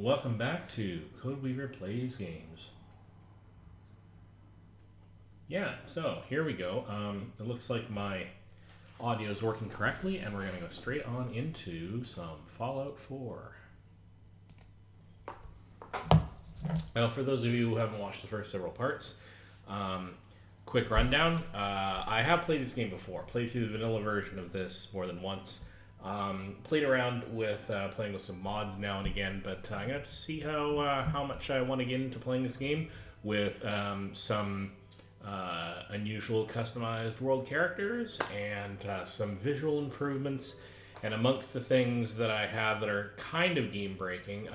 Welcome back to Codeweaver Plays Games. Yeah, so here we go. It looks like my audio is working correctly, and we're going to go straight on into some Fallout 4. Now, for those of you who haven't watched the first several parts, quick rundown. I have played this game before. Played through the vanilla version of this more than once. Played around with playing with some mods now and again, but I'm going to see how much I want to get into playing this game with some unusual customized world characters and some visual improvements. And amongst the things that I have that are kind of game-breaking,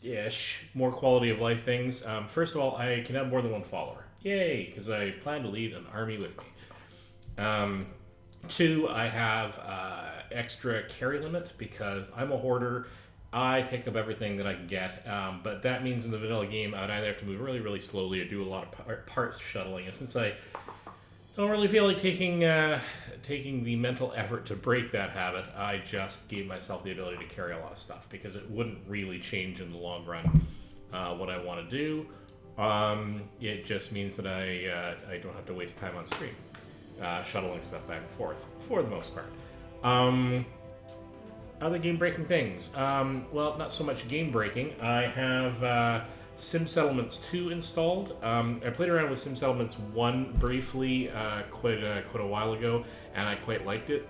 ish, more quality of life things. First of all, I can have more than one follower. Yay, because I plan to lead an army with me. Two, I have extra carry limit because I'm a hoarder. I pick up everything that I can get, but that means in the vanilla game I would either have to move really, really slowly or do a lot of parts shuttling. And since I don't really feel like taking the mental effort to break that habit, I just gave myself the ability to carry a lot of stuff because it wouldn't really change in the long run what I want to do. It just means that I don't have to waste time on stream. Shuttling stuff back and forth, for the most part. Other game-breaking things. Well, not so much game-breaking. I have Sim Settlements 2 installed. I played around with Sim Settlements 1 briefly quite a while ago, and I quite liked it.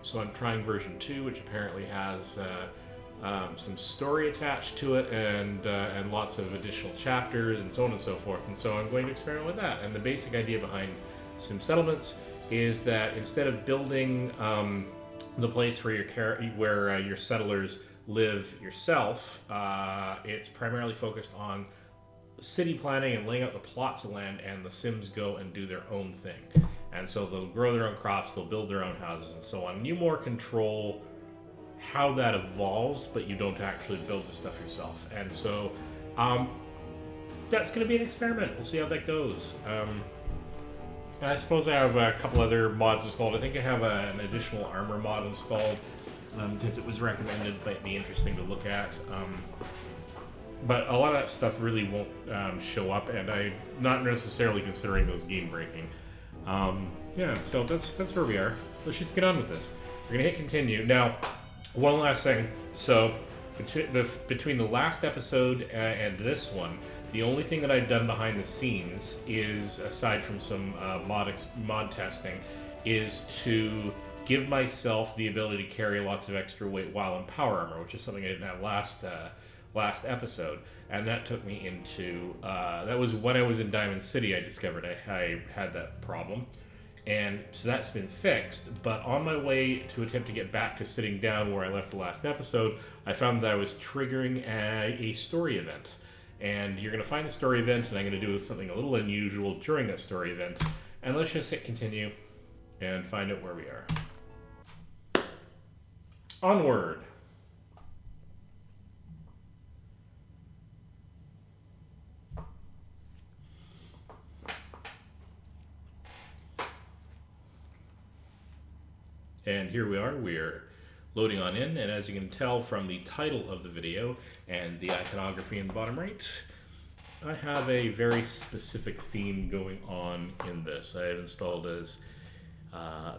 So I'm trying version 2, which apparently has some story attached to it and lots of additional chapters and so on and so forth. And so I'm going to experiment with that. And the basic idea behind Sim Settlements is that instead of building the place where your settlers live yourself, it's primarily focused on city planning and laying out the plots of land, and the Sims go and do their own thing. And so they'll grow their own crops, they'll build their own houses, and so on. And you more control how that evolves, but you don't actually build the stuff yourself. And so that's going to be an experiment. We'll see how that goes. I suppose I have a couple other mods installed. I think I have an additional armor mod installed because it was recommended, might be interesting to look at. But a lot of that stuff really won't show up, and I'm not necessarily considering those game-breaking. Yeah, so that's where we are. Let's just get on with this. We're going to hit continue. Now, one last thing. So, between the last episode and this one, the only thing that I've done behind the scenes is, aside from some mod testing, is to give myself the ability to carry lots of extra weight while in power armor, which is something I didn't have last episode. And that took me into... that was when I was in Diamond City I discovered I had that problem. And so that's been fixed, but on my way to attempt to get back to sitting down where I left the last episode, I found that I was triggering a story event. And you're going to find the story event, and I'm going to do something a little unusual during that story event. And let's just hit continue and find out where we are. Onward. And here we are. We're loading on in, and as you can tell from the title of the video and the iconography in the bottom right, I have a very specific theme going on in this. I have installed as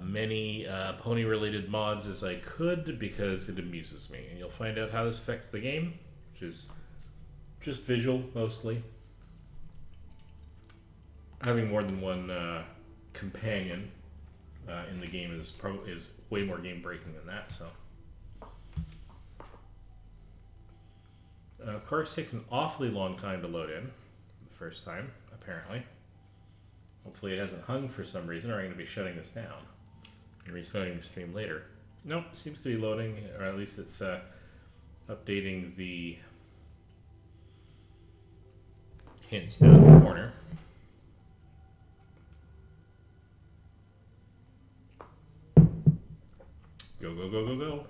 many pony-related mods as I could because it amuses me. And you'll find out how this affects the game, which is just visual mostly. Having more than one companion in the game is way more game-breaking than that, so... of course, it takes an awfully long time to load in, the first time, apparently. Hopefully it hasn't hung for some reason, or I'm going to be shutting this down and restarting the stream later. Nope, it seems to be loading, or at least it's updating the hints down in the corner. Go, go, go, go, go.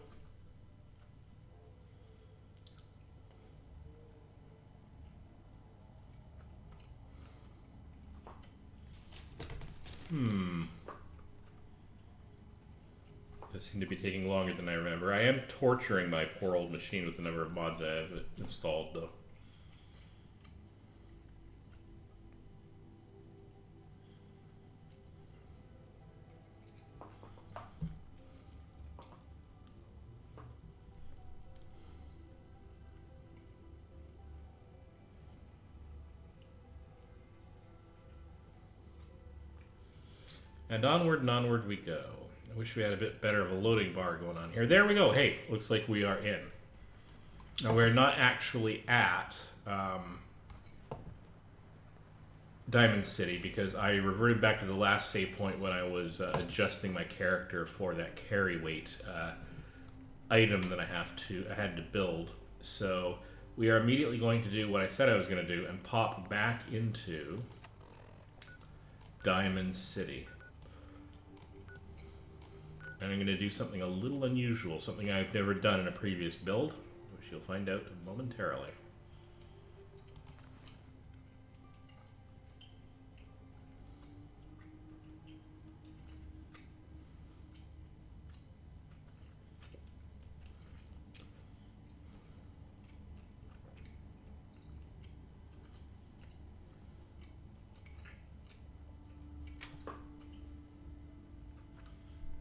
This seemed to be taking longer than I remember. I am torturing my poor old machine with the number of mods I have installed, though. And onward we go. I wish we had a bit better of a loading bar going on here. There we go. Hey, looks like we are in. Now, we're not actually at Diamond City because I reverted back to the last save point when I was adjusting my character for that carry weight item that I had to build. So we are immediately going to do what I said I was going to do and pop back into Diamond City. And I'm going to do something a little unusual, something I've never done in a previous build, which you'll find out momentarily.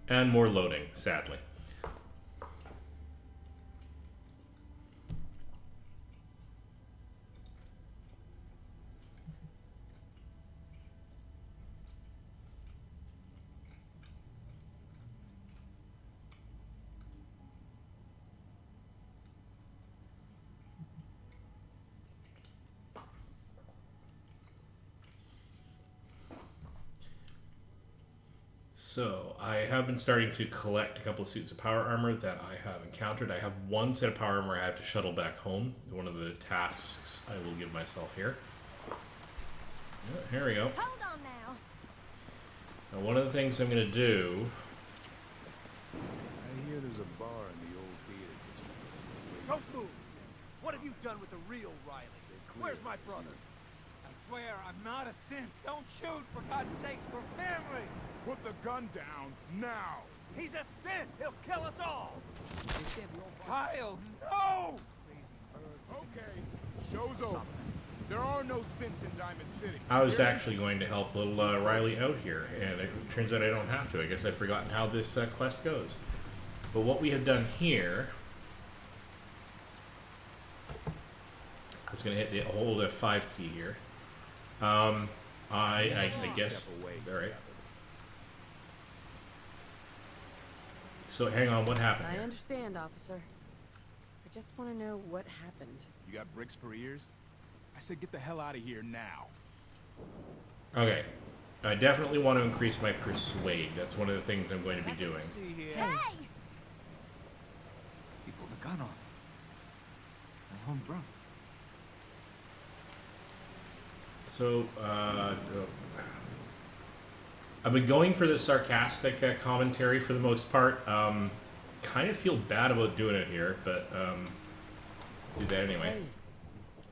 And more loading, sadly. So, I have been starting to collect a couple of suits of power armor that I have encountered. I have one set of power armor I have to shuttle back home. One of the tasks I will give myself here. Yeah, here we go. Hold on now. Now, one of the things I'm going to do... I hear there's a bar in the old theater district. Don't move! What have you done with the real Riley? Where's my brother? I swear, I'm not a synth. Don't shoot, for God's sakes, we're family! Put the gun down, now! He's a synth! He'll kill us all! Kyle, no! Okay, show's over. There are no synths in Diamond City. I was actually going to help little Riley out here, and it turns out I don't have to. I guess I've forgotten how this quest goes. But what we have done here... I was going to hit the hold F5 key here. I guess... Alright. So hang on, what happened I here? understand, officer. I just want to know what happened. You got bricks for ears? I said get the hell out of here now. Okay. I definitely want to increase my persuade. That's one of the things I'm going to be doing. See here. Hey! You pulled the gun on. My homegrown. So, I've been going for the sarcastic commentary for the most part. Kind of feel bad about doing it here, but do that anyway. Hey,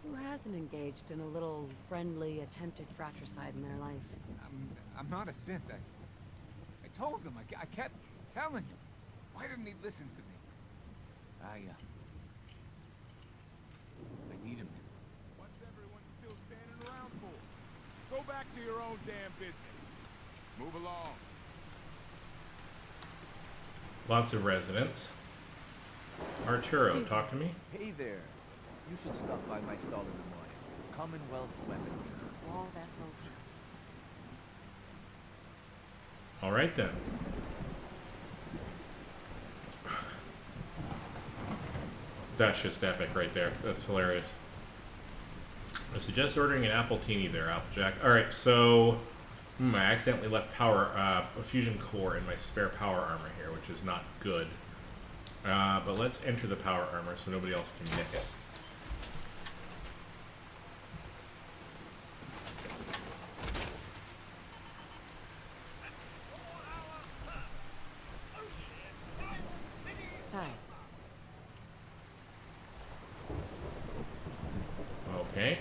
who hasn't engaged in a little friendly, attempted fratricide in their life? I'm not a synth. I told him. I kept telling him. Why didn't he listen to me? I need him. What's everyone still standing around for? Go back to your own damn business. Move along. Lots of residents. Arturo, talk to me. Hey there. You should stop by my stall in the morning. Commonwealth weapon. All that's over. All right then. That's just epic right there. That's hilarious. I suggest ordering an Appletini there, Applejack. All right, so I accidentally left a fusion core in my spare power armor here, which is not good. But let's enter the power armor so nobody else can nick it. Hi. Okay.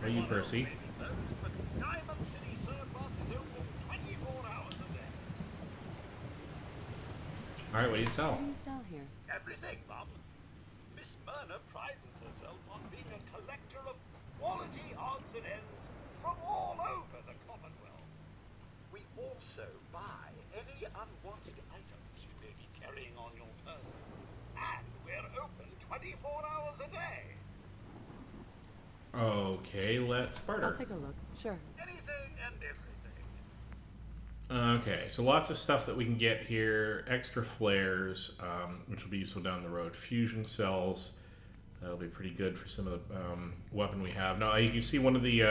Are you Percy? All right, what do you sell? What do you sell here? Everything, Mum. Miss Myrna prides herself on being a collector of quality odds and ends from all over the Commonwealth. We also buy any unwanted items you may be carrying on your person. And we're open 24 hours a day. Okay, let's barter. I'll take a look. Sure. Anything and everything. Okay, so lots of stuff that we can get here. Extra flares, which will be useful down the road. Fusion cells, that'll be pretty good for some of the weapon we have. Now you can see one of the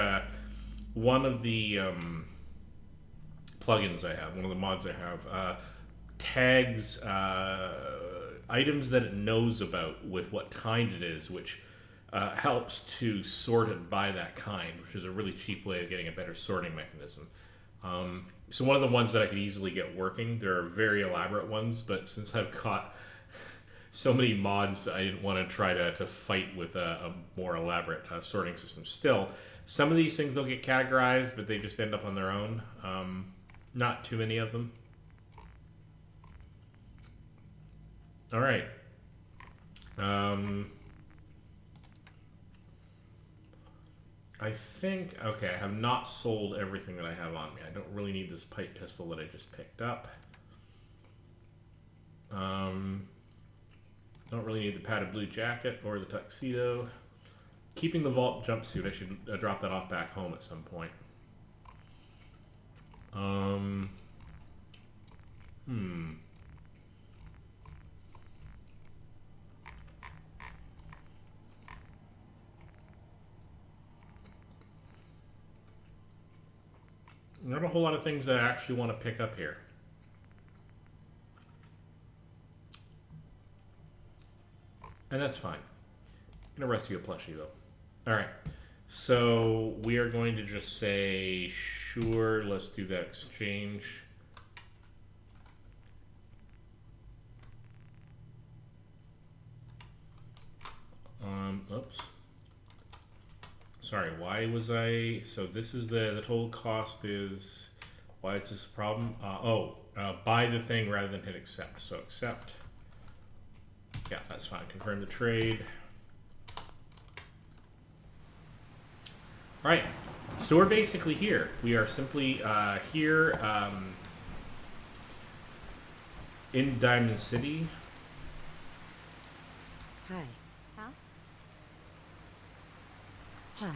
plugins I have, one of the mods I have, tags items that it knows about with what kind it is, which helps to sort it by that kind, which is a really cheap way of getting a better sorting mechanism. So one of the ones that I could easily get working, there are very elaborate ones, but since I've caught so many mods, I didn't want to try to fight with a more elaborate sorting system. Still, some of these things will get categorized, but they just end up on their own. Not too many of them. All right. I think, okay, I have not sold everything that I have on me. I don't really need this pipe pistol that I just picked up. Don't really need the padded blue jacket or the tuxedo. Keeping the vault jumpsuit, I should drop that off back home at some point. Not a whole lot of things that I actually want to pick up here. And that's fine. I'm gonna rescue a plushie though. Alright. So we are going to just say, sure, let's do that exchange. Oops. Sorry, why was I... So this is the total cost is... Why is this a problem? Buy the thing rather than hit accept. So accept. Yeah, that's fine. Confirm the trade. All right. So we're basically here. We are simply here in Diamond City. Hi. Huh? Hi.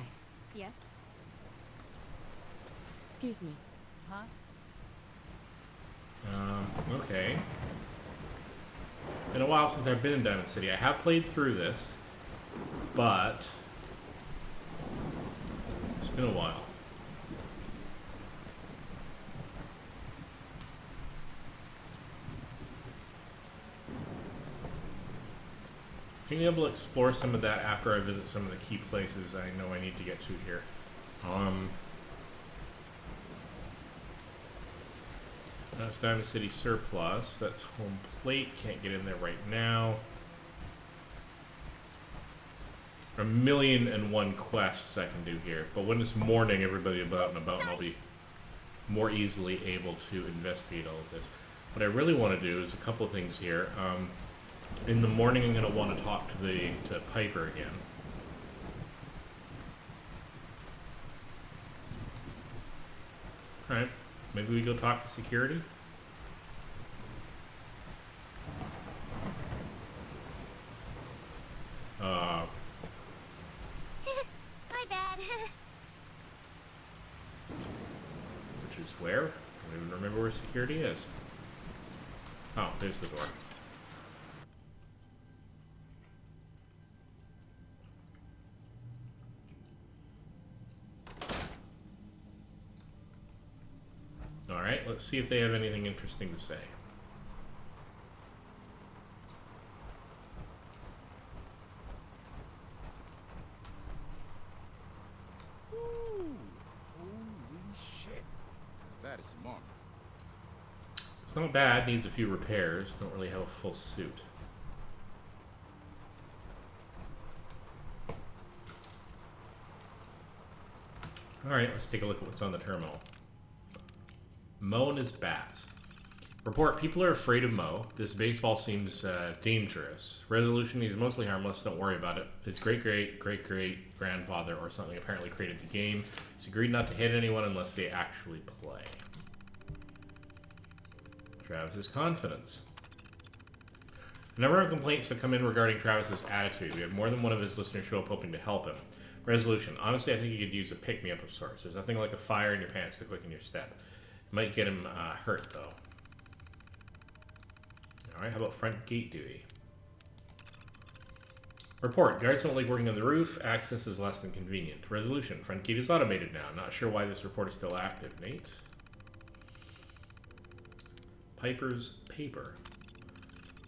Yes? Excuse me. Huh? Okay. Been a while since I've been in Diamond City. I have played through this, but it's been a while. Being able to explore some of that after I visit some of the key places I know I need to get to here. That's Diamond City surplus. That's home plate. Can't get in there right now. 1,000,001 quests I can do here. But when it's morning, everybody about and about, and I'll be more easily able to investigate all of this. What I really want to do is a couple of things here. In the morning, I'm going to want to talk to Piper again. All right. Maybe we go talk to security? My bad. Which is where? I don't even remember where security is. Oh, there's the door. Alright, let's see if they have anything interesting to say. Ooh, holy shit. That is some armor. It's not bad, needs a few repairs. Don't really have a full suit. Alright, let's take a look at what's on the terminal. Moan is bats. Report, people are afraid of Mo. This baseball seems dangerous. Resolution, he's mostly harmless, don't worry about it. His great-great-great-great-grandfather or something apparently created the game. He's agreed not to hit anyone unless they actually play. Travis's confidence. A number of complaints have come in regarding Travis's attitude. We have more than one of his listeners show up hoping to help him. Resolution, honestly, I think he could use a pick-me-up of sorts. There's nothing like a fire in your pants to quicken your step. It might get him hurt, though. Alright, how about front gate duty? Report, guards don't like working on the roof. Access is less than convenient. Resolution, front gate is automated now. Not sure why this report is still active. Nate? Piper's paper.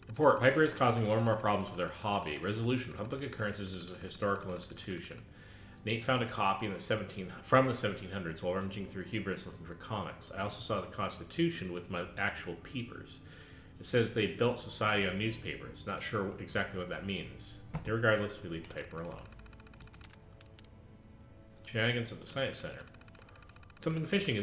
Report, Piper is causing more and more problems with their hobby. Resolution, public occurrences is a historical institution. Nate found a copy from the 1700s while rummaging through Hubris looking for comics. I also saw the Constitution with my actual peepers. It says they built society on newspapers. Not sure exactly what that means. Irregardless, we leave Piper alone. Shenanigans at the Science Center. Something fishy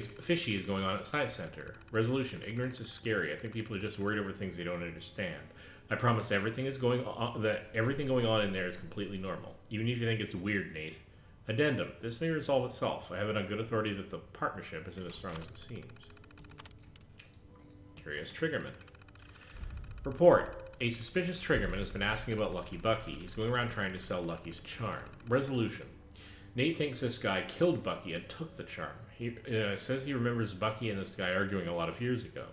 is going on at Science Center. Resolution. Ignorance is scary. I think people are just worried over things they don't understand. I promise everything going on in there is completely normal. Even if you think it's weird, Nate. Addendum. This may resolve itself. I have it on good authority that the partnership isn't as strong as it seems. Curious Triggerman. Report. A suspicious Triggerman has been asking about Lucky Bucky. He's going around trying to sell Lucky's charm. Resolution. Nate thinks this guy killed Bucky and took the charm. He says he remembers Bucky and this guy arguing a lot of years ago.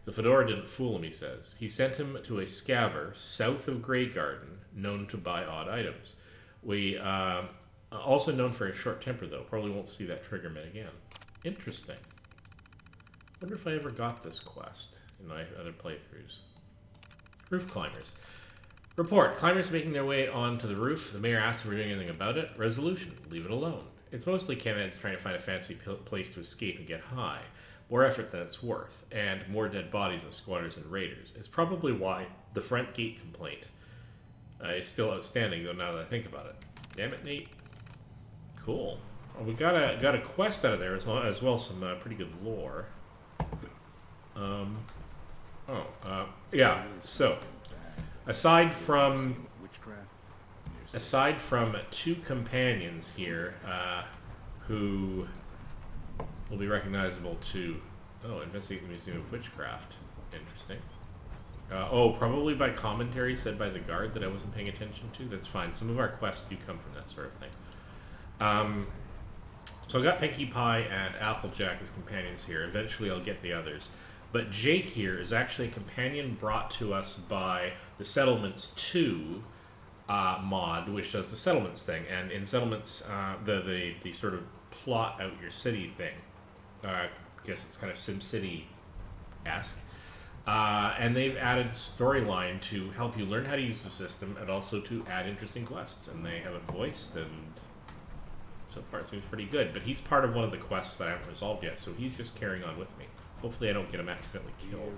The fedora didn't fool him, he says. He sent him to a scaver south of Grey Garden, known to buy odd items. We also known for a short temper, though. Probably won't see that Triggerman again. Interesting. Wonder if I ever got this quest in my other playthroughs. Roof climbers. Report. Climbers making their way onto the roof. The mayor asks if we're doing anything about it. Resolution. Leave it alone. It's mostly chemheads trying to find a fancy place to escape and get high. More effort than it's worth. And more dead bodies than squatters and raiders. It's probably why the front gate complaint is still outstanding, though, now that I think about it. Damn it, Nate. Cool. Well, we got a quest out of there as well some pretty good lore. Yeah, so aside from two companions here who will be recognizable to investigate the Museum of Witchcraft. Interesting. Probably by commentary said by the guard that I wasn't paying attention to. That's fine. Some of our quests do come from that sort of thing. So I got Pinkie Pie and Applejack as companions here. Eventually I'll get the others. But Jake here is actually a companion brought to us by the Settlements 2 mod, which does the Settlements thing. And in Settlements, the sort of plot out your city thing. I guess it's kind of SimCity-esque. And they've added storyline to help you learn how to use the system and also to add interesting quests. And they have it voiced, and so far it seems pretty good. But he's part of one of the quests that I haven't resolved yet, so he's just carrying on with me. Hopefully I don't get him accidentally killed.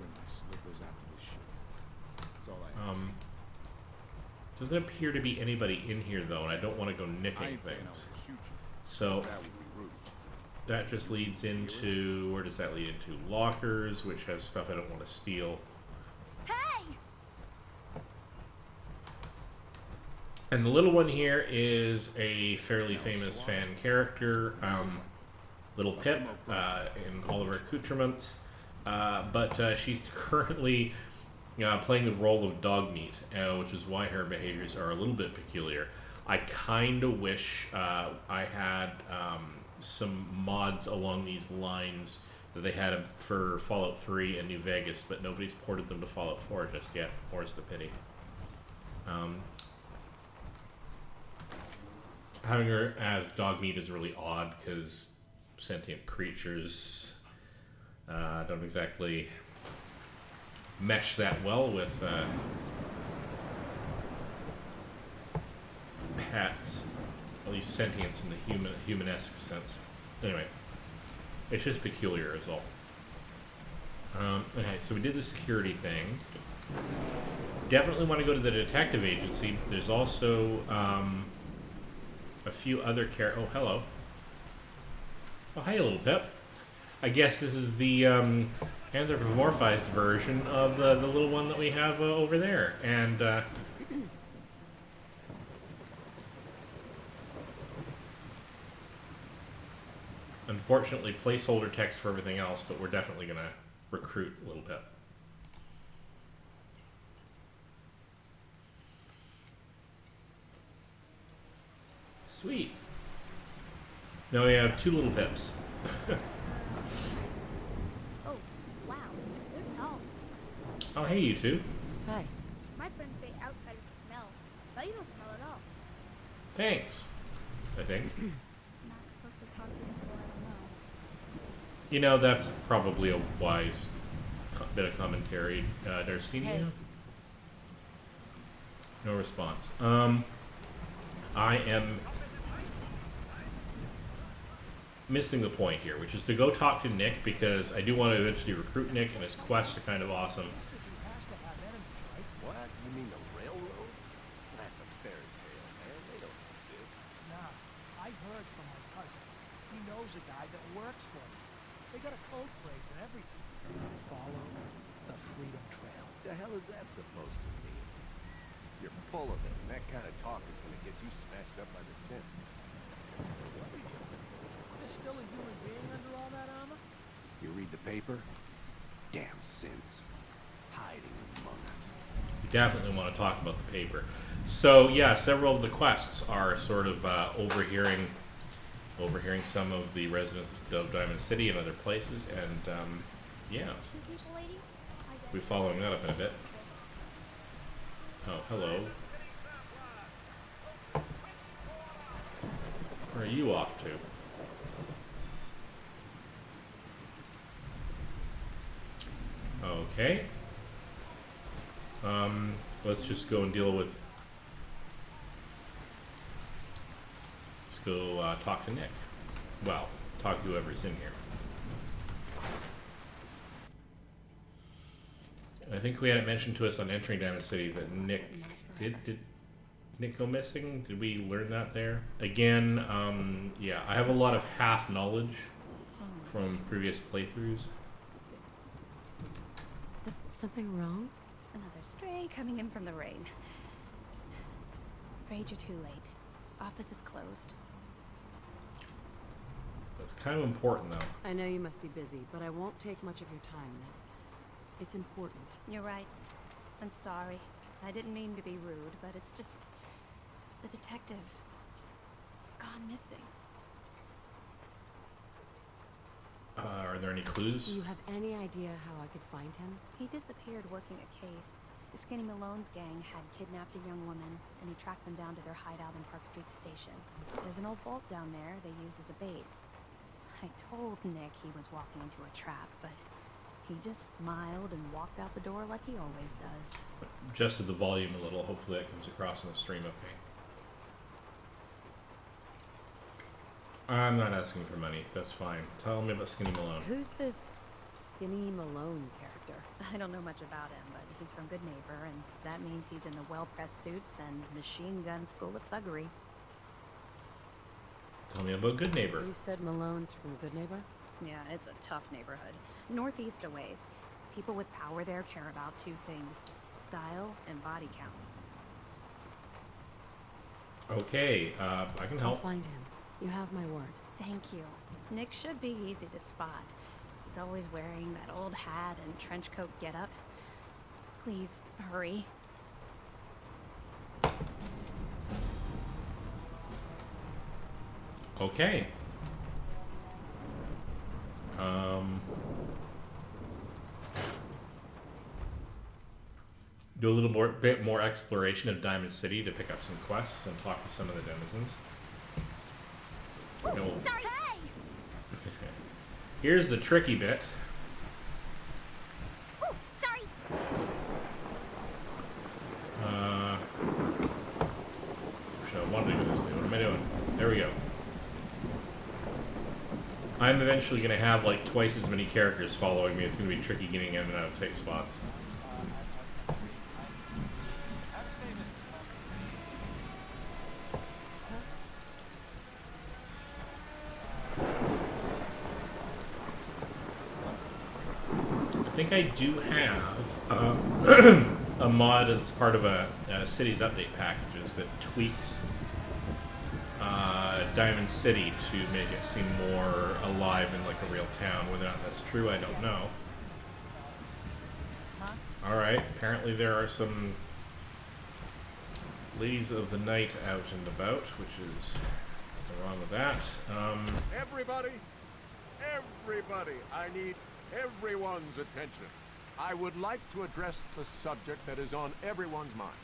Doesn't appear to be anybody in here, though, and I don't want to go nicking things. So that just leads into... Where does that lead into? Lockers, which has stuff I don't want to steal. Hey! And the little one here is a fairly famous fan character, Little Pip, in all of her accoutrements. But she's currently playing the role of Dogmeat, which is why her behaviors are a little bit peculiar. I kind of wish I had some mods along these lines that they had for Fallout 3 and New Vegas, but nobody's ported them to Fallout 4 just yet. More's the pity. Having her as Dogmeat is really odd because sentient creatures don't exactly mesh that well with pets, at least sentience in the humanesque sense. Anyway, it's just peculiar is all. Okay, so we did the security thing. Definitely want to go to the detective agency. There's also a few other Oh, hello. Oh, hey, little Pip. I guess this is the anthropomorphized version of the little one that we have over there. And unfortunately, placeholder text for everything else, but we're definitely going to recruit a little bit. Sweet. Now we have 2 little pips. Oh, wow. They're tall. Oh, hey, you two. Hi. My friends say outsiders smell, but you don't smell at all. Thanks, I think. I'm not supposed to talk to people I don't know. You know, that's probably a wise bit of commentary. Darcinia? Hey. No response. I am missing the point here, which is to go talk to Nick, because I do want to eventually recruit Nick, and his quests are kind of awesome. What? You mean the railroad? That's a fairy tale, man. They don't exist. Nah, I heard from my cousin. He knows a guy that works for them. They got a code phrase and everything. Follow the Freedom Trail. The hell is that supposed to mean? You're full of it, and that kind of talk is going to get you snatched up by the Synths. What are you? There's still a human being under all that armor? You read the paper? Damn Synths. Hiding among us. We definitely want to talk about the paper. So, yeah, several of the quests are sort of overhearing some of the residents of Diamond City and other places, and yeah, Two people, lady? we'll be following that up in a bit. Oh, hello. Where are you off to? Okay. Let's just go and deal with. Let's go talk to Nick. Well, talk to whoever's in here. I think we had it mentioned to us on entering Diamond City that Nick did Nick go missing? Did we learn that there? Again, yeah, I have a lot of half knowledge from previous playthroughs. Something wrong? Another stray coming in from the rain. Afraid you're too late. Office is closed. It's kind of important, though. I know you must be busy, but I won't take much of your time, miss. It's important. You're right. I'm sorry. I didn't mean to be rude, but it's just... the detective... he's gone missing. Are there any clues? Do you have any idea how I could find him? He disappeared working a case. The Skinny Malone's gang had kidnapped a young woman, and he tracked them down to their hideout in Park Street Station. There's an old vault down there they use as a base. I told Nick he was walking into a trap, but he just smiled and walked out the door like he always does. Adjusted the volume a little. Hopefully that comes across in the stream okay. I'm not asking for money. That's fine. Tell me about Skinny Malone. Who's this Skinny Malone character? I don't know much about him, but he's from Good Neighbor, and that means he's in the well-pressed suits and machine gun school of thuggery. Tell me about Good Neighbor. You said Malone's from Good Neighbor? Yeah, it's a tough neighborhood. Northeast a ways. People with power there care about two things: style and body count. Okay, I can I'll help. find him. You have my word. Thank you. Nick should be easy to spot. He's always wearing that old hat and trench coat getup. Please, hurry. Okay. Do a little bit more exploration of Diamond City to pick up some quests and talk to some of the denizens. Ooh, sorry. Hey! Here's the tricky bit. Ooh, sorry. Should I want to do this thing? What am I doing? There we go. I'm eventually going to have like twice as many characters following me. It's going to be tricky getting in and out of tight spots. think I do have a mod that's part of a city's update packages that tweaks Diamond City to make it seem more alive and like a real town. Whether or not that's true, I don't know. Alright, apparently there are some ladies of the night out and about, which is nothing wrong with that. Everybody, I need everyone's attention. I would like to address the subject that is on everyone's mind.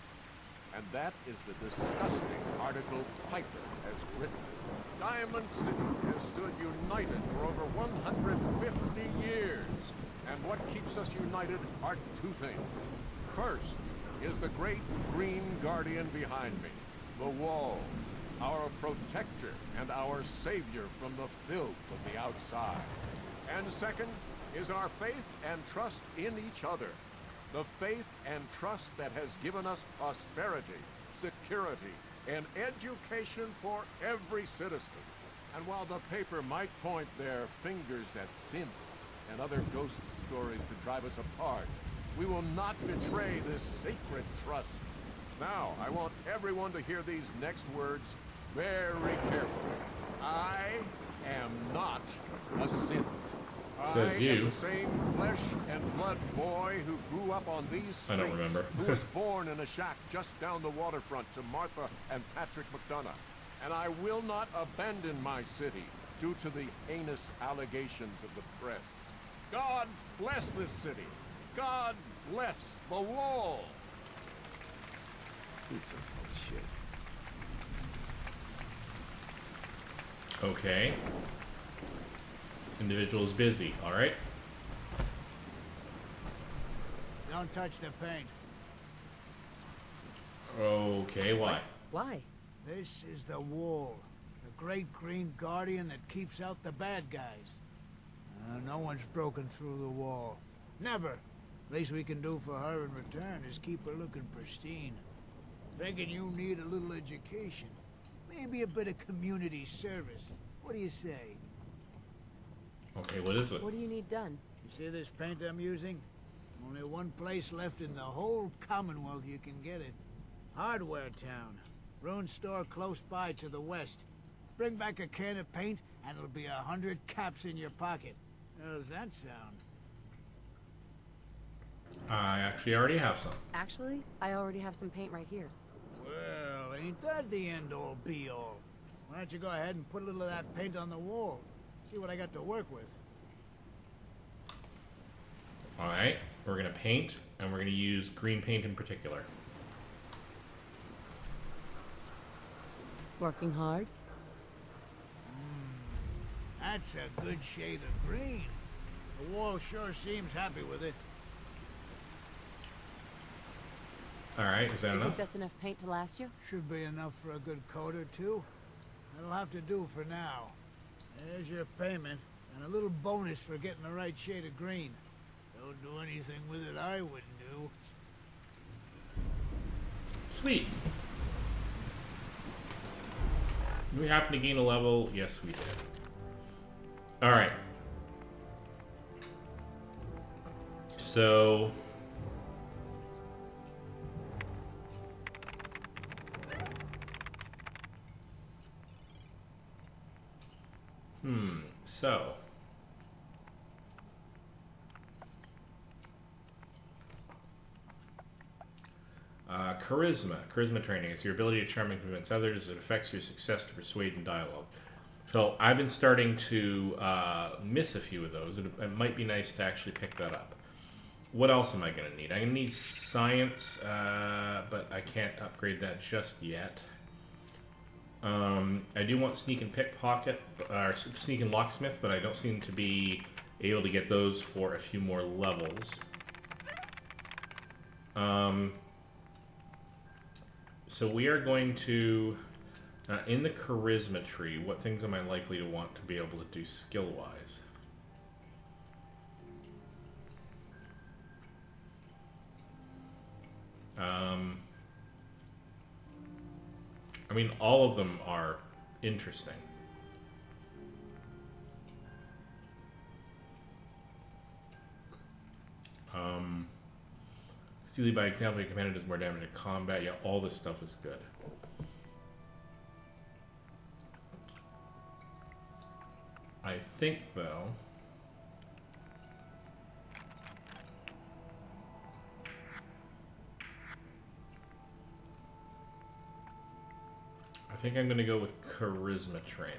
And that is the disgusting article Piper has written. Diamond City has stood united for over 150 years. And what keeps us united are two things. First is the great green guardian behind me, the wall, our protector and our savior from the filth of the outside. And second is our faith and trust in each other. The faith and trust that has given us prosperity, security, and education for every citizen. And while the paper might point their fingers at Synths and other ghost stories to drive us apart, we will not betray this sacred trust. Now, I want everyone to hear these next words very carefully. I am not a Synth. Says you. I am the same flesh and blood boy who grew up on these streets. I don't remember. Who was born in a shack just down the waterfront to Martha and Patrick McDonough. And I will not abandon my city due to the heinous allegations of the press. God bless this city. God bless the wall. He's some full of shit. Okay. This individual is busy, alright? Don't touch the paint. Okay, why? Why? This is the wall. The great green guardian that keeps out the bad guys. No one's broken through the wall. Never. Least we can do for her in return is keep her looking pristine. Thinking you need a little education. Maybe a bit of community service. What do you say? Okay, what is it? What do you need done? You see this paint I'm using? Only one place left in the whole Commonwealth you can get it. Hardware Town. Ruin store close by to the west. Bring back a can of paint and it'll be 100 caps in your pocket. How does that sound? I actually already have some. Actually, I already have some paint right here. Well, ain't that the end-all be-all? Why don't you go ahead and put a little of that paint on the wall? See what I got to work with. Alright, we're gonna paint, and we're gonna use green paint in particular. Working hard? That's a good shade of green. The wall sure seems happy with it. Alright, is that You think enough? that's enough paint to last you? Should be enough for a good coat or two. That'll have to do for now. There's your payment, and a little bonus for getting the right shade of green. Don't do anything with it I wouldn't do. Sweet. Did we happen to gain a level? Yes, we did. Alright. So... so... Charisma training is your ability to charm and convince others. It affects your success to persuade in dialogue. So I've been starting to miss a few of those. It might be nice to actually pick that up. What else am I going to need? I'm going to need science, but I can't upgrade that just yet. I do want sneak and pickpocket, or sneak and locksmith, but I don't seem to be able to get those for a few more levels. So we are going to, in the charisma tree, what things am I likely to want to be able to do skill-wise? I mean, all of them are interesting. See by example, your commander does more damage in combat. Yeah, all this stuff is good. I think, though... I think I'm going to go with charisma training.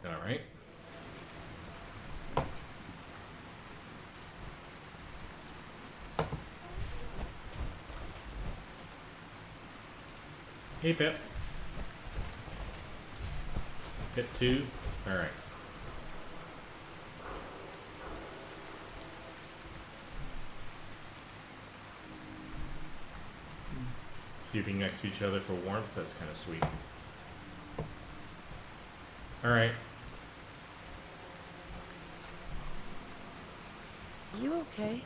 All right. Hey, Pip. Hit 2. All right. Sleeping next to each other for warmth, that's kind of sweet. Alright. You okay?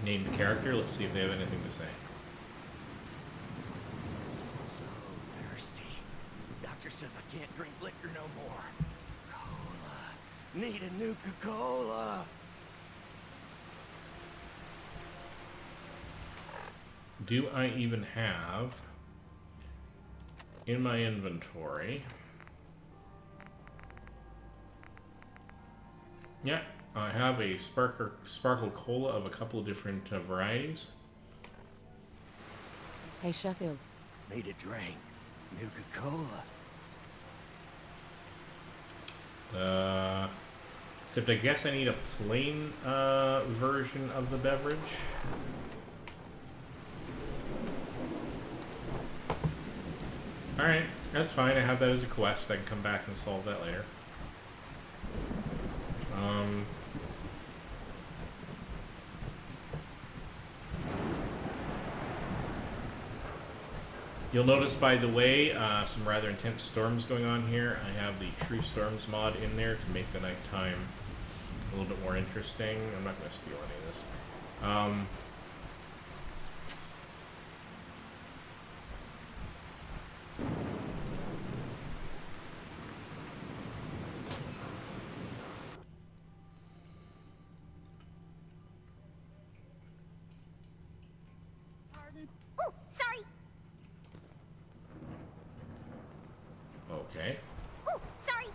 Named character, let's see if they have anything to say. So thirsty. Doctor says I can't drink liquor no more. Cola. Need a Nuka-Cola. Do I even have in my inventory? Yeah, I have a sparkle cola of a couple of different varieties. Hey, Sheffield. Need a drink. Nuka-Cola. Except I guess I need a plain version of the beverage. Alright, that's fine. I have that as a quest. I can come back and solve that later. You'll notice, by the way, some rather intense storms going on here. I have the True Storms mod in there to make the nighttime a little bit more interesting. I'm not going to steal any of this. Pardon. Oh, sorry. Okay. Oh, sorry.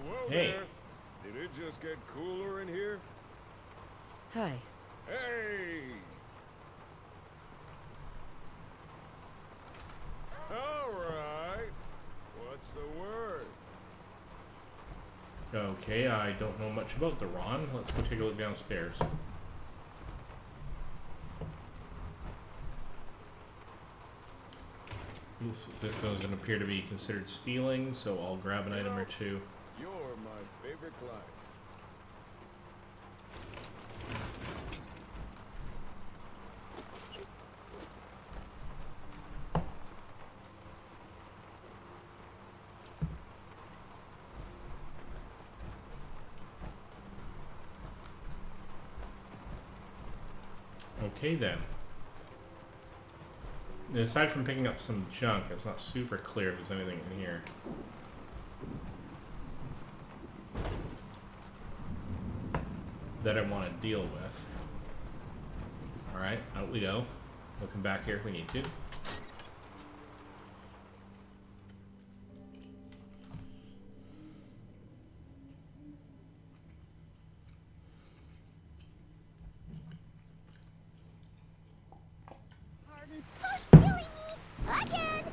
Whoa Hey. there. Did it just get cooler in here? Hi. Hey! All right. What's the word? Okay, I don't know much about the Ron. Let's go take a look downstairs. This doesn't appear to be considered stealing, so I'll grab an item or two. You're my favorite client. Okay then. And aside from picking up some junk, it's not super clear if there's anything in here. That I want to deal with. Alright, out we go. We'll come back here if we need to. Pardon. Oh, silly me. Again.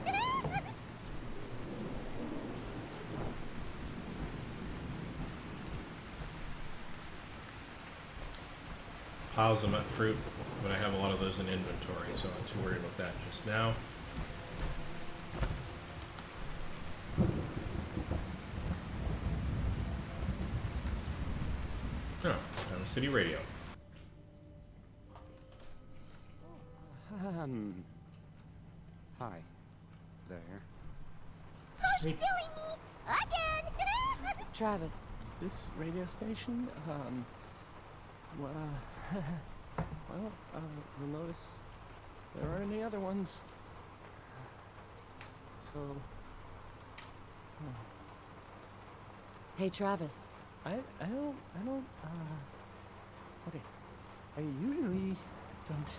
Piles of nut fruit, but I have a lot of those in inventory, so I'm not too worried about that just now. Oh, Town City Radio. Hi. There. Oh, silly me. Again. Travis, this radio station, well, you'll notice there aren't any other ones. So, Hey, Travis. I don't, okay, I usually don't.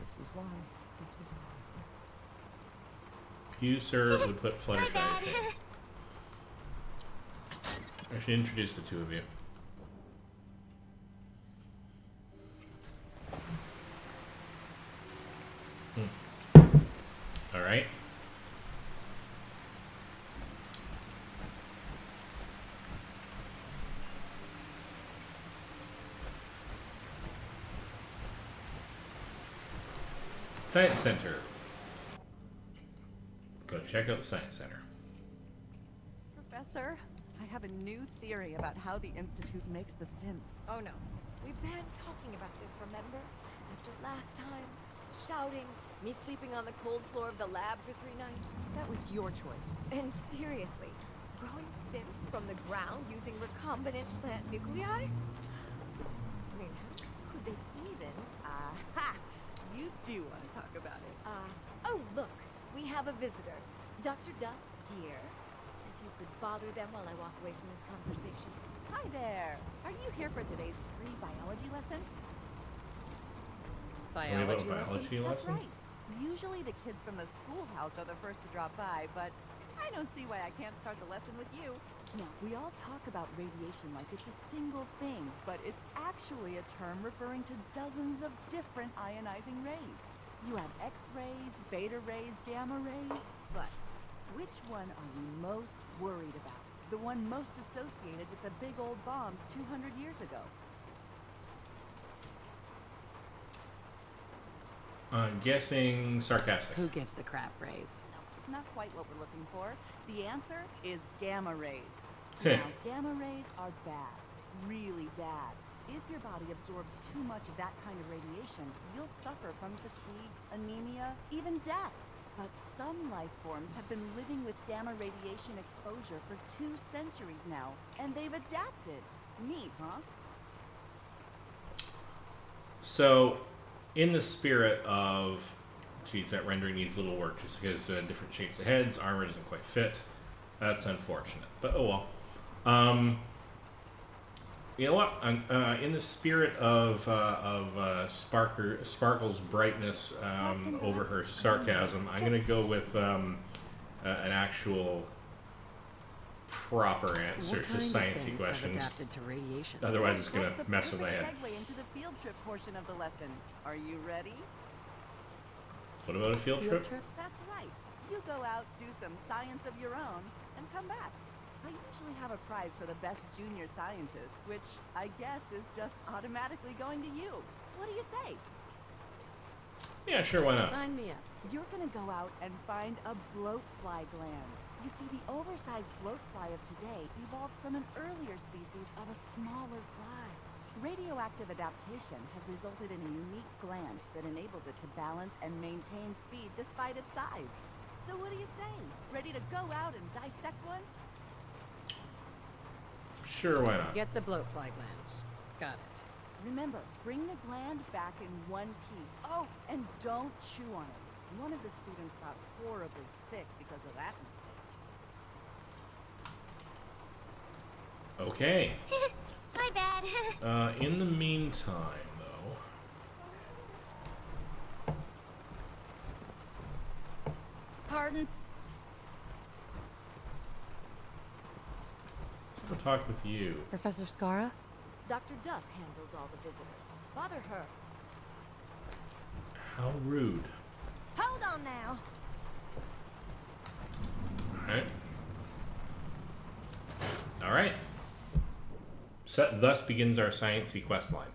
This is why. You, sir, would put Fluttershy in shame. I should introduce the two of you. Alright. Science Center. Let's go check out the Science Center. Professor, I have a new theory about how the Institute makes the synths. Oh no. We banned talking about this, remember? After last time. Shouting, me sleeping on the cold floor of the lab for 3 nights. That was your choice. And seriously, growing synths from the ground using recombinant plant nuclei? I mean, how could they even? Aha! You do want to talk about it. Oh look, we have a visitor. Dr. Duff, dear. If you could bother them while I walk away from this conversation. Hi there. Are you here for today's free biology lesson? Biology That's lesson? right. Usually the kids from the schoolhouse are the first to drop by, but I don't see why I can't start the lesson with you. Now, we all talk about radiation like it's a single thing, but it's actually a term referring to dozens of different ionizing rays. You have X-rays, beta rays, gamma rays, but which one are you most worried about? The one most associated with the big old bombs 200 years ago. I'm guessing sarcastic. Who gives a crap, Rays? Not quite what we're looking for. The answer is gamma rays. Heh. Now, gamma rays are bad. Really bad. If your body absorbs too much of that kind of radiation, you'll suffer from fatigue, anemia, even death. But some life forms have been living with gamma radiation exposure for 2 centuries now, and they've adapted. Neat, huh? So, in the spirit of, geez, that rendering needs a little work just because different shapes of heads, armor doesn't quite fit. That's unfortunate, but oh well. You know what? In the spirit of Sparkle's brightness over her sarcasm, I'm going to go with an actual proper answer to sciencey questions. Adapted to radiation? Otherwise, it's going to mess with my head. That's the perfect segue into the field trip portion of the lesson. Are you ready? What about a field trip? That's right. You go out, do some science of your own, and come back. I usually have a prize for the best junior scientist, which I guess is just automatically going to you. What do you say? Yeah, sure, why not? Sign me up. You're gonna go out and find a bloatfly gland. You see, the oversized bloatfly of today evolved from an earlier species of a smaller fly. Radioactive adaptation has resulted in a unique gland that enables it to balance and maintain speed despite its size. So what do you say? Ready to go out and dissect one? Sure, why not? Get the bloatfly gland. Got it. Remember, bring the gland back in one piece. Oh, and don't chew on it. One of the students got horribly sick because of that mistake. Okay. My bad. In the meantime, though... Pardon? Let's go talk with you. Professor Scara? Dr. Duff handles all the visitors. Bother her. How rude. Hold on now. Alright. Alright. Thus begins our sciencey quest line.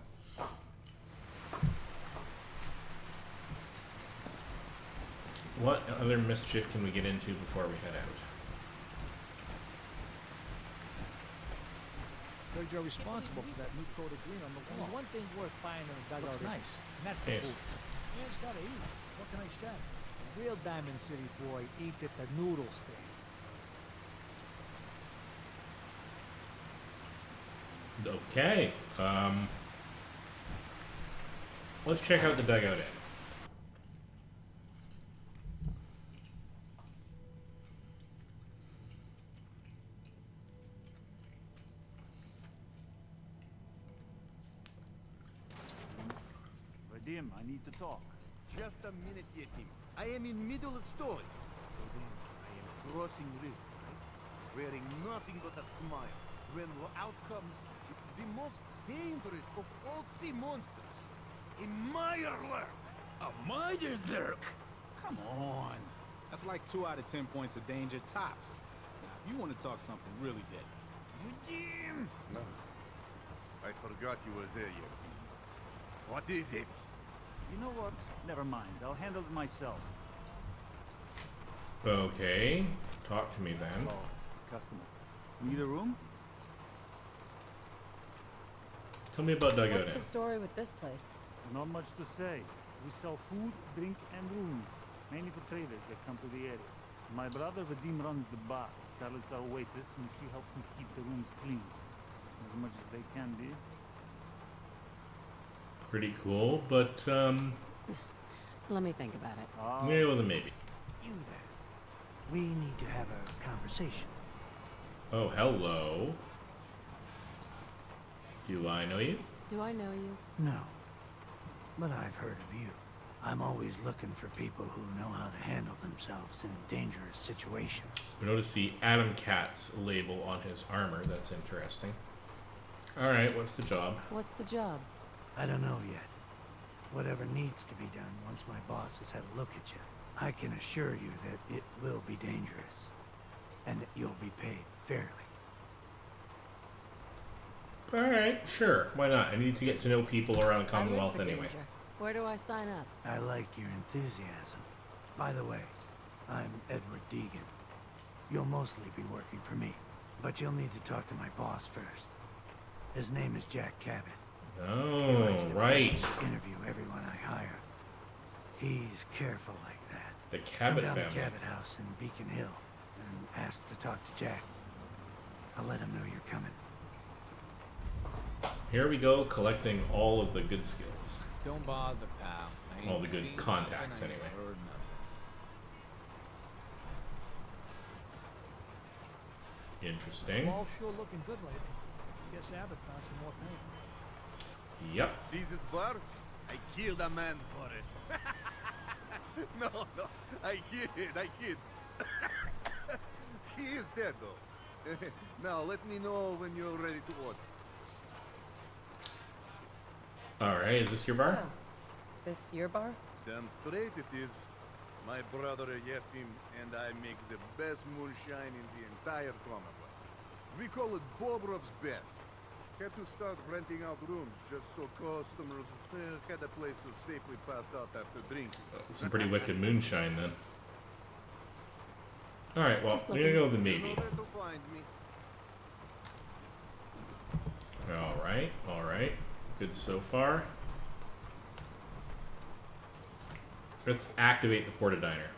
What other mischief can we get into before we head out? Heard you're responsible for that new coat of green on the wall. One thing worth finding in a dugout Looks nice. and that's the Yes. food. Man's gotta eat. What can I say? A real Diamond City boy eats at the noodle stand. Okay. Let's check out the dugout inn. Vadim, I need to talk. Just a minute, Yetim. I am in middle of story. So then, I am crossing river, right? Wearing nothing but a smile. When out comes the most dangerous of all sea monsters. A Meyerler! A Meyerlurk? Come on. That's like 2 out of 10 points of danger tops. Now, if you want to talk something really deadly. Vadim! No. I forgot you were there, Yetim. What is it? You know what? Never mind. I'll handle it myself. Okay. Talk to me then. Oh, customer. Need a room? Tell me about dugout What's inn. the story with this place? Not much to say. We sell food, drink, and rooms. Mainly for traders that come to the area. My brother Vadim runs the bar. Scarlett's our waitress, and she helps me keep the rooms clean. As much as they can be. Pretty cool, but Let me think about it. yeah, well then maybe. You there. We need to have a conversation. Oh, hello. Do I know you? Do I know you? No. But I've heard of you. I'm always looking for people who know how to handle themselves in dangerous situations. We notice the Adam Katz label on his armor. That's interesting. Alright, what's the job? What's the job? I don't know yet. Whatever needs to be done once my boss has had a look at you. I can assure you that it will be dangerous. And that you'll be paid fairly. Alright, sure. Why not? I need to get to know people around Commonwealth I live for anyway. danger. Where do I sign up? I like your enthusiasm. By the way, I'm Edward Deegan. You'll mostly be working for me, but you'll need to talk to my boss first. His name is Jack Cabot. He likes Oh, to right. personally interview everyone I hire. He's careful like that. The Cabot Come down family. to Cabot House in Beacon Hill and ask to talk to Jack. I'll let him know you're coming. Here we go, collecting all of the good skills. Don't bother, pal. I ain't All the good seen contacts, nothing, I anyway. ain't heard nothing. Interesting. All sure looking good lately. Guess Abbott found some more paint. Yep. See this bar? I killed a man for it. No, I kid. He is dead, though. Now, let me know when you're ready to order. Alright, is this your bar? So, this your bar? Damn straight it is. My brother Yefim and I make the best moonshine in the entire Commonwealth. We call it Bobrov's Best. Had to start renting out rooms just so customers had a place to safely pass out after drinking. Some pretty wicked moonshine then. Alright, well, Just we're gonna go with the You know maybe. where to find me. Alright. Good so far. Let's activate the Porta Diner.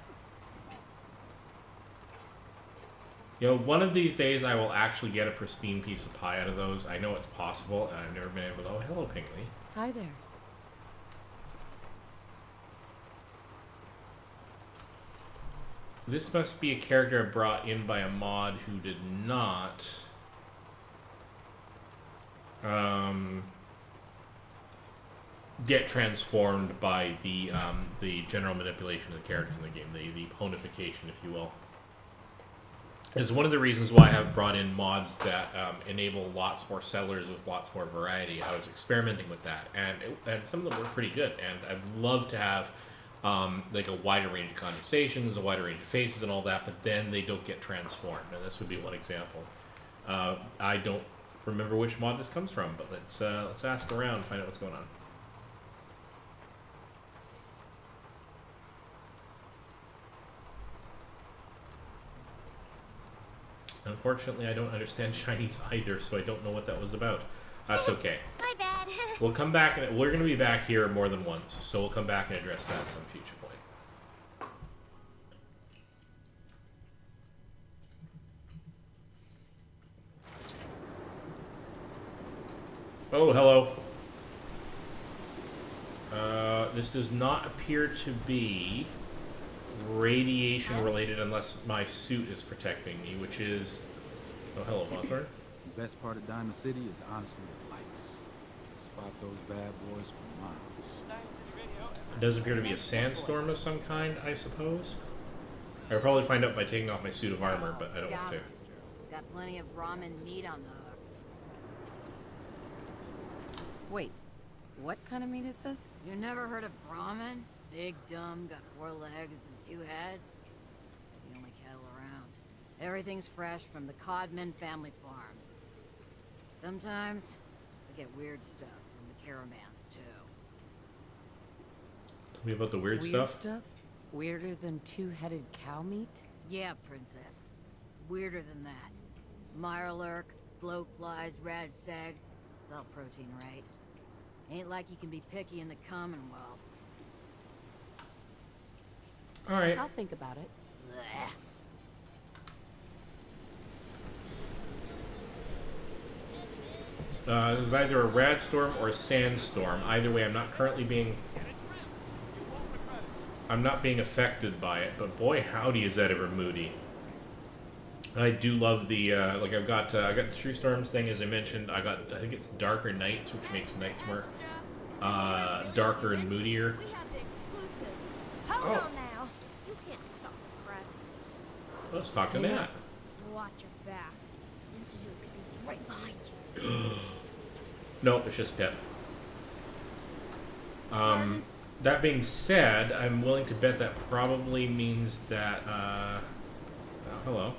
You know, one of these days I will actually get a pristine piece of pie out of those. I know it's possible, and I've never been able to. Oh, hello, Pinkley. Hi there. This must be a character brought in by a mod who did not get transformed by the general manipulation of the characters in the game, the ponification, if you will. It's one of the reasons why I have brought in mods that enable lots more sellers with lots more variety. I was experimenting with that, and some of them were pretty good. And I'd love to have like a wider range of conversations, a wider range of faces, and all that. But then they don't get transformed, and this would be one example. I don't remember which mod this comes from, but let's ask around and find out what's going on. Unfortunately, I don't understand Chinese either, so I don't know what that was about. That's okay. My bad. We'll come back, and we're going to be back here more than once, so we'll come back and address that at some future point. Oh, hello. This does not appear to be radiation related unless my suit is protecting me, which is... Oh, hello, Hawthorne. The best part of Diamond City is honestly the lights. Spot those bad boys for miles. It does appear to be a sandstorm of some kind, I suppose. I'll probably find out by taking off my suit of armor, but I don't want to. Got plenty of ramen meat on the hooks. Wait, what kind of meat is this? You never heard of ramen? Big, dumb, got 4 legs and 2 heads. The only cattle around. Everything's fresh from the Codman family farms. Sometimes I get weird stuff from the caravans too. Tell me about the weird stuff. Weirder than 2-headed cow meat? Yeah, princess. Weirder than that. Mirelurk, blowflies, rad stags. It's all protein, right? Ain't like you can be picky in the Commonwealth. Alright. I'll think about it. Blech. There's either a rad storm or a sandstorm. Either way, I'm not being affected by it, but boy howdy is that ever moody. I do love the like I got the True Storms thing, as I mentioned. I think it's Darker Nights, which makes nights more darker and moodier. Hold on now. You can't stop the press. Let's talk to Nat. Watch your back. Institute could be right behind you. No, it's just Pip. That being said, I'm willing to bet that probably means that, hello.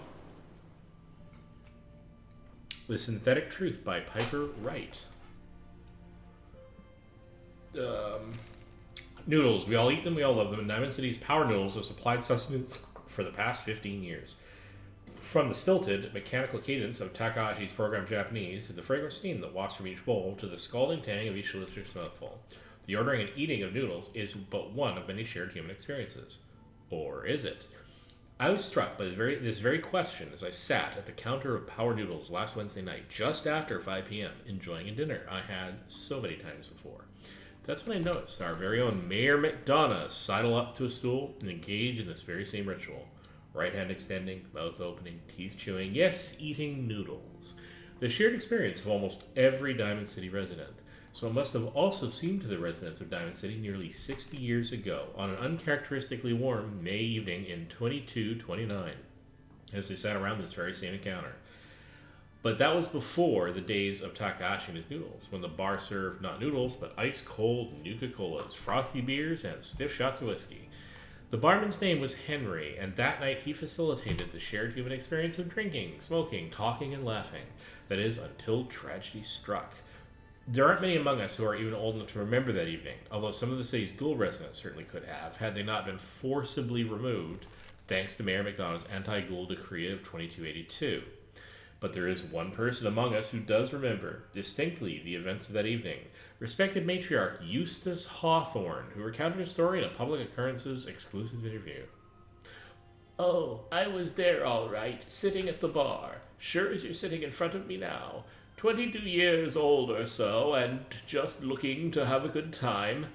The Synthetic Truth by Piper Wright. Noodles. We all eat them, we all love them, and Diamond City's Power Noodles have supplied sustenance for the past 15 years. From the stilted, mechanical cadence of Takahashi's programmed Japanese, to the fragrant steam that wafts from each bowl, to the scalding tang of each delicious mouthful, the ordering and eating of noodles is but one of many shared human experiences. Or is it? I was struck by this very question as I sat at the counter of Power Noodles last Wednesday night, just after 5 p.m., enjoying a dinner I had so many times before. That's when I noticed our very own Mayor McDonough sidle up to a stool and engage in this very same ritual. Right hand extending, mouth opening, teeth chewing, yes, eating noodles. The shared experience of almost every Diamond City resident. So it must have also seemed to the residents of Diamond City nearly 60 years ago, on an uncharacteristically warm May evening in 2229, as they sat around this very same encounter. But that was before the days of Takahashi and his noodles, when the bar served not noodles, but ice-cold Nuka-Colas, frothy beers, and stiff shots of whiskey. The barman's name was Henry, and that night he facilitated the shared human experience of drinking, smoking, talking, and laughing. That is, until tragedy struck. There aren't many among us who are even old enough to remember that evening, although some of the city's ghoul residents certainly could have, had they not been forcibly removed, thanks to Mayor McDonough's anti-ghoul decree of 2282. But there is one person among us who does remember, distinctly, the events of that evening. Respected matriarch Eustace Hawthorne, who recounted a story in a Public Occurrences exclusive interview. "Oh, I was there all right, sitting at the bar, sure as you're sitting in front of me now. 22 years old or so, and just looking to have a good time.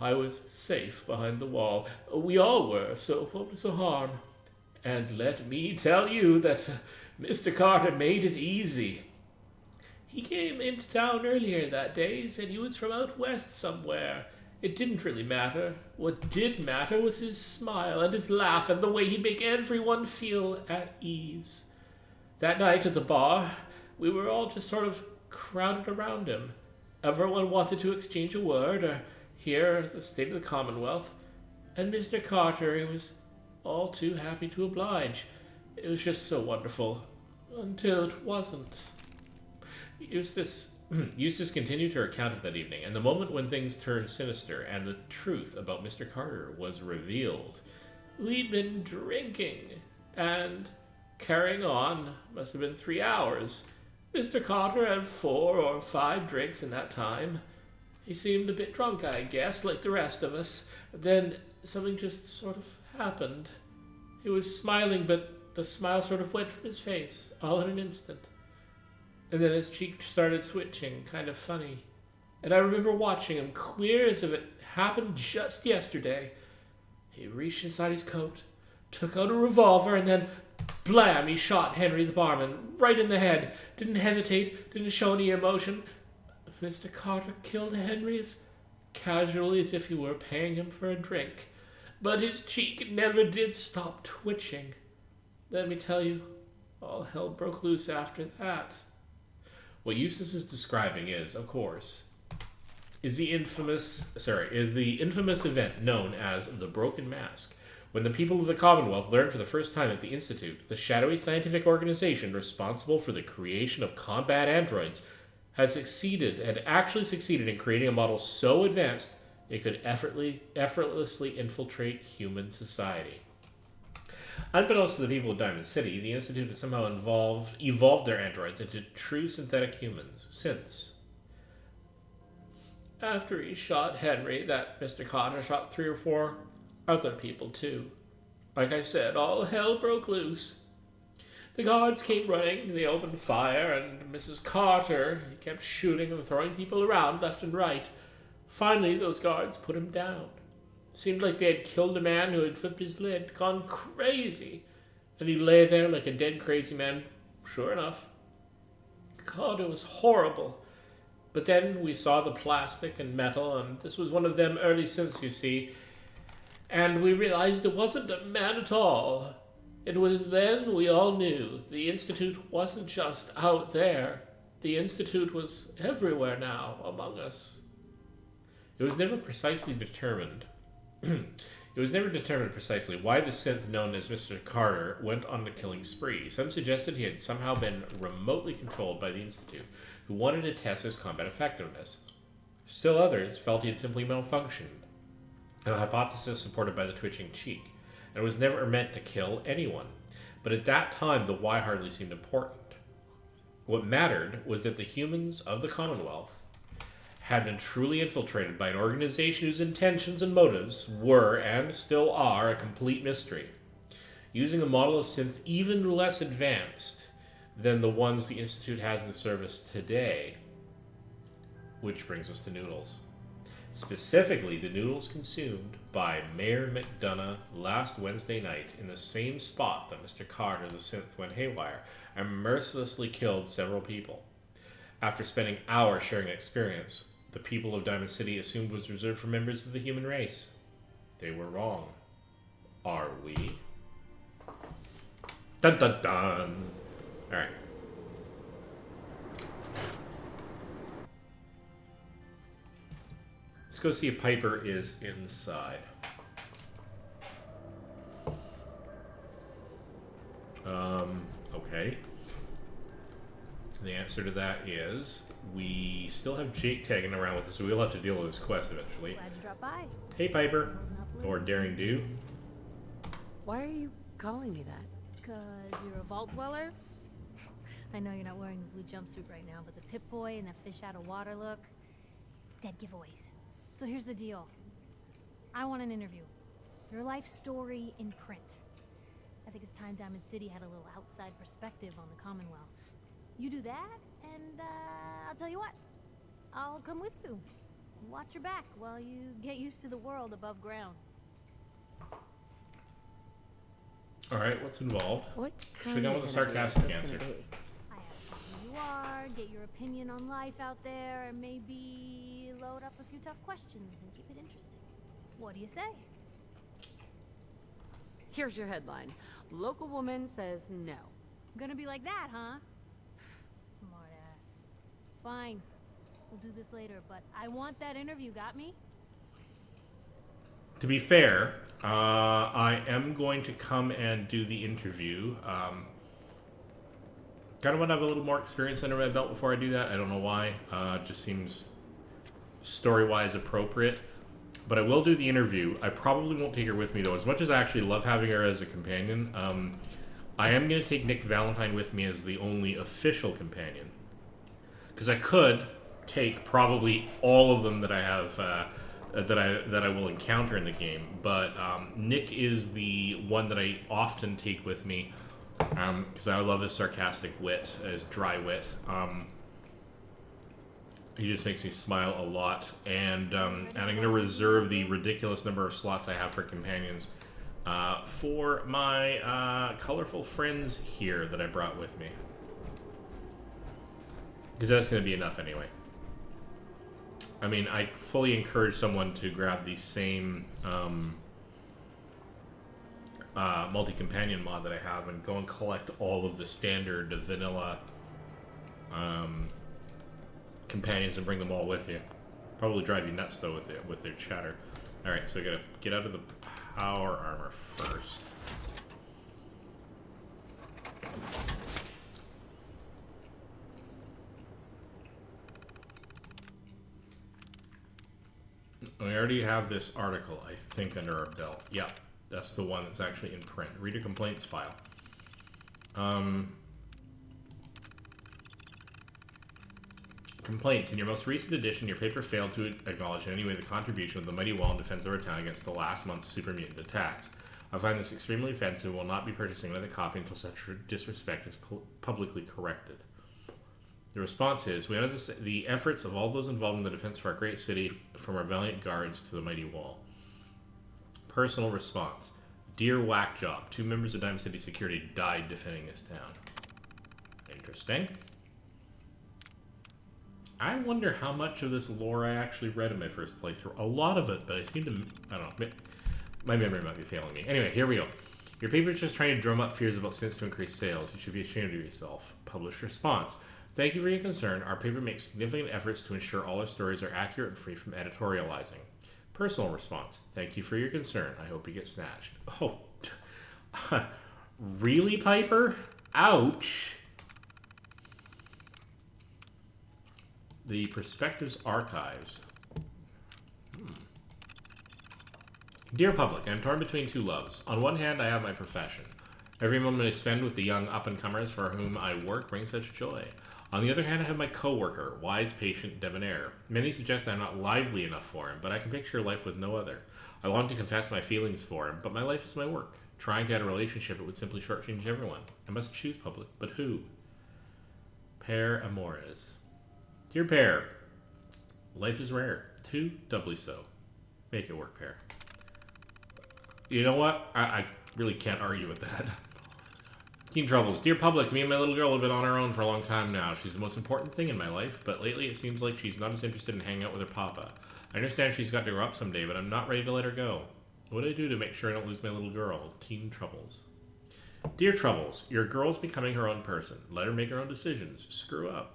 I was safe behind the wall. We all were, so what was the harm? And let me tell you that Mr. Carter made it easy. He came into town earlier that day, said he was from out west somewhere. It didn't really matter. What did matter was his smile and his laugh and the way he'd make everyone feel at ease. That night at the bar, we were all just sort of crowded around him. Everyone wanted to exchange a word or hear the state of the Commonwealth. And Mr. Carter, he was all too happy to oblige. It was just so wonderful. Until it wasn't." Eustace continued her account of that evening, and the moment when things turned sinister and the truth about Mr. Carter was revealed. "We'd been drinking, and carrying on, must have been 3 hours. Mr. Carter had 4 or 5 drinks in that time. He seemed a bit drunk, I guess, like the rest of us. Then something just sort of happened. He was smiling, but the smile sort of went from his face, all in an instant. And then his cheek started switching, kind of funny. And I remember watching him clear as if it happened just yesterday. He reached inside his coat, took out a revolver, and then, blam, he shot Henry the barman right in the head. Didn't hesitate, didn't show any emotion. Mr. Carter killed Henry as casually as if he were paying him for a drink. But his cheek never did stop twitching. Let me tell you, all hell broke loose after that. What Eustace is describing is, of course, the infamous event known as the Broken Mask, when the people of the Commonwealth learned for the first time that the Institute, the shadowy scientific organization responsible for the creation of combat androids, had actually succeeded in creating a model so advanced it could effortlessly infiltrate human society. Unbeknownst to the people of Diamond City, the Institute had somehow evolved their androids into true synthetic humans, synths. After he shot Henry, that Mr. Carter shot 3 or 4 other people too. Like I said, all hell broke loose. The guards came running, they opened fire, and Mrs. Carter, he kept shooting and throwing people around left and right. Finally, those guards put him down. Seemed like they had killed a man who had flipped his lid, gone crazy. And he lay there like a dead crazy man, sure enough. God, it was horrible. But then we saw the plastic and metal, and this was one of them early synths, you see. And we realized it wasn't a man at all. It was then we all knew the Institute wasn't just out there. The Institute was everywhere now among us. It was never precisely determined. It was never determined precisely why the synth known as Mr. Carter went on the killing spree. Some suggested he had somehow been remotely controlled by the Institute, who wanted to test his combat effectiveness. Still others felt he had simply malfunctioned, a hypothesis supported by the twitching cheek, and was never meant to kill anyone. But at that time, the why hardly seemed important. What mattered was that the humans of the Commonwealth had been truly infiltrated by an organization whose intentions and motives were, and still are, a complete mystery. Using a model of synth even less advanced than the ones the Institute has in service today. Which brings us to noodles. Specifically, the noodles consumed by Mayor McDonough last Wednesday night in the same spot that Mr. Carter the synth went haywire and mercilessly killed several people. After spending hours sharing an experience, the people of Diamond City assumed was reserved for members of the human race. They were wrong. Are we? Dun dun dun! Alright. Let's go see if Piper is inside. Okay. The answer to that is we still have Jake tagging around with us, so we'll have to deal with this quest eventually. Glad you dropped by. Hey, Piper. Or Daring Do. Why are you calling me that? Because you're a vault dweller? I know you're not wearing the blue jumpsuit right now, but the Pip-Boy and the fish out of water look, dead giveaways. So here's the deal. I want an interview. Your life story in print. I think it's time Diamond City had a little outside perspective on the Commonwealth. You do that, and I'll tell you what. I'll come with you. Watch your back while you get used to the world above ground. Alright, what's involved? What Should we go with a sarcastic answer? I ask who you are, get your opinion on life out there, and maybe load up a few tough questions and keep it interesting. What do you say? Here's your headline. Local woman says no. Gonna be like that, huh? Smart ass. Fine. We'll do this later, but I want that interview, got me? To be fair, I am going to come and do the interview. Kind of want to have a little more experience under my belt before I do that. I don't know why. It just seems story-wise appropriate. But I will do the interview. I probably won't take her with me, though. As much as I actually love having her as a companion, I am going to take Nick Valentine with me as the only official companion. Because I could take probably all of them that I have, that I will encounter in the game. But Nick is the one that I often take with me Because I love his sarcastic wit, his dry wit. He just makes me smile a lot. And I'm going to reserve the ridiculous number of slots I have for companions for my colorful friends here that I brought with me. Because that's going to be enough anyway. I mean, I fully encourage someone to grab the same multi-companion mod that I have and go and collect all of the standard vanilla companions and bring them all with you. Probably drive you nuts though with their chatter. All right, so I gotta get out of the power armor first. We already have this article, I think, under our belt. Yeah, that's the one that's actually in print. Reader complaints file. Complaints. In your most recent edition, your paper failed to acknowledge in any way the contribution of the mighty wall in defense of our town against the last month's super mutant attacks. I find this extremely offensive and will not be purchasing another copy until such disrespect is publicly corrected. The response is, we honor the efforts of all those involved in the defense of our great city, from our valiant guards to the mighty wall. Personal response. Dear Whack Job, 2 members of Diamond City Security died defending this town. Interesting. I wonder how much of this lore I actually read in my first playthrough. A lot of it, but I seem to... I don't know. My memory might be failing me. Anyway, here we go. Your paper's just trying to drum up fears about Synths to increase sales. You should be ashamed of yourself. Published response. Thank you for your concern. Our paper makes significant efforts to ensure all our stories are accurate and free from editorializing. Personal response. Thank you for your concern. I hope you get snatched. Oh. Really, Piper? Ouch. The Perspectives Archives. Dear public, I am torn between 2 loves. On one hand, I have my profession. Every moment I spend with the young up-and-comers for whom I work brings such joy. On the other hand, I have my co-worker, wise, patient, debonair. Many suggest I am not lively enough for him, but I can picture life with no other. I long to confess my feelings for him, but my life is my work. Trying to add a relationship, it would simply shortchange everyone. I must choose public, but who? Per Amores. Dear Per, life is rare. 2, doubly so. Make it work, Per. You know what? I really can't argue with that. Teen Troubles. Dear public, me and my little girl have been on our own for a long time now. She's the most important thing in my life, but lately it seems like she's not as interested in hanging out with her papa. I understand she's got to grow up someday, but I'm not ready to let her go. What do I do to make sure I don't lose my little girl? Teen Troubles. Dear Troubles, your girl's becoming her own person. Let her make her own decisions. Screw up.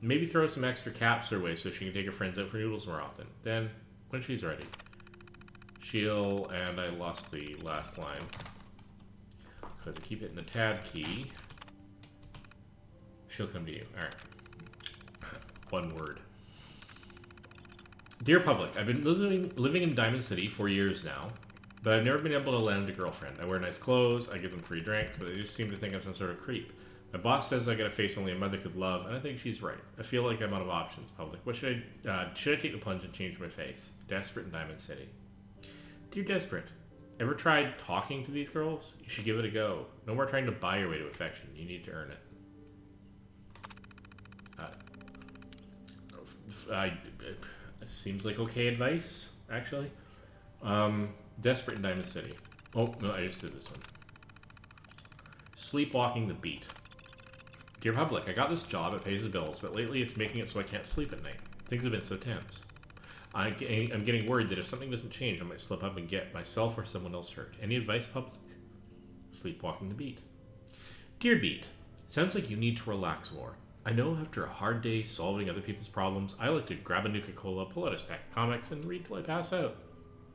Maybe throw some extra caps her way so she can take her friends out for noodles more often. Then, when she's ready, she'll... And I lost the last line. Because I keep hitting the tab key. She'll come to you. Alright. One word. Dear public, I've been living in Diamond City for years now, but I've never been able to land a girlfriend. I wear nice clothes, I give them free drinks, but they just seem to think I'm some sort of creep. My boss says I got a face only a mother could love, and I think she's right. I feel like I'm out of options, public. What should I take the plunge and change my face? Desperate in Diamond City. Dear Desperate, ever tried talking to these girls? You should give it a go. No more trying to buy your way to affection. You need to earn it. Seems like okay advice, actually. Desperate in Diamond City. Oh, no, I just did this one. Sleepwalking the Beat. Dear public, I got this job, it pays the bills, but lately it's making it so I can't sleep at night. Things have been so tense. I'm getting worried that if something doesn't change, I might slip up and get myself or someone else hurt. Any advice, public? Sleepwalking the Beat. Dear Beat, sounds like you need to relax more. I know after a hard day solving other people's problems, I like to grab a Nuka-Cola, pull out a stack of comics, and read till I pass out.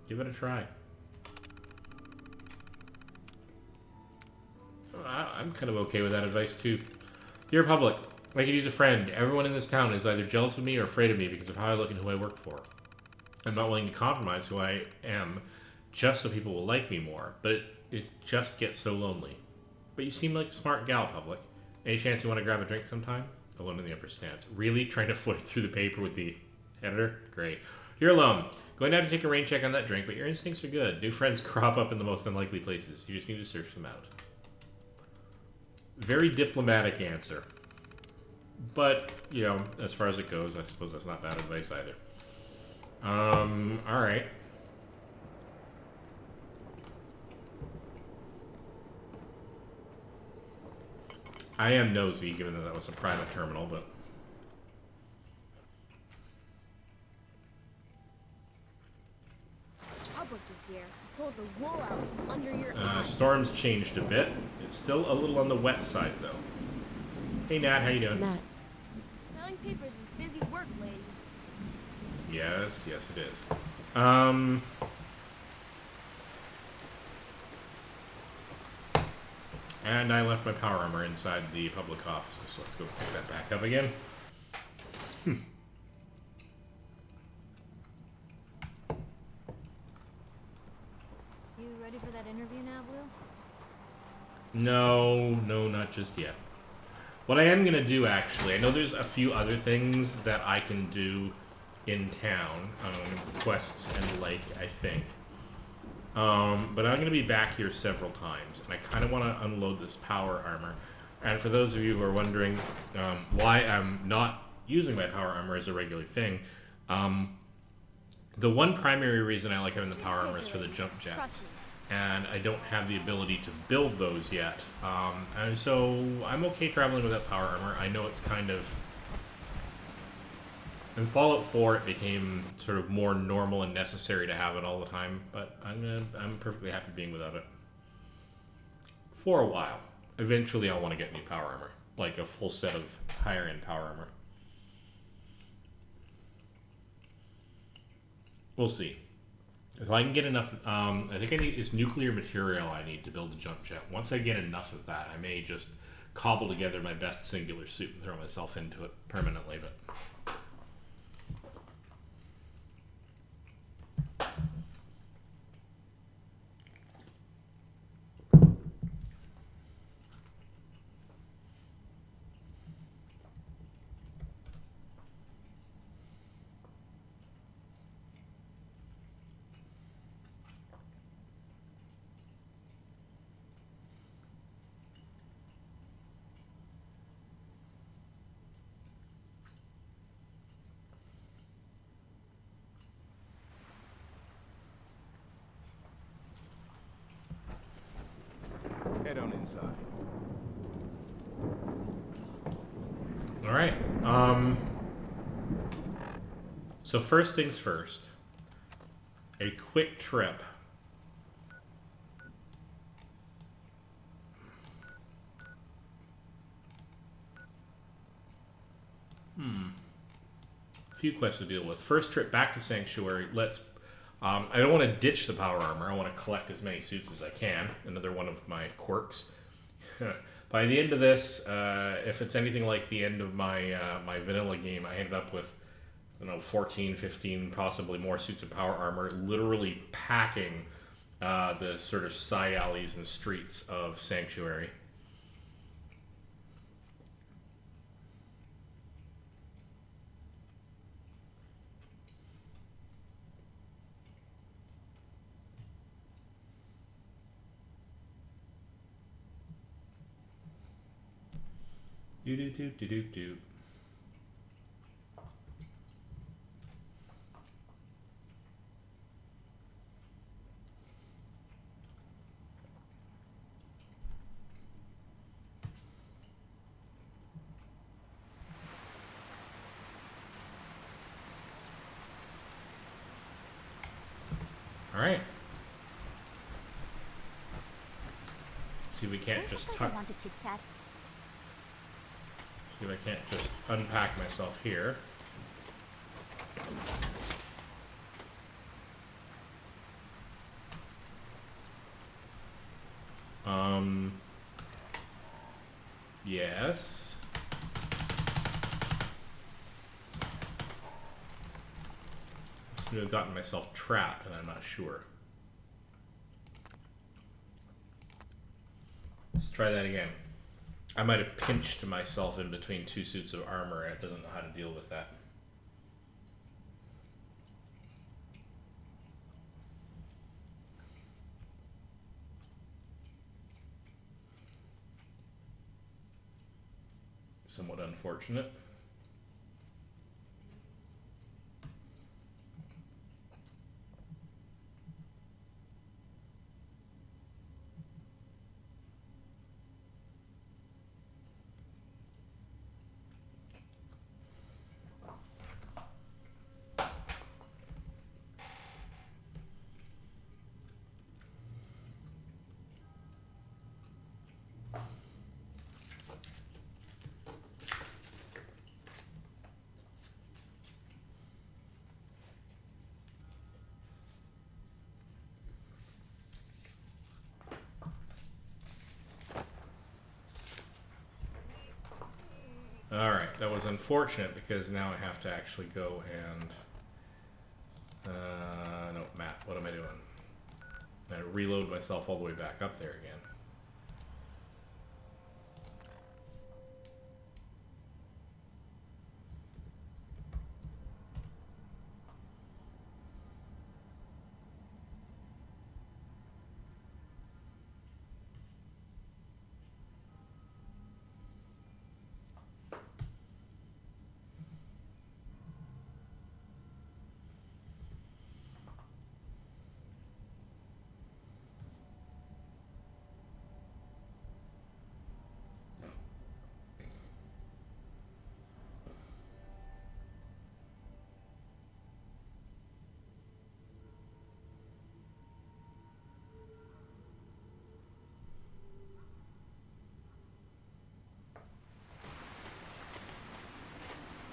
Give it a try. I'm kind of okay with that advice, too. Dear public, I could use a friend. Everyone in this town is either jealous of me or afraid of me because of how I look and who I work for. I'm not willing to compromise who I am just so people will like me more, but it just gets so lonely. But you seem like a smart gal, public. Any chance you want to grab a drink sometime? Alone in the upper stance. Really? Trying to foot through the paper with the editor? Great. You're alone. Going to have to take a rain check on that drink, but your instincts are good. New friends crop up in the most unlikely places. You just need to search them out. Very diplomatic answer. But, you know, as far as it goes, I suppose that's not bad advice either. Alright. I am nosy, given that that was a private terminal, but... Public is here. Pulled the wool out from under your eyes. Storm's changed a bit. It's still a little on the wet side, though. Hey, Nat, how you doing? Nat. Selling papers is busy work, lady. Yes, yes it is. And I left my power armor inside the public office, so let's go pick that back up again. You ready for that interview now, Blue? No, not just yet. What I am going to do, actually, I know there's a few other things that I can do in town, quests and the like, I think. But I'm going to be back here several times, and I kind of want to unload this power armor. And for those of you who are wondering why I'm not using my power armor as a regular thing, the one primary reason I like having the power armor is for the jump jets. And I don't have the ability to build those yet. And so I'm okay traveling without power armor. I know it's kind of... In Fallout 4, it became sort of more normal and necessary to have it all the time, but I'm perfectly happy being without it. For a while. Eventually I'll want to get new power armor. Like a full set of higher-end power armor. We'll see. If I can get enough, I think it's nuclear material I need to build a jump jet. Once I get enough of that, I may just cobble together my best singular suit and throw myself into it permanently, but... Head on inside. Alright, so first things first, a quick trip. A few quests to deal with. First trip back to Sanctuary, let's... I don't want to ditch the power armor, I want to collect as many suits as I can. Another one of my quirks. By the end of this, if it's anything like the end of my my vanilla game, I ended up with, I don't know, 14, 15, possibly more suits of power armor, literally packing the sort of side alleys and streets of Sanctuary. Do. All right. See if we can't just tuck. See if I can't just unpack myself here. Yes. I seem to have gotten myself trapped, and I'm not sure. Let's try that again. I might have pinched myself in between two suits of armor, and it doesn't know how to deal with that. somewhat unfortunate. Alright, that was unfortunate because now I have to actually go and... no, map. What am I doing? I reload myself all the way back up there again.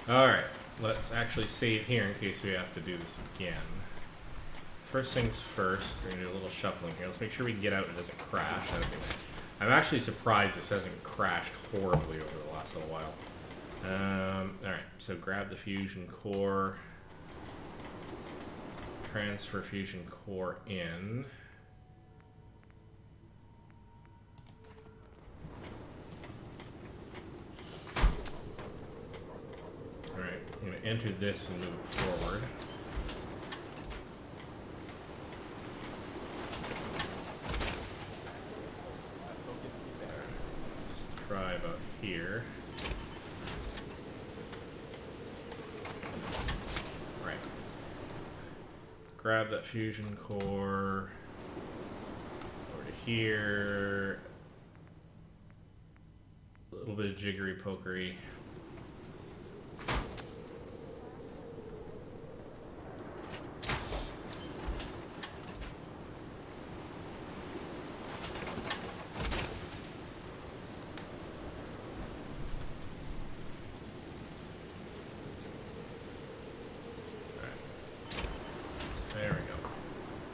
Alright, let's actually save here in case we have to do this again. First things first, we're going to do a little shuffling here. Let's make sure we can get out and it doesn't crash. That would be nice. I'm actually surprised this hasn't crashed horribly over the last little while. Alright, so grab the fusion core. Transfer fusion core in. Alright, I'm going to enter this and move it forward. Let's try about here. Right. Grab that fusion core. Over to here. A little bit of jiggery pokery.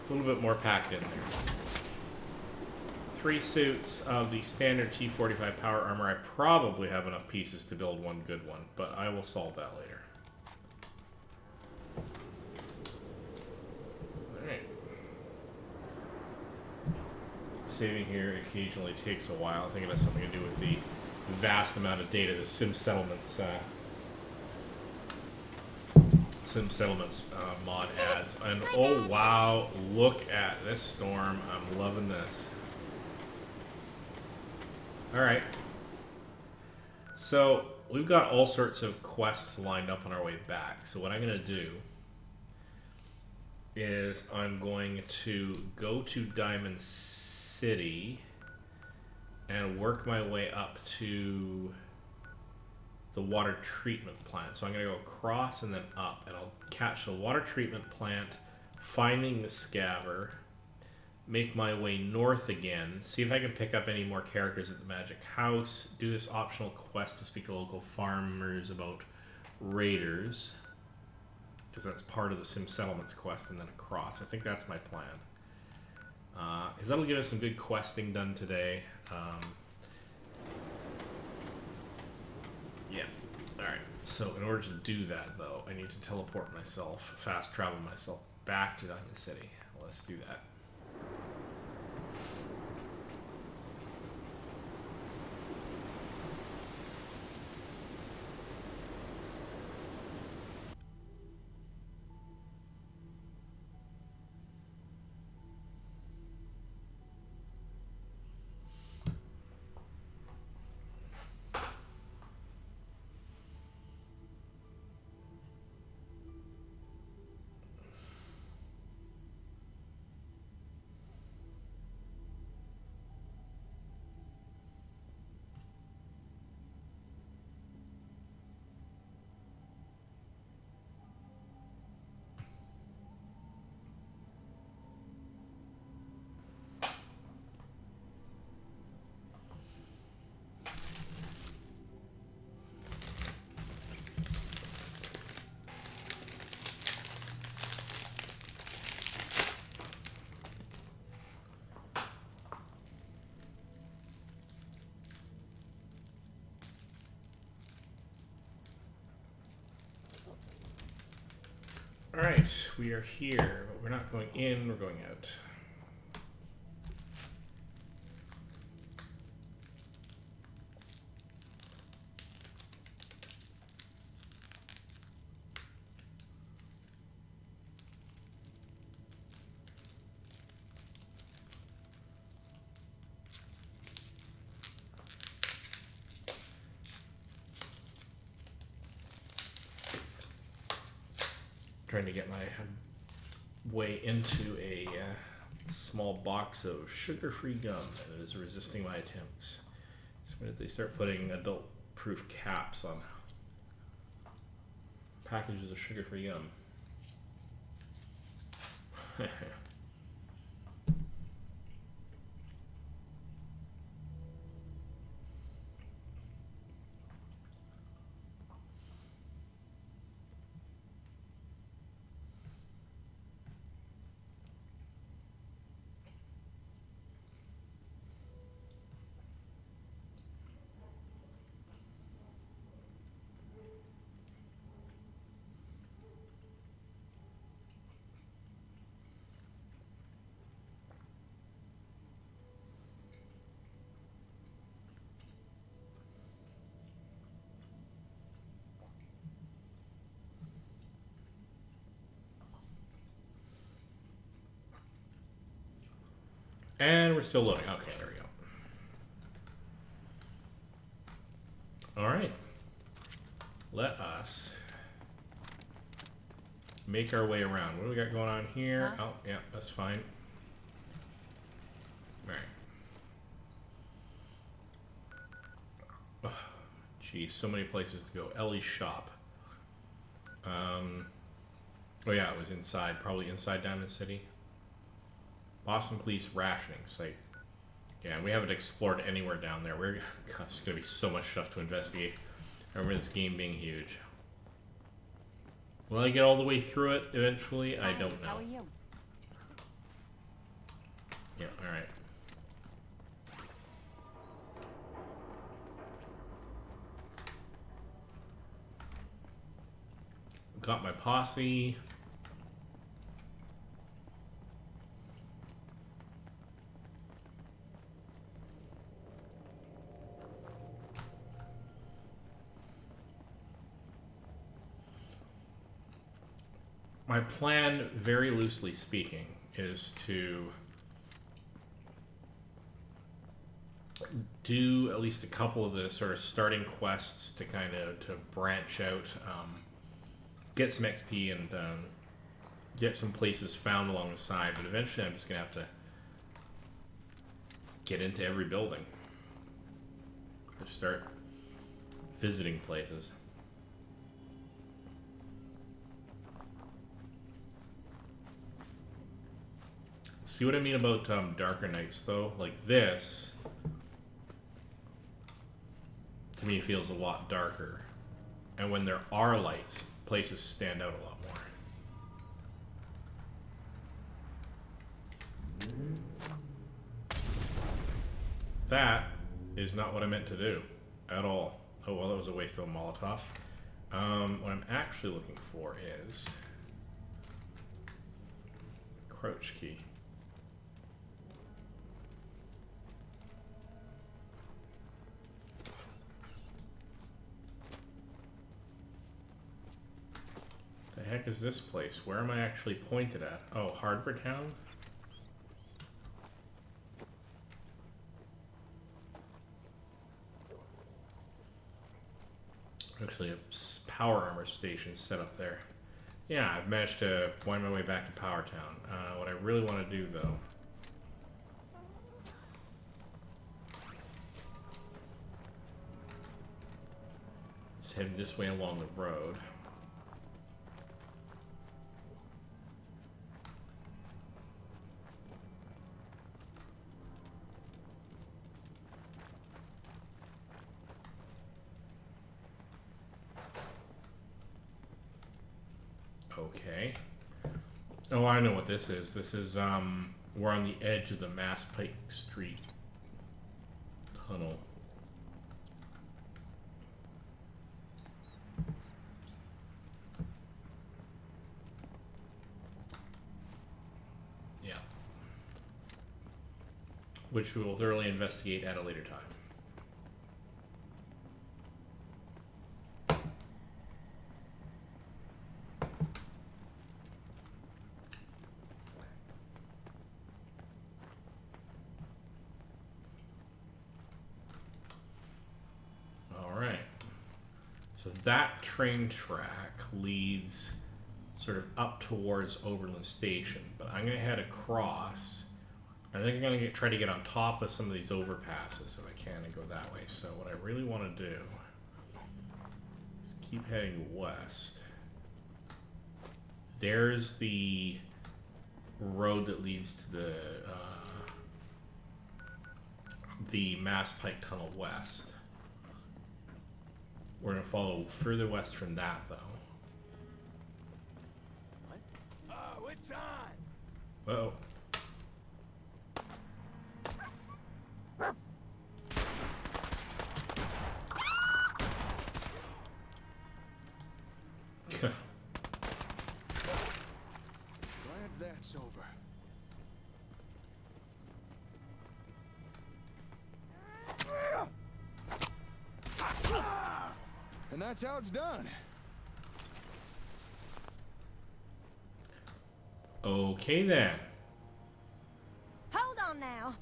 A little bit more packed in there. 3 suits of the standard T-45 power armor. I probably have enough pieces to build one good one, but I will solve that later. Alright. Saving here occasionally takes a while. I think it has something to do with the vast amount of data the Sim Settlements mod adds. And oh wow, look at this storm. I'm loving this. Alright. So we've got all sorts of quests lined up on our way back. So what I'm going to do is I'm going to go to Diamond City and work my way up to the water treatment plant. So I'm going to go across and then up, and I'll catch the water treatment plant, finding the scaver, make my way north again, see if I can pick up any more characters at the Magic House, do this optional quest to speak to local farmers about raiders, because that's part of the Sim Settlements quest, and then across. I think that's my plan. Because that'll give us some good questing done today. Yeah. Alright. So in order to do that, though, I need to teleport myself, fast travel myself back to Diamond City. Let's do that. Alright, we are here, but we're not going in, we're going out. Trying to get my way into a small box of sugar-free gum, and it is resisting my attempts. So when they start putting adult-proof caps on packages of sugar-free gum. And we're still loading. Okay, there we go. Alright. Let us make our way around. What do we got going on here? Huh? Oh, yeah, that's fine. Alright. Oh, geez, so many places to go. Ellie's shop. Oh yeah, it was inside. Probably inside Diamond City. Boston Police rationing site. Yeah, and we haven't explored anywhere down there. God, there's going to be so much stuff to investigate. I remember this game being huge. Will I get all the way through it eventually? I don't know. How are you? Yeah, alright. Got my posse. My plan, very loosely speaking, is to do at least a couple of the sort of starting quests to kind of to branch out, get some XP and get some places found along the side. But eventually, I'm just gonna have to get into every building. Just start visiting places. See what I mean about darker nights, though? Like this, to me, feels a lot darker. And when there are lights, places stand out a lot more. That is not what I meant to do at all. Oh, well, that was a waste of a Molotov. What I'm actually looking for is crouch key. The heck is this place? Where am I actually pointed at? Oh, Harbor Town? Actually, a power armor station set up there. Yeah, I've managed to wind my way back to Power Town. What I really want to do, though, is head this way along the road. Okay. Oh, I know what this is. This is, we're on the edge of the Mass Pike Street tunnel. which we will thoroughly investigate at a later time. So that train track leads sort of up towards Overland Station, but I'm going to head across. I think I'm going to try to get on top of some of these overpasses if I can and go that way. So what I really want to do is keep heading west. There's the road that leads to the Mass Pike Tunnel West. We're going to follow further west from that, though. Oh, it's on! Uh-oh. Glad that's over. And that's how it's done. Okay then. Hold on now.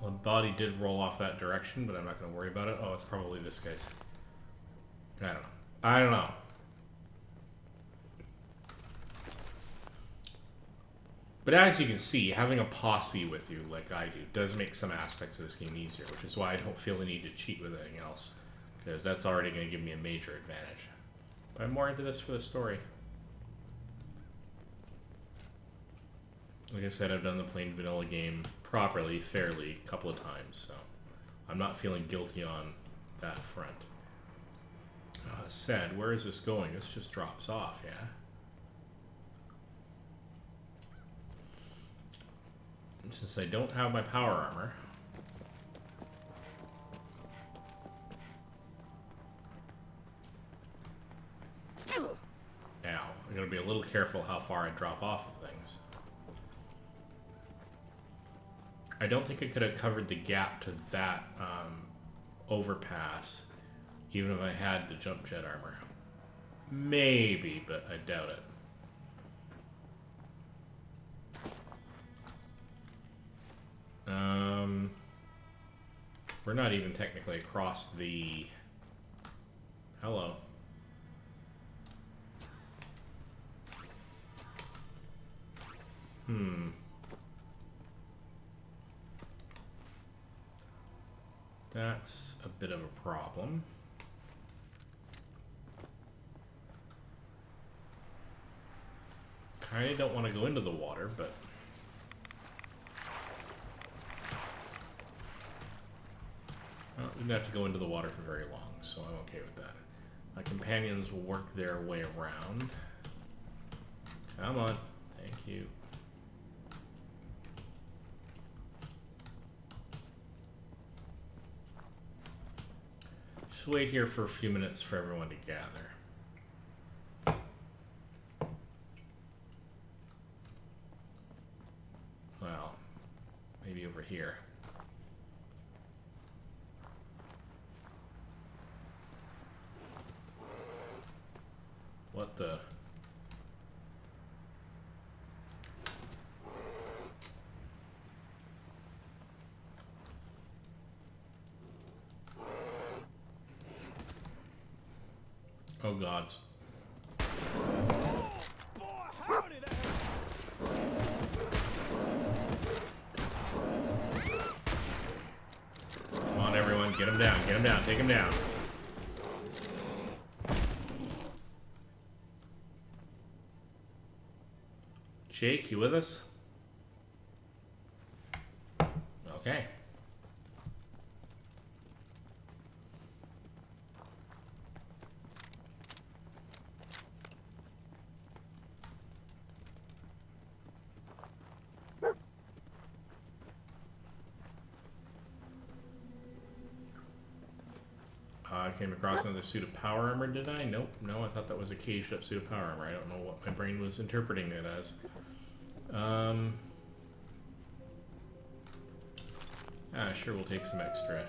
Well, the body did roll off that direction, but I'm not going to worry about it. Oh, it's probably this guy's. I don't know. But as you can see, having a posse with you, like I do, does make some aspects of this game easier, which is why I don't feel the need to cheat with anything else, because that's already going to give me a major advantage. But I'm more into this for the story. Like I said, I've done the plain vanilla game properly, fairly, a couple of times, so I'm not feeling guilty on that front. Said, where is this going? This just drops off, yeah? Since I don't have my power armor, ow, I'm gonna be a little careful how far I drop off of things. I don't think I could have covered the gap to that overpass, even if I had the jump jet armor. Maybe, but I doubt it. We're not even technically across the... Hello. That's a bit of a problem. Kinda don't want to go into the water, but... Well, we didn't have to go into the water for very long, so I'm okay with that. My companions will work their way around. Come on. Thank you. Just wait here for a few minutes for everyone to gather. Well, maybe over here. What the? Oh gods. Come on everyone, get him down, take him down. Jake, you with us? Okay. I came across another suit of power armor, did I? Nope. No, I thought that was a caged up suit of power armor. I don't know what my brain was interpreting it as. Sure, we'll take some extra.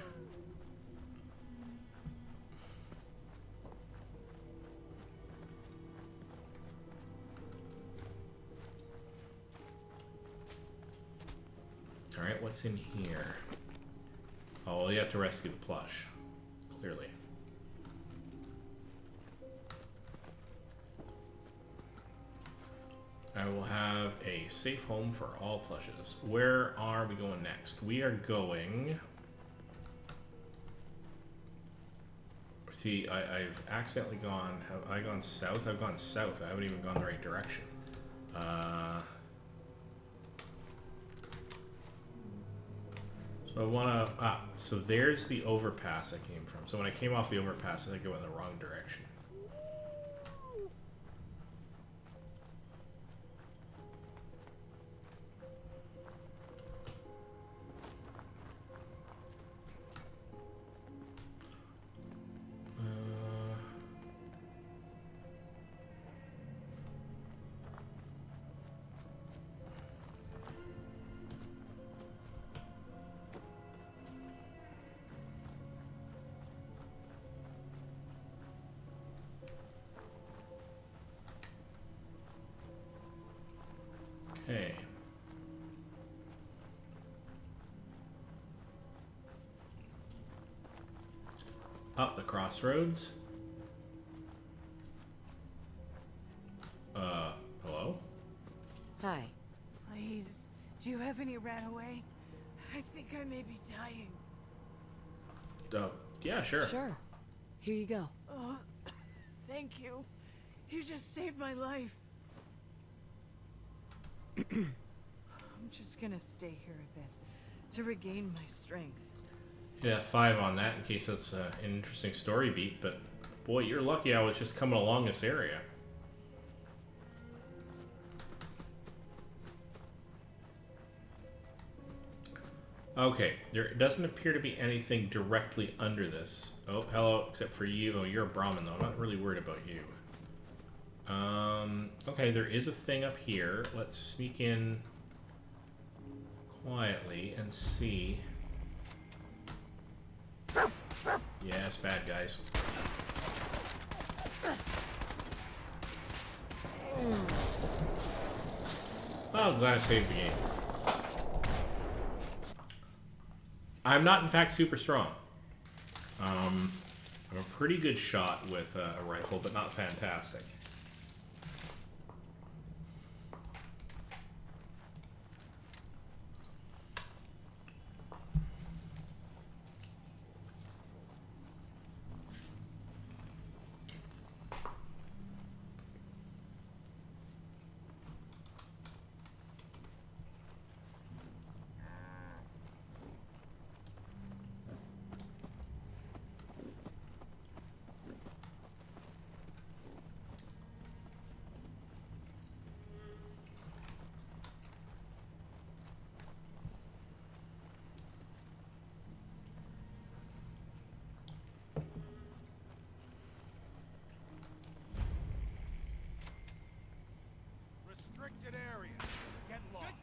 Alright, what's in here? Oh, well, you have to rescue the plush. Clearly. I will have a safe home for all plushes. Where are we going next? We are going... See, I've accidentally gone... Have I gone south? I've gone south. I haven't even gone the right direction. So I want to... so there's the overpass I came from. So when I came off the overpass, I think I went in the wrong direction. Okay. Up the crossroads. Hello? Hi. Please, do you have any Rataway? I think I may be dying. Yeah, sure. Sure. Here you go. Oh, thank you. You just saved my life. I'm just gonna stay here a bit to regain my strength. Yeah, 5 on that in case that's an interesting story beat, but boy, you're lucky I was just coming along this area. Okay, there doesn't appear to be anything directly under this. Oh, hello, except for you. Oh, you're a Brahmin, though. I'm not really worried about you. Okay, there is a thing up here. Let's sneak in quietly and see. Yes, bad guys. Oh, I'm glad I saved the game. I'm not, in fact, super strong. I'm a pretty good shot with a rifle, but not fantastic. Restricted area. Get lost.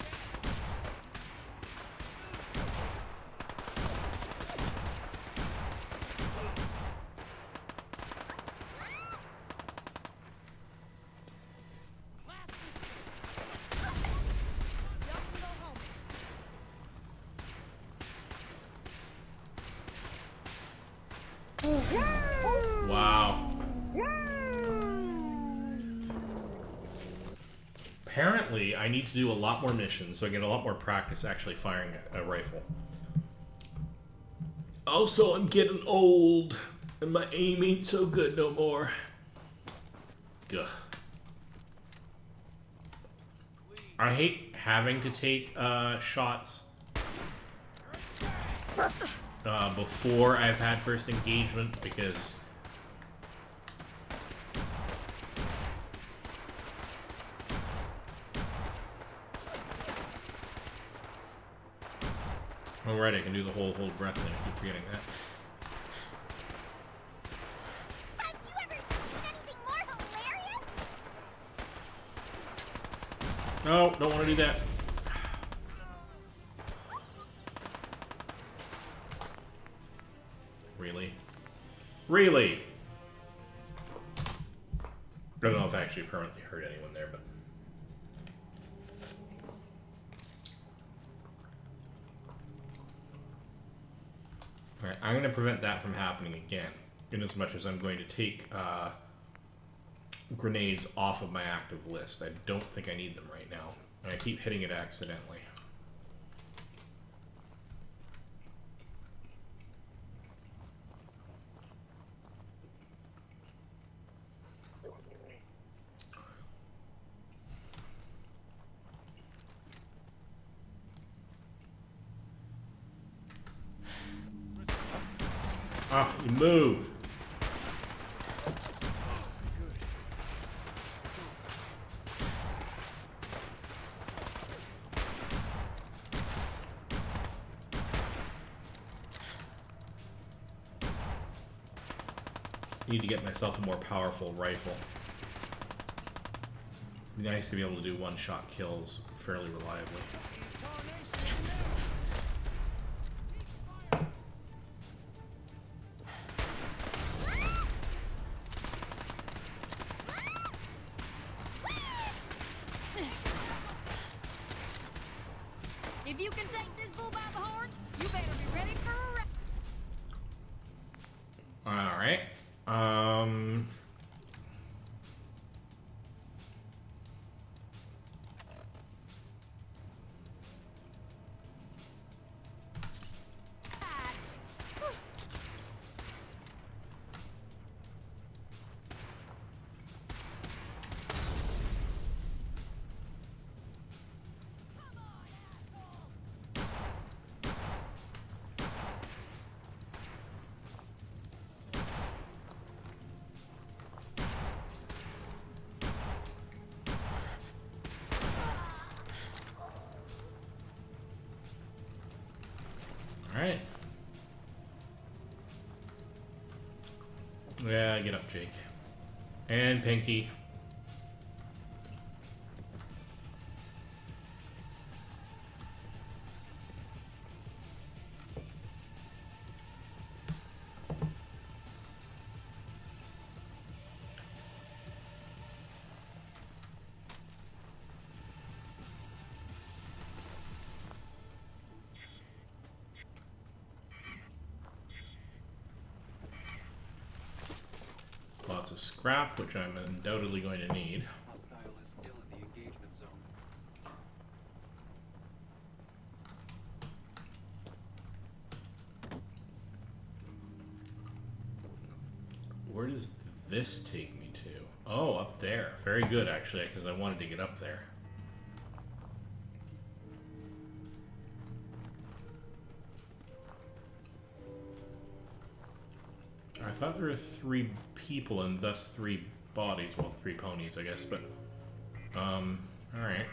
Wow. Apparently, I need to do a lot more missions so I get a lot more practice actually firing a rifle. Also, I'm getting old, and my aim ain't so good no more. Gah. I hate having to take shots before I've had first engagement because oh right, I can do the whole hold breath thing. I keep forgetting that. No, don't want to do that. Really? Really? I don't know if I actually permanently hurt anyone there, but... Alright, I'm going to prevent that from happening again, in as much as I'm going to take grenades off of my active list. I don't think I need them right now, and I keep hitting it accidentally. Ah, you moved. Need to get myself a more powerful rifle. It'd be nice to be able to do one-shot kills fairly reliably. If you can take this bull by the horns, you better be ready for a ride. All right. Alright. Yeah, get up, Jake. And Pinky. Lots of scrap, which I'm undoubtedly going to need. Hostile is still in the engagement zone. Where does this take me to? Oh, up there. Very good, actually, because I wanted to get up there. I thought there were 3 people and thus 3 bodies. Well, 3 ponies, I guess, but... alright.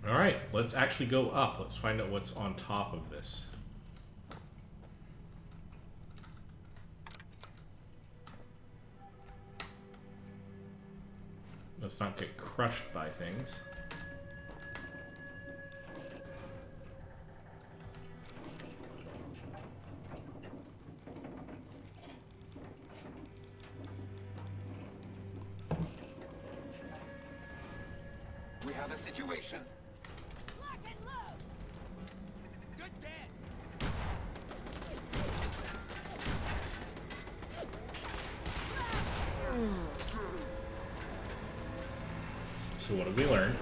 Alright, let's actually go up. Let's find out what's on top of this. Let's not get crushed by things. We have a situation. So what have we learned?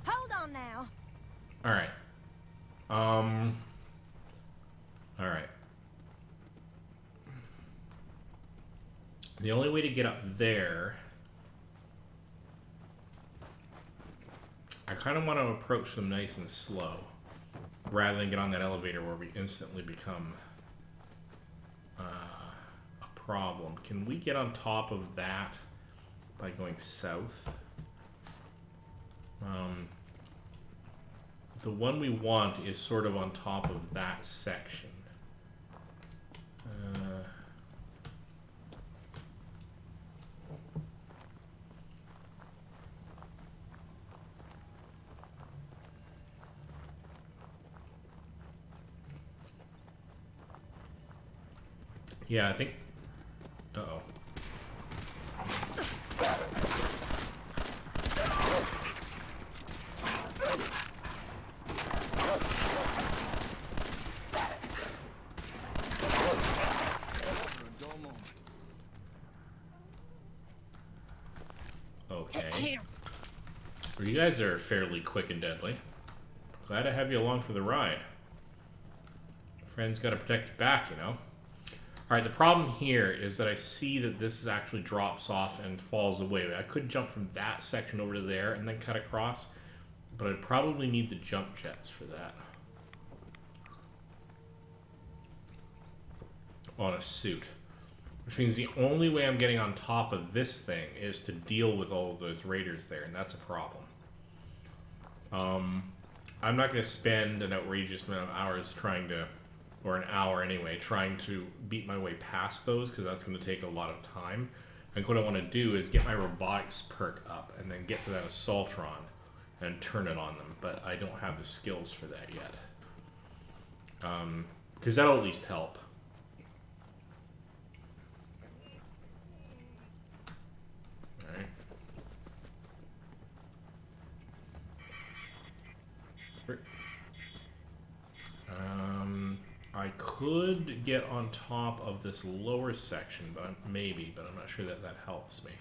Hold on now. Alright. Alright. The only way to get up there... I kind of want to approach them nice and slow, rather than get on that elevator where we instantly become a problem. Can we get on top of that by going south. The one we want is sort of on top of that section. Yeah, I think... Uh-oh. Okay. Well, you guys are fairly quick and deadly. Glad to have you along for the ride. Friend's got to protect your back, you know. Alright, the problem here is that I see that this actually drops off and falls away. I could jump from that section over to there and then cut across, but I'd probably need the jump jets for that. On a suit. Which means the only way I'm getting on top of this thing is to deal with all of those raiders there, and that's a problem. I'm not going to spend an outrageous amount of hours trying to... or an hour anyway, trying to beat my way past those, because that's going to take a lot of time. And what I want to do is get my robotics perk up, and then get to that Assaultron, and turn it on them. But I don't have the skills for that yet. Because that'll at least help. Alright. I could get on top of this lower section, but maybe, but I'm not sure that that helps me.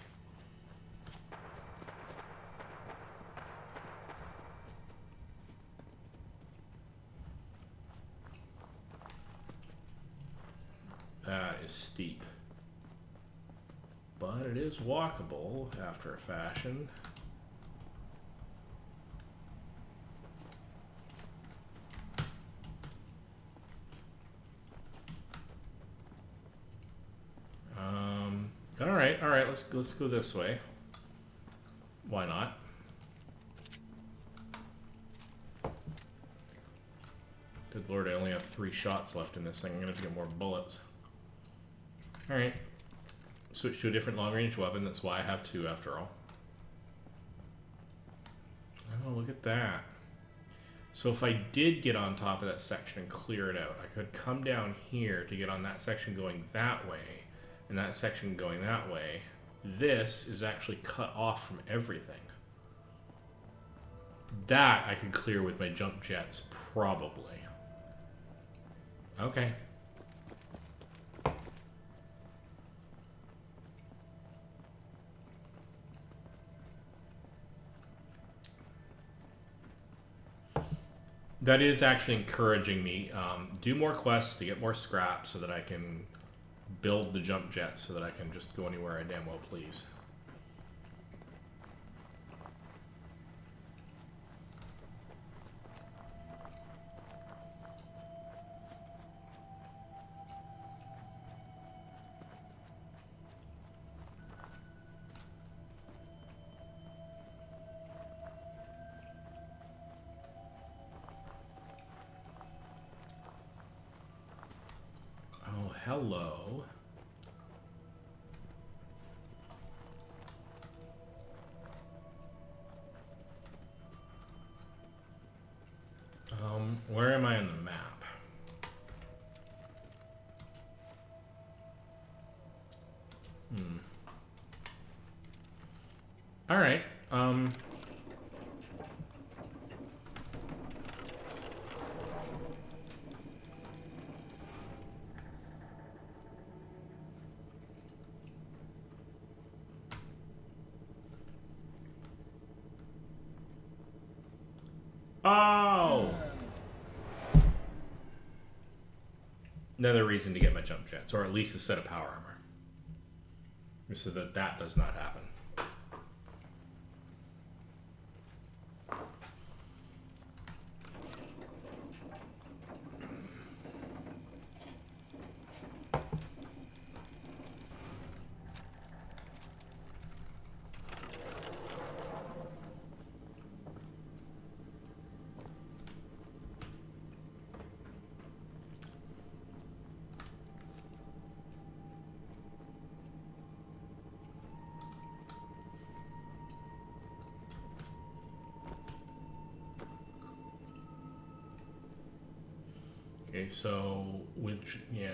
That is steep. But it is walkable after a fashion. All right, let's go this way. Why not? Good lord, I only have 3 shots left in this thing. I'm gonna have to get more bullets. All right, switch to a different long-range weapon. That's why I have 2 after all. Oh, look at that. So if I did get on top of that section and clear it out, I could come down here to get on that section going that way, and that section going that way. This is actually cut off from everything. That I could clear with my jump jets, probably. Okay. That is actually encouraging me. Do more quests to get more scrap so that I can build the jump jet so that I can just go anywhere I damn well please. Oh, hello. Where am I on the map? All right. Oh! Another reason to get my jump jets, or at least a set of power armor. So that that does not happen. Okay, so which, yeah.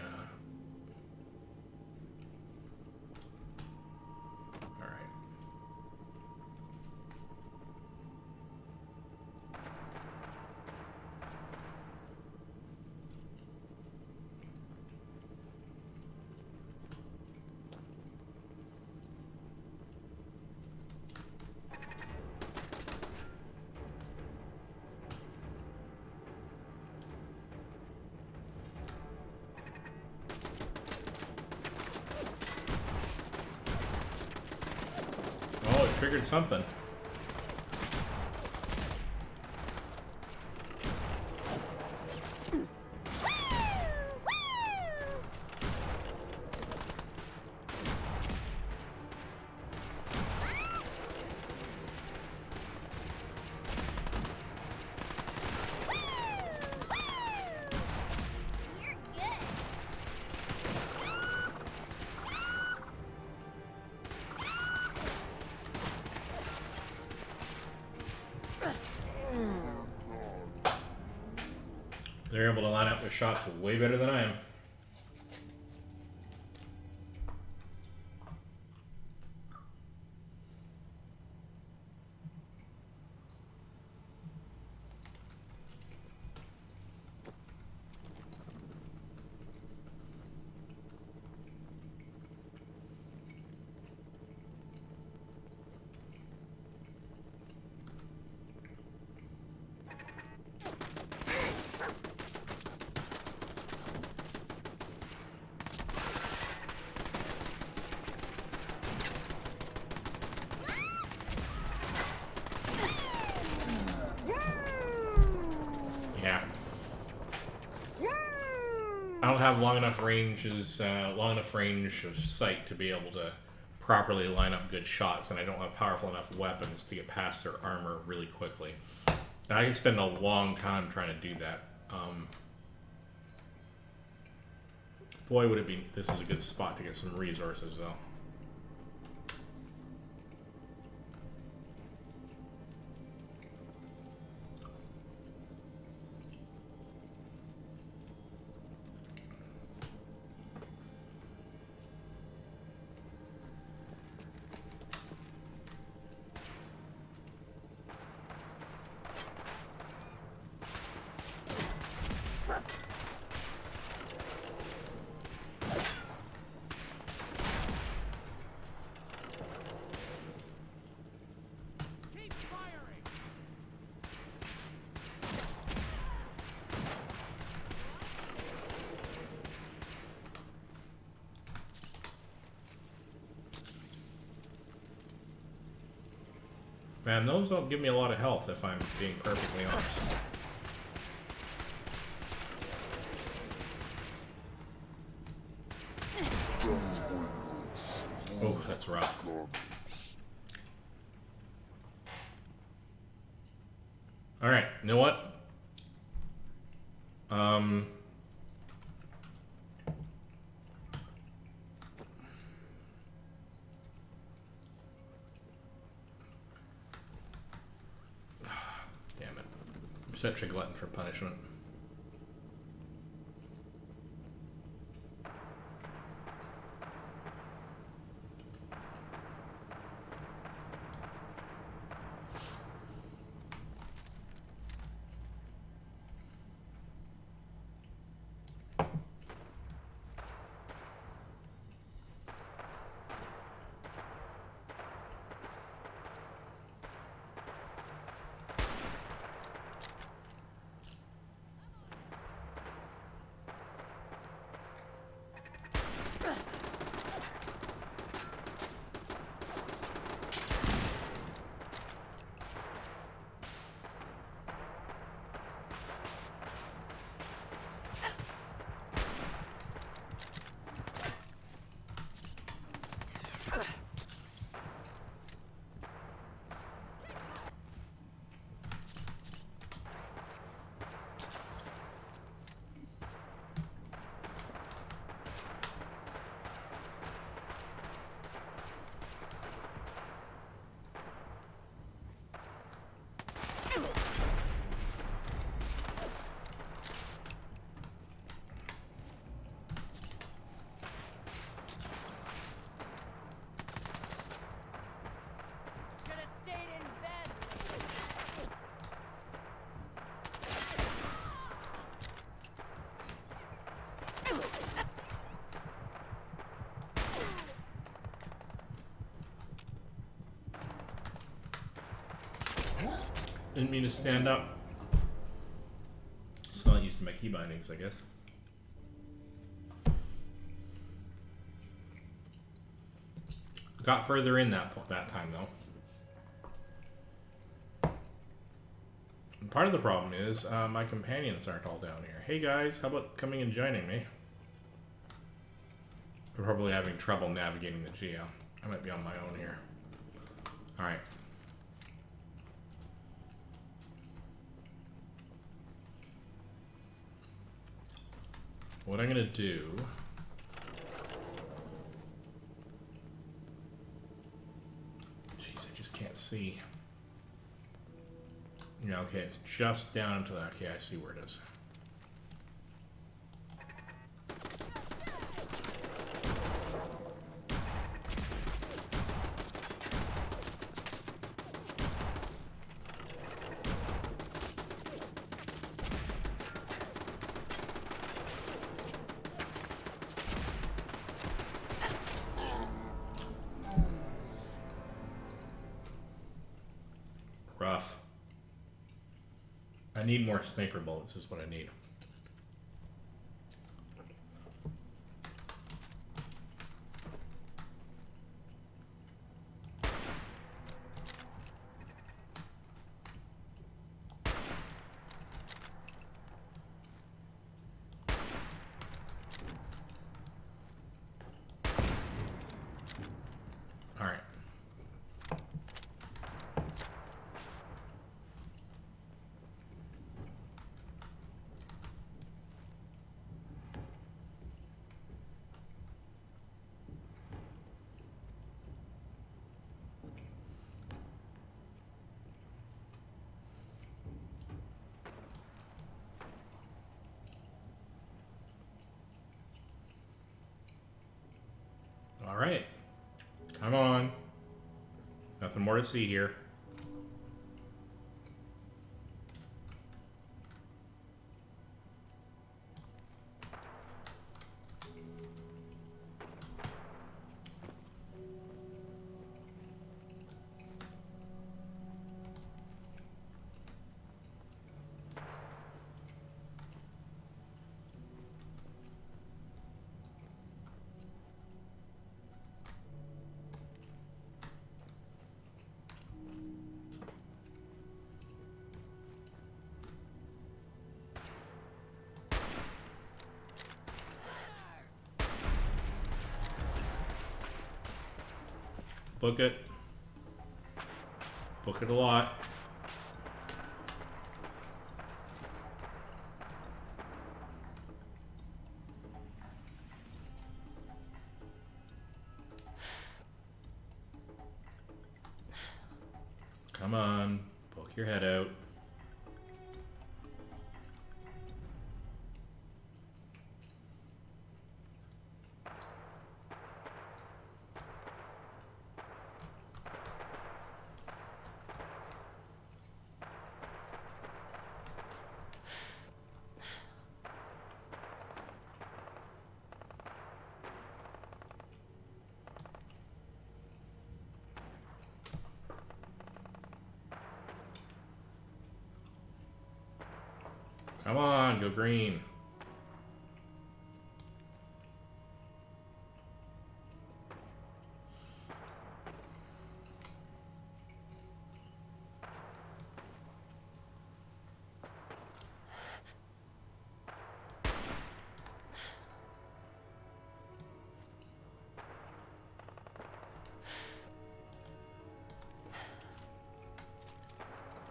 All right. Oh, it triggered something. They're able to line up their shots way better than I am. Yeah. I don't have long enough range of sight to be able to properly line up good shots, and I don't have powerful enough weapons to get past their armor really quickly. And I can spend a long time trying to do that. Boy, would it be... This is a good spot to get some resources, though. Man, those don't give me a lot of health, if I'm being perfectly honest. Oh, that's rough. Alright, you know what? Damn it. I'm such a glutton for punishment. Didn't mean to stand up. Just not used to my key bindings, I guess. Got further in that time though. And part of the problem is my companions aren't all down here. Hey guys, how about coming and joining me? We're probably having trouble navigating the geo. I might be on my own here. Alright. What I'm gonna do... Jeez, I just can't see. Yeah, okay, it's just down to that. Okay, I see where it is. Rough. I need more sniper bullets is what I need. All right. All right. Come on. Nothing more to see here. Book it. Book it a lot. Come on. Poke your head out. Come on, go green.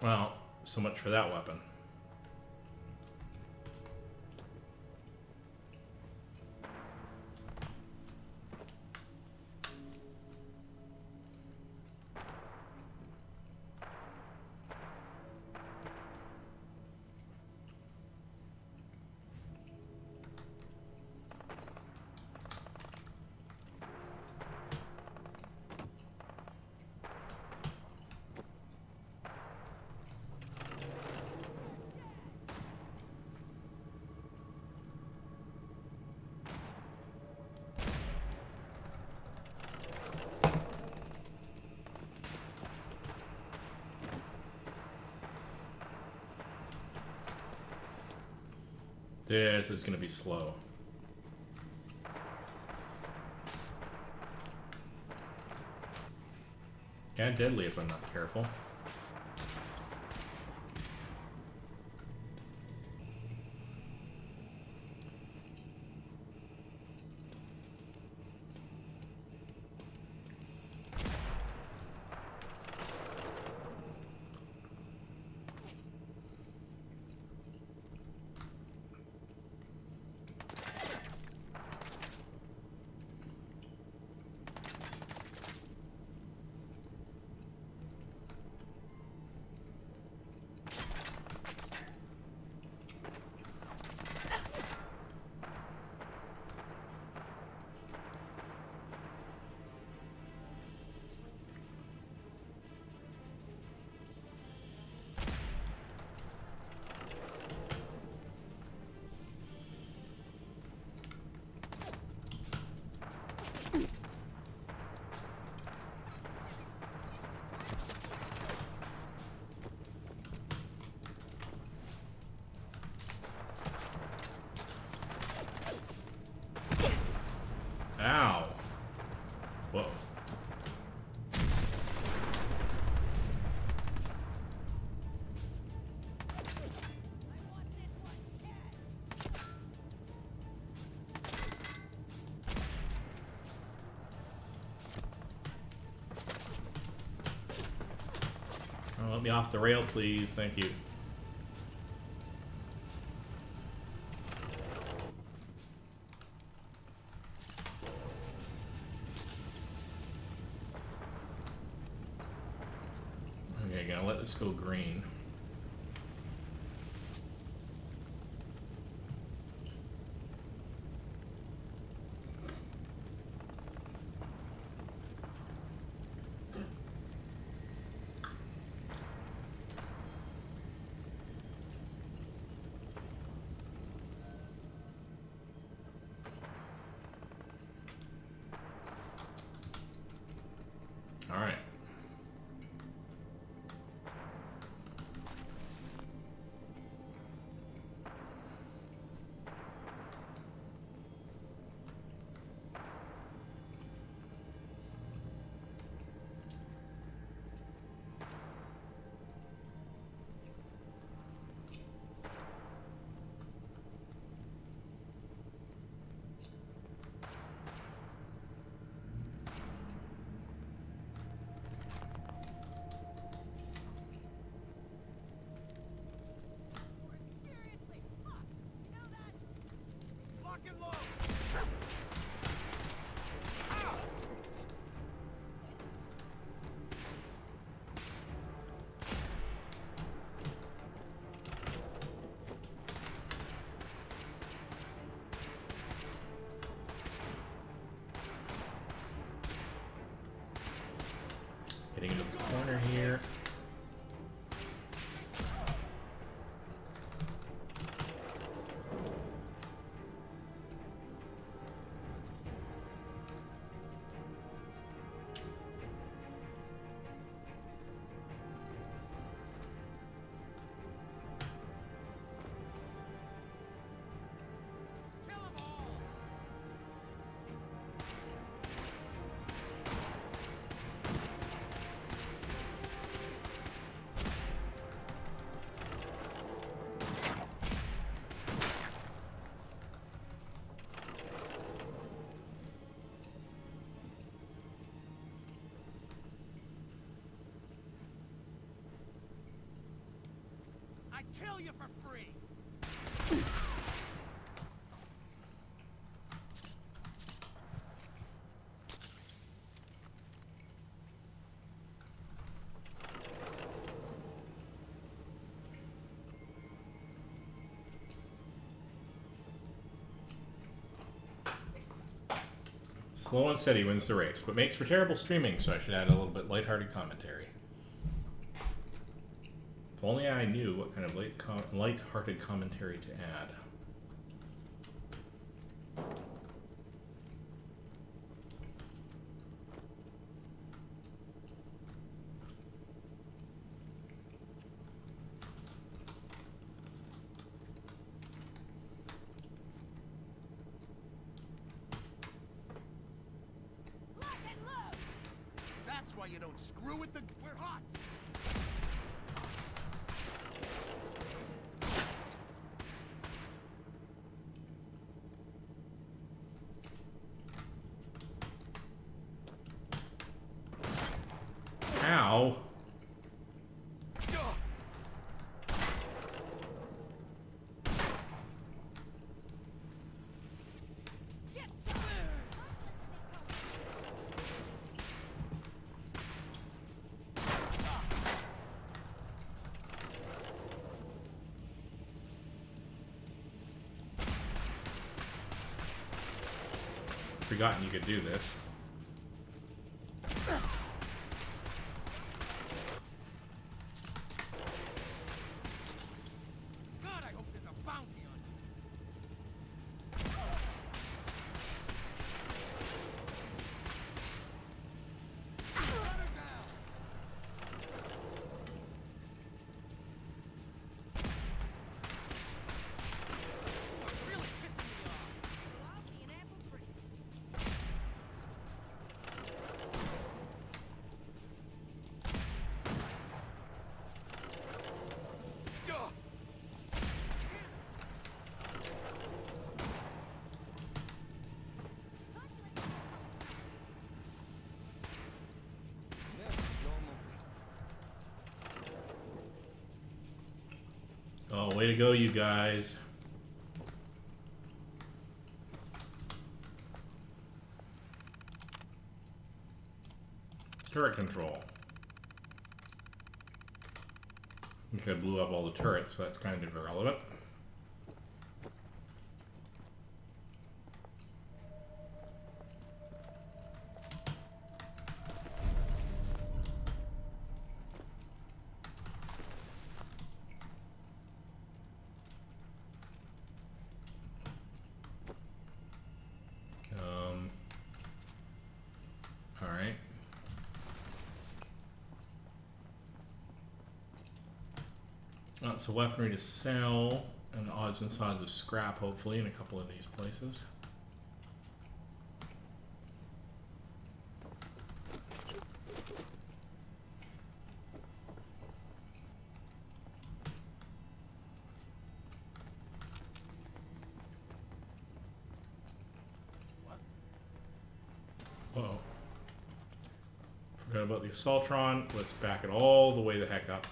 Well, so much for that weapon. This is going to be slow. And deadly if I'm not careful. Ow. Whoa. Oh, let me off the rail, please. Thank you. Okay, gonna let this go green. All right. Getting into the corner here. I'd kill you for free! Slow and steady wins the race, but makes for terrible streaming, so I should add a little bit lighthearted commentary. If only I knew what kind of lighthearted commentary to add. That's why you don't screw with the... We're hot! Ow. Forgotten you could do this. God, I hope there's a bounty on Oh, way to go, you guys. Turret control. Okay, I blew up all the turrets, so that's kind of irrelevant. Alright. So weaponry to sell, and odds and sods of scrap, hopefully, in a couple of these places. Uh-oh. Forgot about the Assaultron. Let's back it all the way the heck up.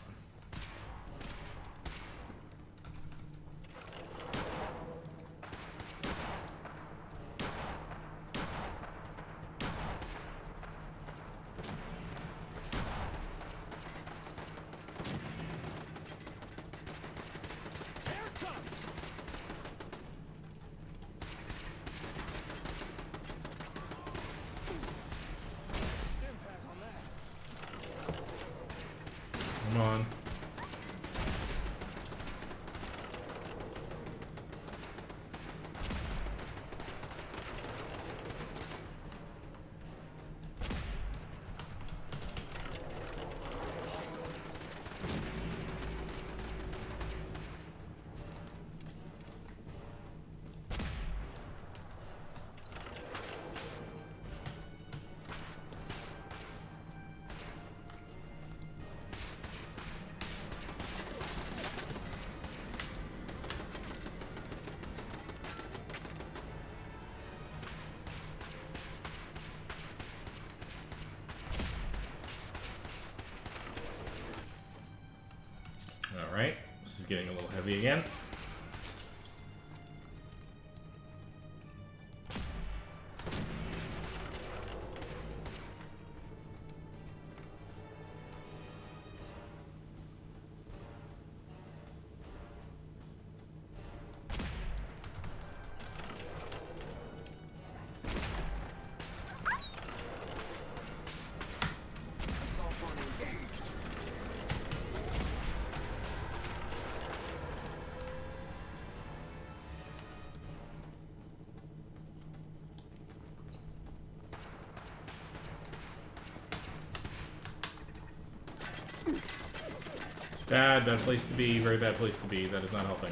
Come on. Alright, this is getting a little heavy again. Bad place to be, very bad place to be. That is not helping.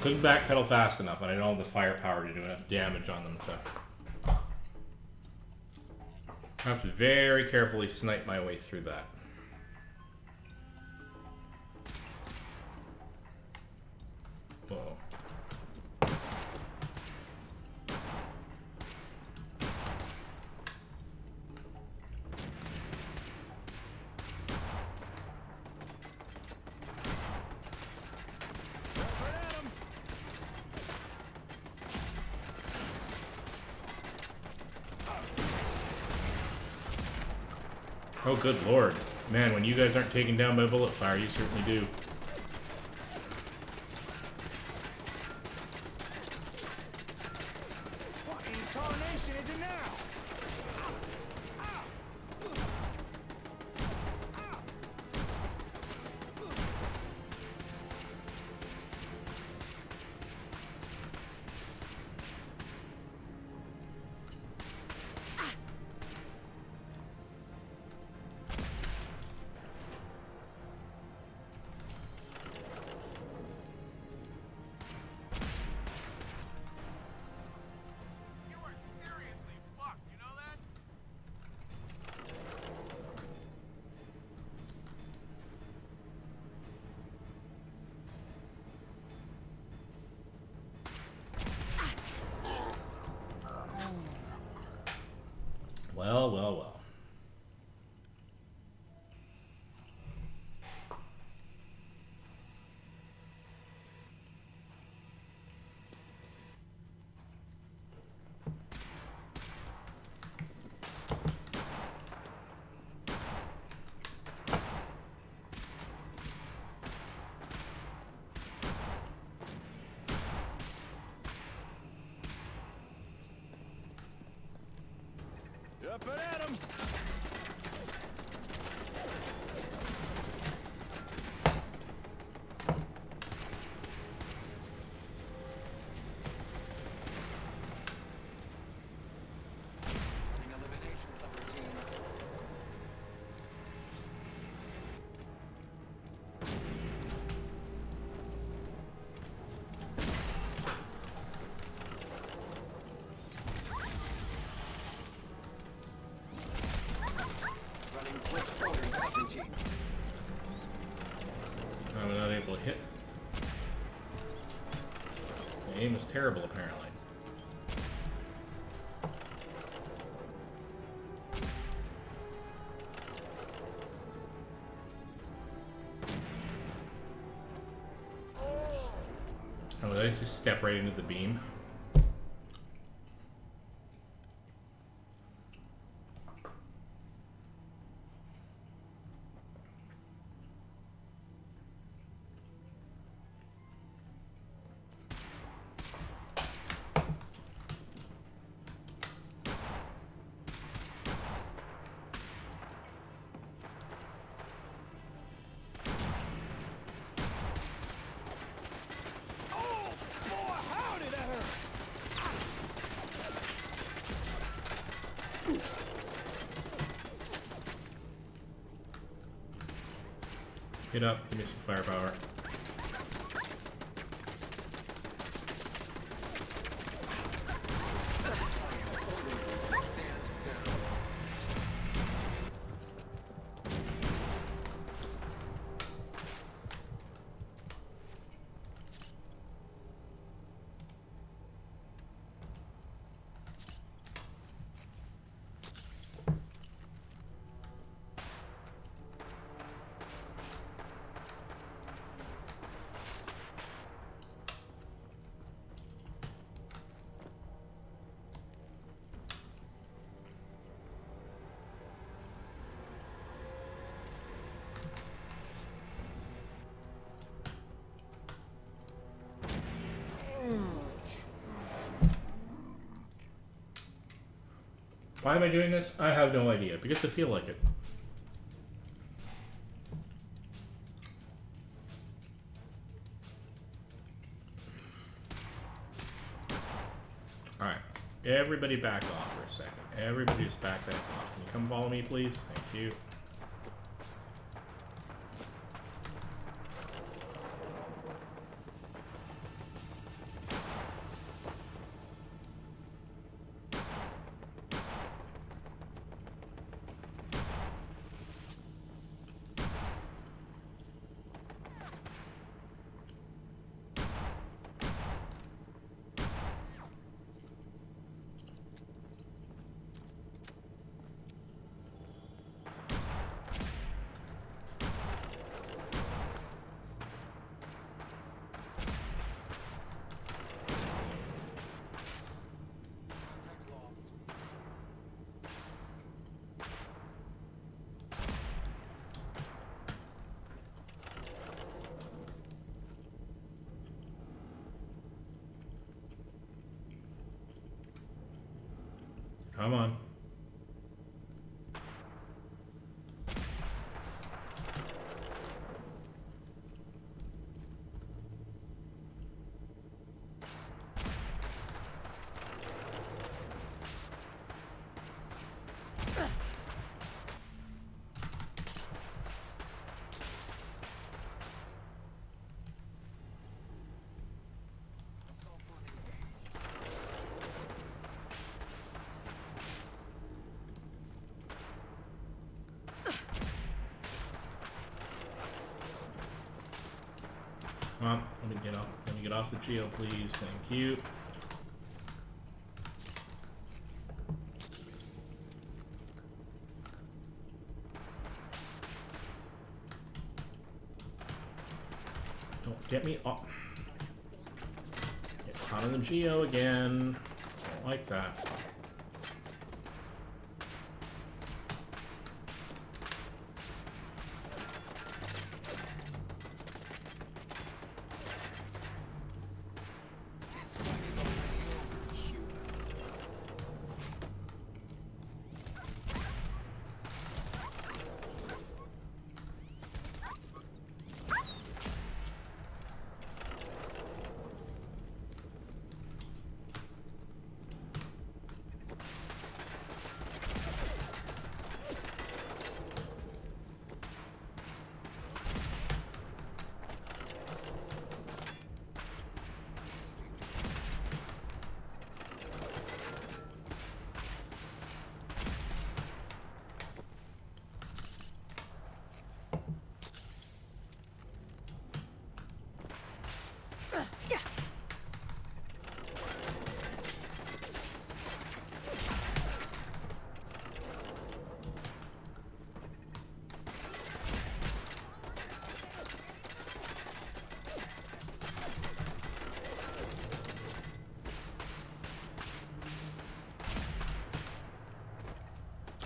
couldn't backpedal fast enough, and I don't have the firepower to do enough damage on them. So I have to very carefully snipe my way through that. Whoa. Oh, good lord. Man, when you guys aren't taken down by bullet fire, you certainly do. What in tarnation is it now? Well, well, well. Up and at 'em! Elimination subroutines. Running close quarters subroutine. I'm not able to hit. The aim is terrible, apparently. Oh, did I just step right into the beam? Get up, give me some firepower. Why am I doing this? I have no idea, because I feel like it. Alright, everybody back off for a second. Everybody just back that off. Can you come follow me, please? Thank you. Come on. Come on, let me get off. Let me get off the geo, please. Thank you. Don't get me off. Get caught on the geo again. Don't like that.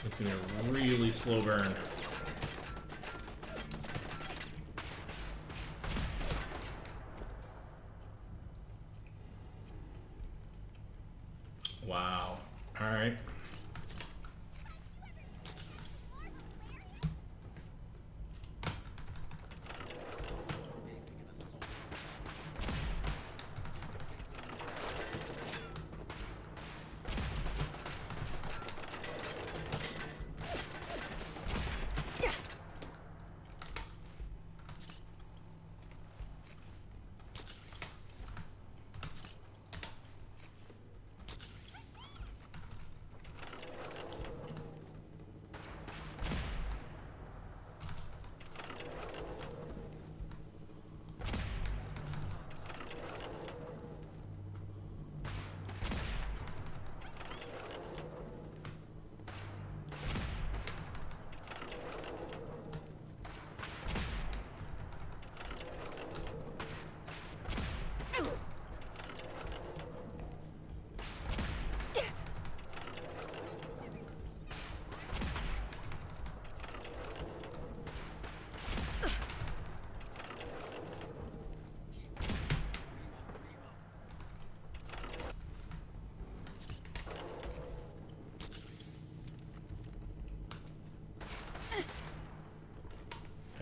It's gonna be a really slow burn. Wow. All right.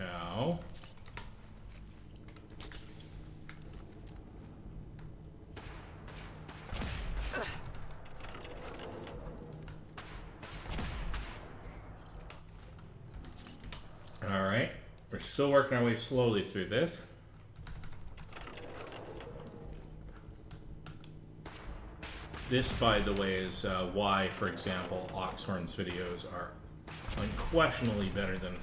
Ow. All right, we're still working our way slowly through this. This, by the way, is why, for example, Oxhorn's videos are unquestionably better than,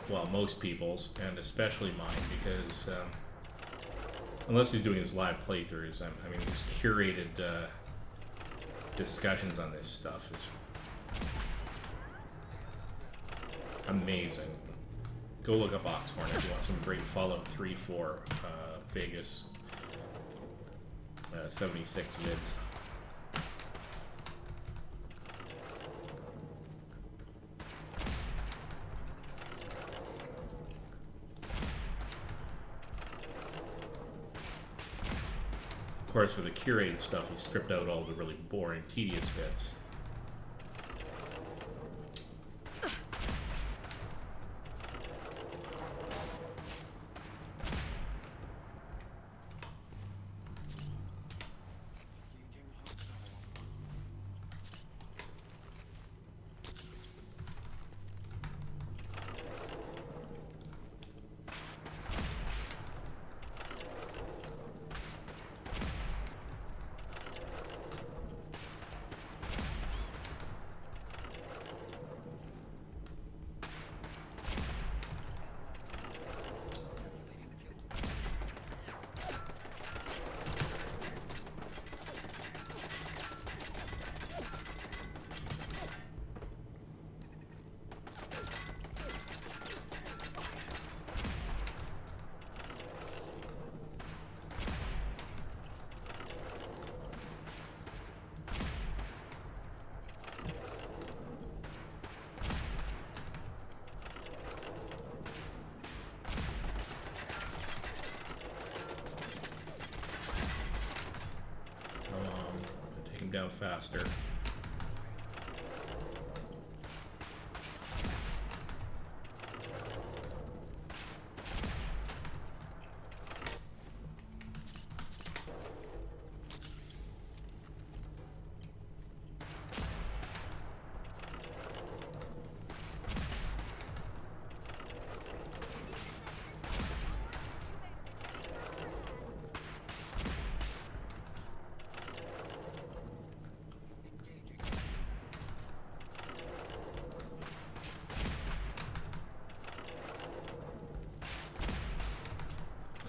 well, most people's, and especially mine, because unless he's doing his live playthroughs, I mean, his curated discussions on this stuff is amazing. Go look up Oxhorn if you want some great Fallout 3 4 Vegas 76 vids. Of course, for the curated stuff, he stripped out all the really boring, tedious bits. him down faster.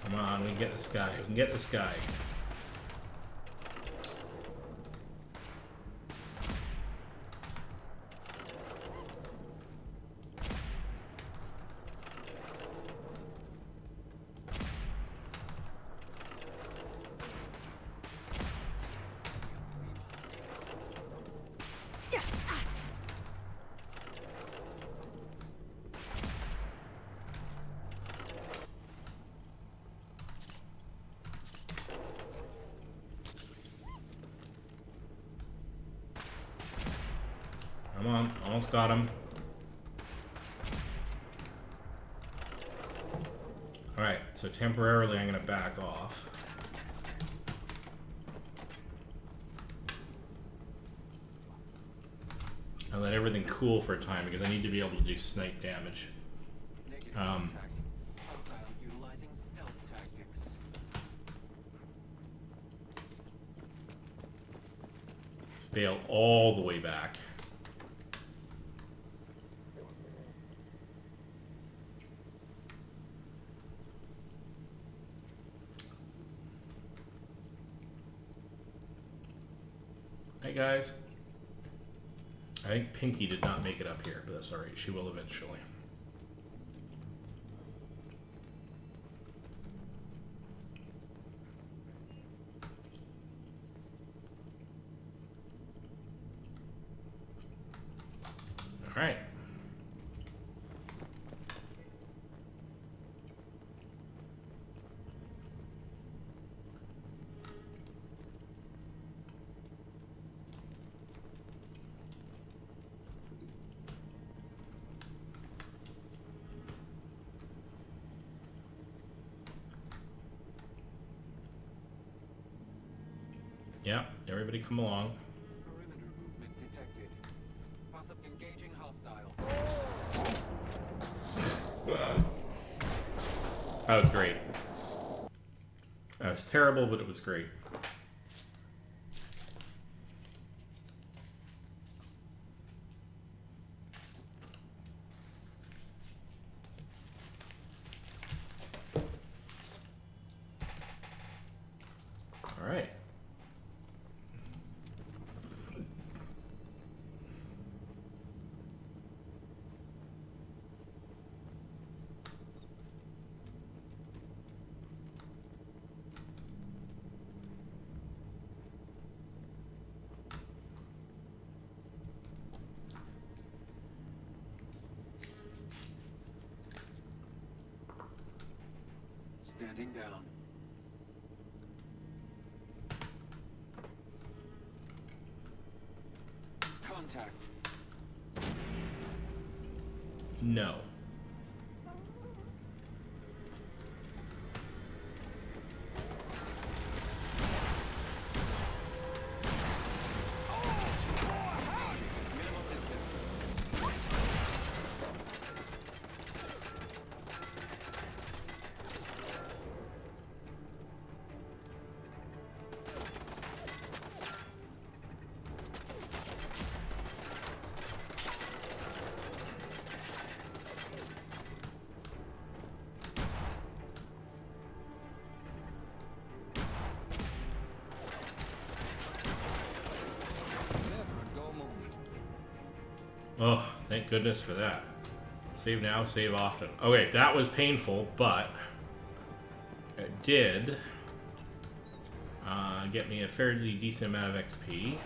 Come on, we can get this guy. We can get this guy. Come on, almost got him. Alright, so temporarily I'm going to back off. And let everything cool for a time because I need to be able to do snipe damage. Hostile utilizing stealth tactics. Bail all the way back. Hey guys. I think Pinky did not make it up here, but that's alright. She will eventually. Alright. Yeah, everybody come along. Perimeter movement detected. Possible engaging hostile. That was great. That was terrible, but it was great. All right. Standing down. Contact. No. Minimal distance. Oh, thank goodness for that. Save now, save often. Okay, that was painful, but it did get me a fairly decent amount of XP.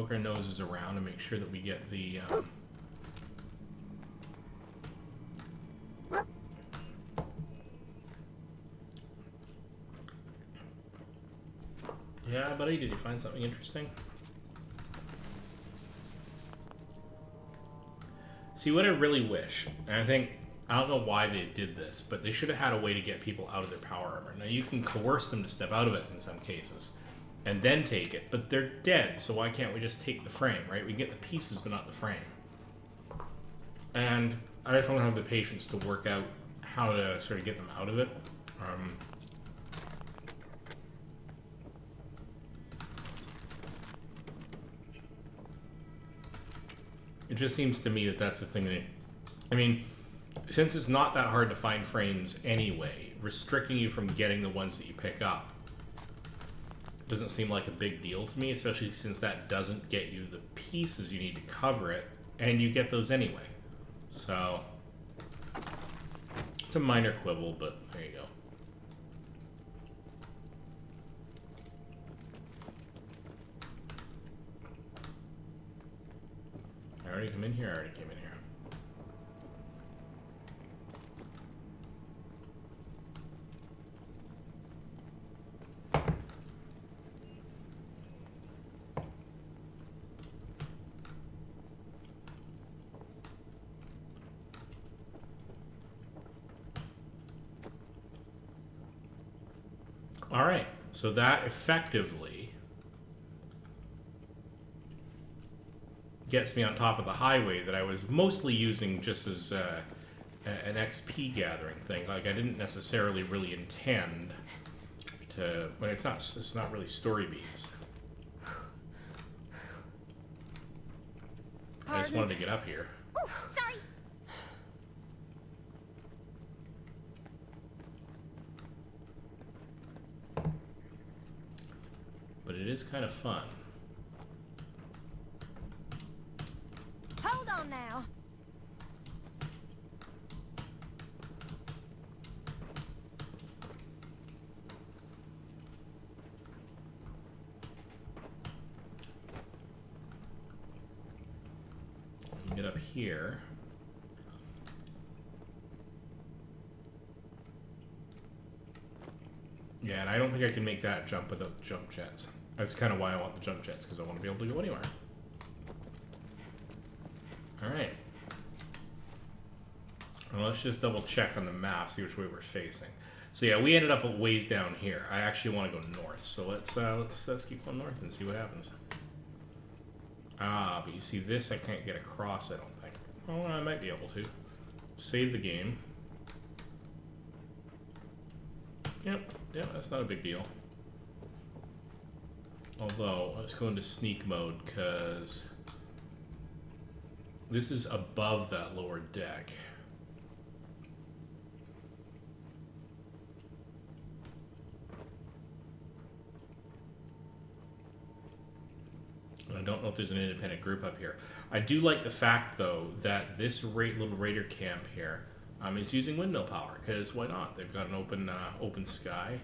poke our noses around and make sure that we get the... Yeah, buddy, did you find something interesting? See, what I really wish, and I don't know why they did this, but they should have had a way to get people out of their power armor. Now, you can coerce them to step out of it in some cases, and then take it, but they're dead, so why can't we just take the frame, right? We can get the pieces, but not the frame. And I just don't have the patience to work out how to sort of get them out of it. It just seems to me that that's a thing that... I mean, since it's not that hard to find frames anyway, restricting you from getting the ones that you pick up doesn't seem like a big deal to me, especially since that doesn't get you the pieces you need to cover it, and you get those anyway. So, it's a minor quibble, but there you go. I already come in here? I already came in here. All right, so that effectively gets me on top of the highway that I was mostly using just as an XP gathering thing. Like, I didn't necessarily really intend to... Well, it's not really story beats. I just wanted to get up here. Oh, sorry. But it is kind of fun. Hold on now. Get up here. Yeah, and I don't think I can make that jump without the jump jets. That's kind of why I want the jump jets, because I want to be able to go anywhere. Alright. Well, let's just double check on the map, see which way we're facing. So yeah, we ended up a ways down here. I actually want to go north, so let's keep going north and see what happens. Ah, but you see this, I can't get across, I don't think. Oh, I might be able to. Save the game. Yep, that's not a big deal. Although, let's go into sneak mode, because this is above that lower deck. I don't know if there's an independent group up here. I do like the fact, though, that this little raider camp here is using windmill power, because why not? They've got an open sky,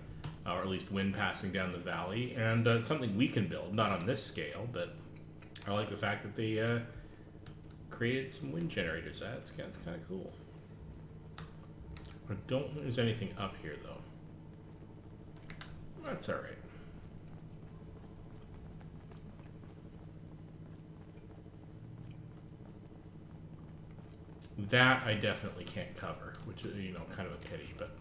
or at least wind passing down the valley, and it's something we can build, not on this scale, but I like the fact that they created some wind generators. That's kind of cool. I don't think there's anything up here, though. That's alright. That I definitely can't cover, which is, you know, kind of a pity, but...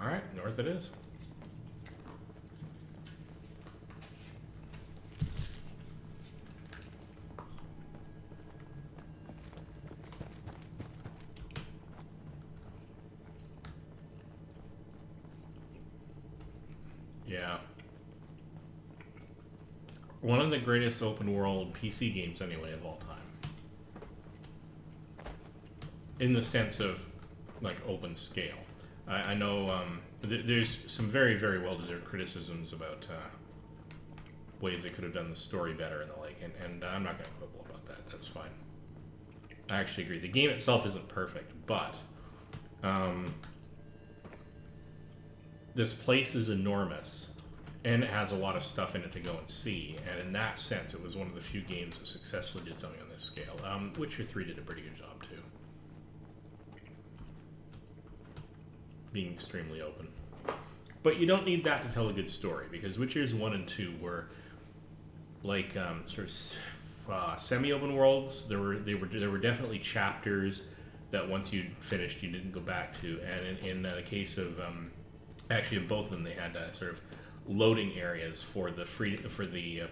Alright, north it is. Yeah. One of the greatest open world PC games, anyway, of all time. In the sense of, like, open scale. I know there's some very, very well-deserved criticisms about ways they could have done the story better and the like, and I'm not going to quibble about that. That's fine. I actually agree. The game itself isn't perfect, but this place is enormous, and it has a lot of stuff in it to go and see. And in that sense, it was one of the few games that successfully did something on this scale. Witcher 3 did a pretty good job too, being extremely open. But you don't need that to tell a good story, because Witchers 1 and 2 were like sort of semi-open worlds. There were definitely chapters that once you finished, you didn't go back to. And in the case of actually in both of them, they had sort of loading areas for the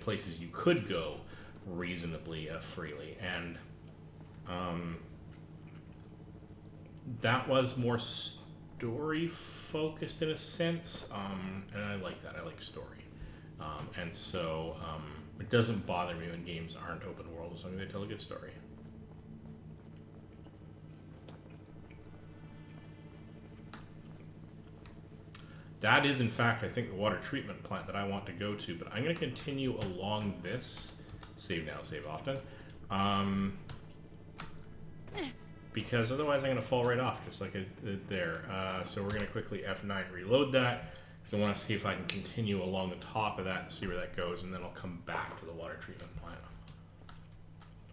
places you could go reasonably freely, and that was more story focused in a sense, and I like that. I like story, and so it doesn't bother me when games aren't open world as long as they tell a good story. That is, in fact, I think the water treatment plant that I want to go to, but I'm going to continue along this. Save now, save often. Because otherwise I'm going to fall right off, just like I did there. So we're going to quickly F9 reload that, because I want to see if I can continue along the top of that and see where that goes, and then I'll come back to the water treatment plant.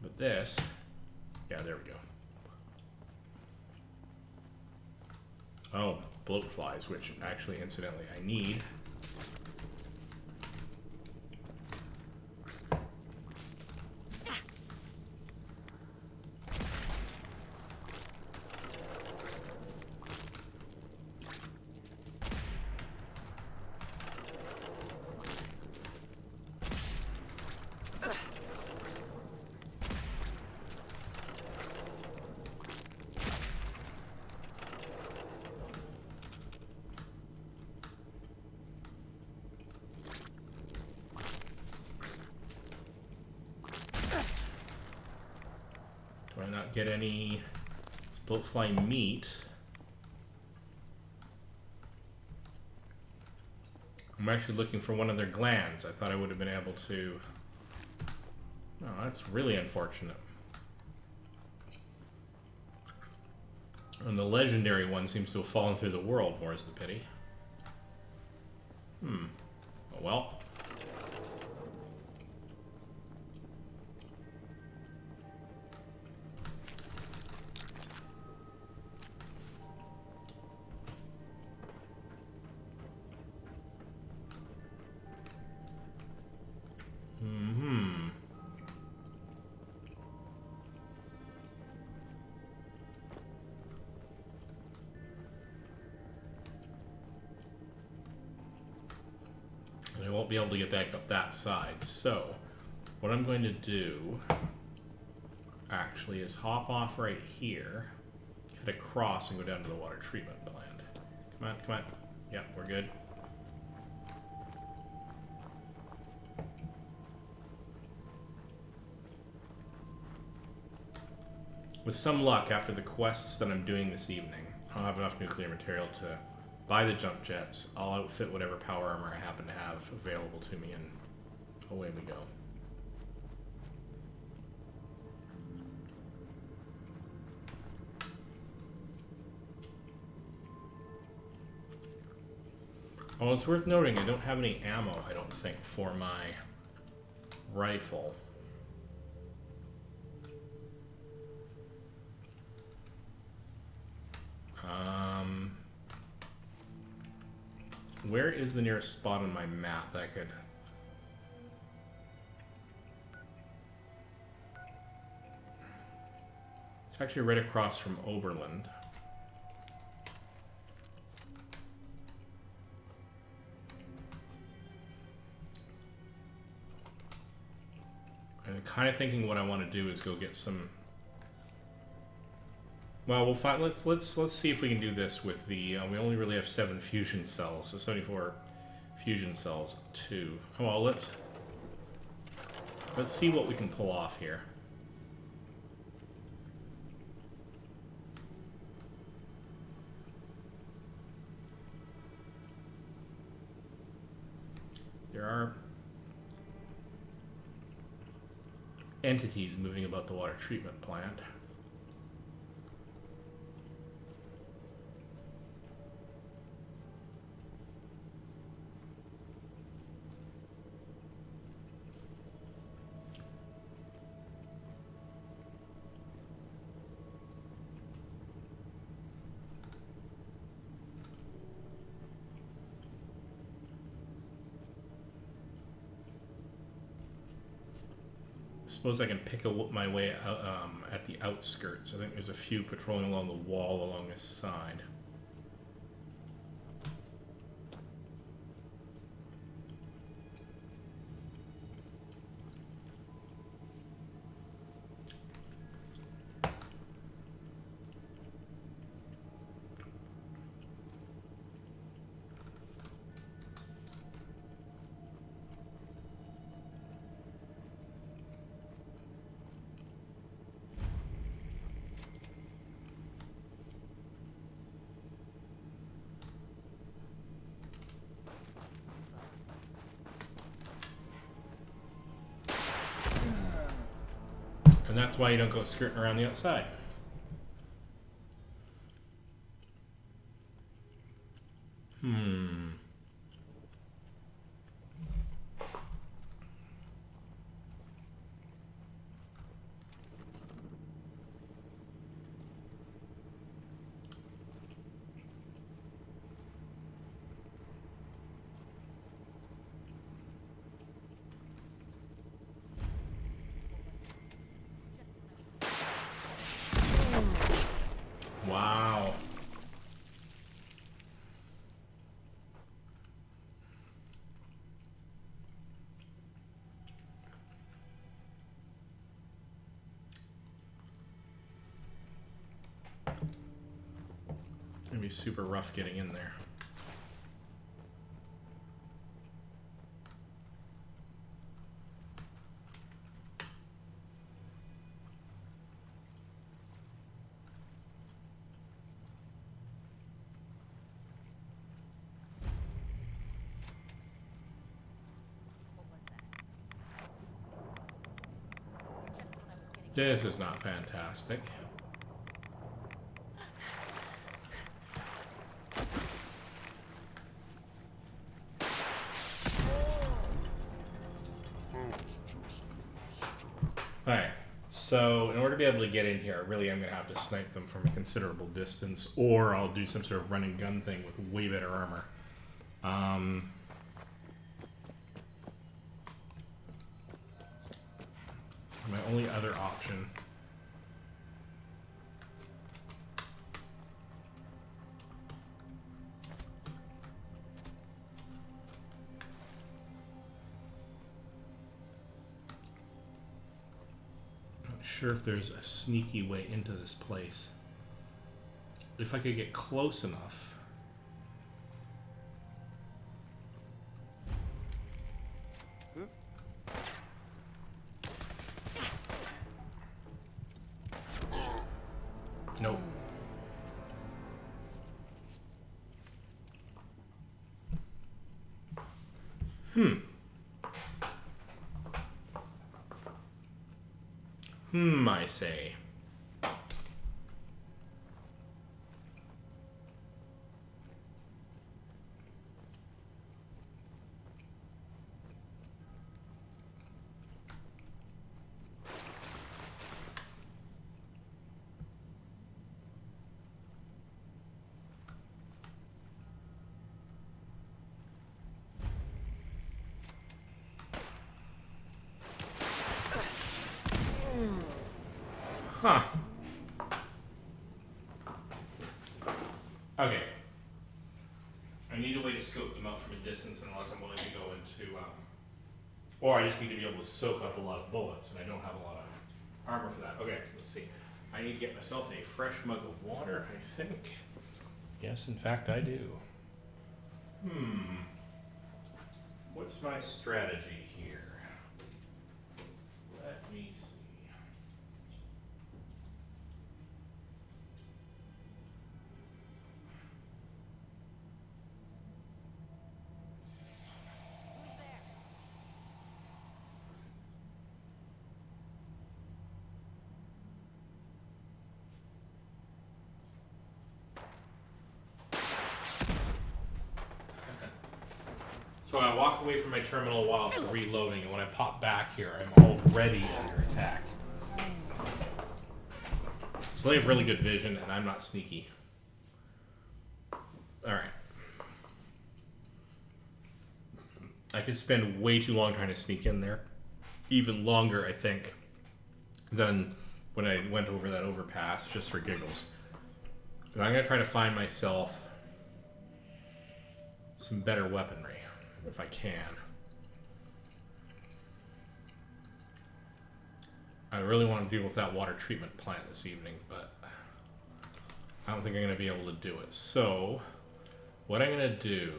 But this, yeah, there we go. Oh, bloat flies, which actually, incidentally, I need. Do I not get any bloatfly meat? I'm actually looking for one of their glands. I thought I would have been able to... Oh, that's really unfortunate. And the legendary one seems to have fallen through the world, more is the pity. Oh well. I won't be able to get back up that side, so what I'm going to do actually is hop off right here, head across and go down to the water treatment plant. Come on, come on. Yeah, we're good. With some luck, after the quests that I'm doing this evening, I'll have enough nuclear material to buy the jump jets. I'll outfit whatever power armor I happen to have available to me, and away we go. Well, it's worth noting I don't have any ammo, I don't think, for my rifle. Where is the nearest spot on my map that I could... It's actually right across from Oberland. I'm kind of thinking what I want to do is go get some... Well, we'll find. Let's see if we can do this with the. We only really have 7 fusion cells, so 74 fusion cells. 2. Oh, well, let's see what we can pull off here. There are entities moving about the water treatment plant. suppose I can pick my way out, at the outskirts. I think there's a few patrolling along the wall along this side. And that's why you don't go skirting around the outside. Wow. It'd be super rough getting in there. This is not fantastic. Alright, so in order to be able to get in here, I really am going to have to snipe them from a considerable distance, or I'll do some sort of run and gun thing with way better armor. My only other option. Not sure if there's a sneaky way into this place. If I could get close enough. Nope. I say. Huh. Okay. I need a way to scope them out from a distance unless I'm willing to go into, or I just need to be able to soak up a lot of bullets, and I don't have a lot of armor for that. Okay, let's see. I need to get myself a fresh mug of water, I think. Yes, in fact, I do. What's my strategy here? Let me see. So I walk away from my terminal while it's reloading, and when I pop back here, I'm already under attack. So they have really good vision, and I'm not sneaky. Alright. I could spend way too long trying to sneak in there. Even longer, I think, than when I went over that overpass just for giggles. So I'm going to try to find myself some better weaponry, if I can. I really want to deal with that water treatment plant this evening, but I don't think I'm going to be able to do it. So, what I'm going to do,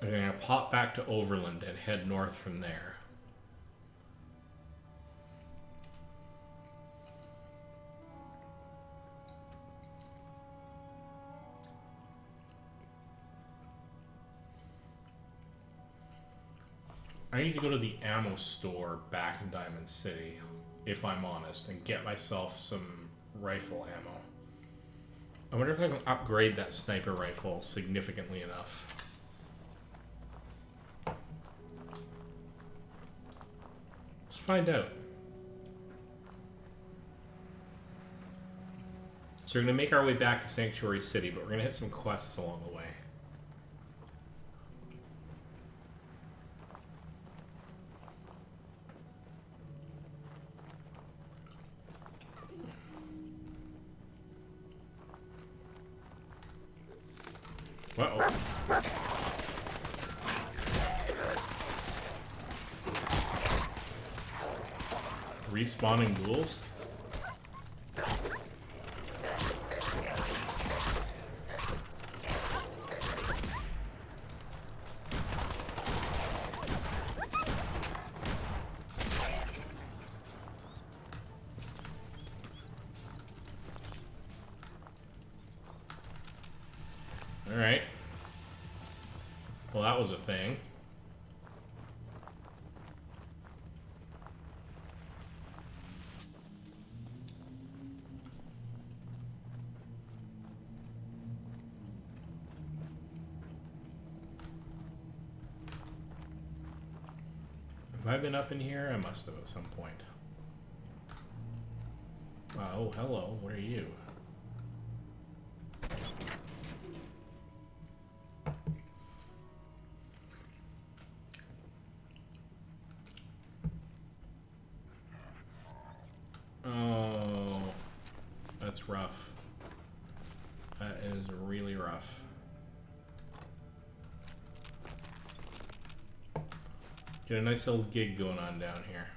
I'm going to pop back to Overland and head north from there. I need to go to the ammo store back in Diamond City, if I'm honest, and get myself some rifle ammo. I wonder if I can upgrade that sniper rifle significantly enough. Let's find out. So we're going to make our way back to Sanctuary City, but we're going to hit some quests along the way. Uh-oh. Respawning ghouls? Alright. Well, that was a thing. Have I been up in here? I must have at some point. Oh, hello. What are you? Oh, that's rough. That is really rough. Get a nice little gig going on down here.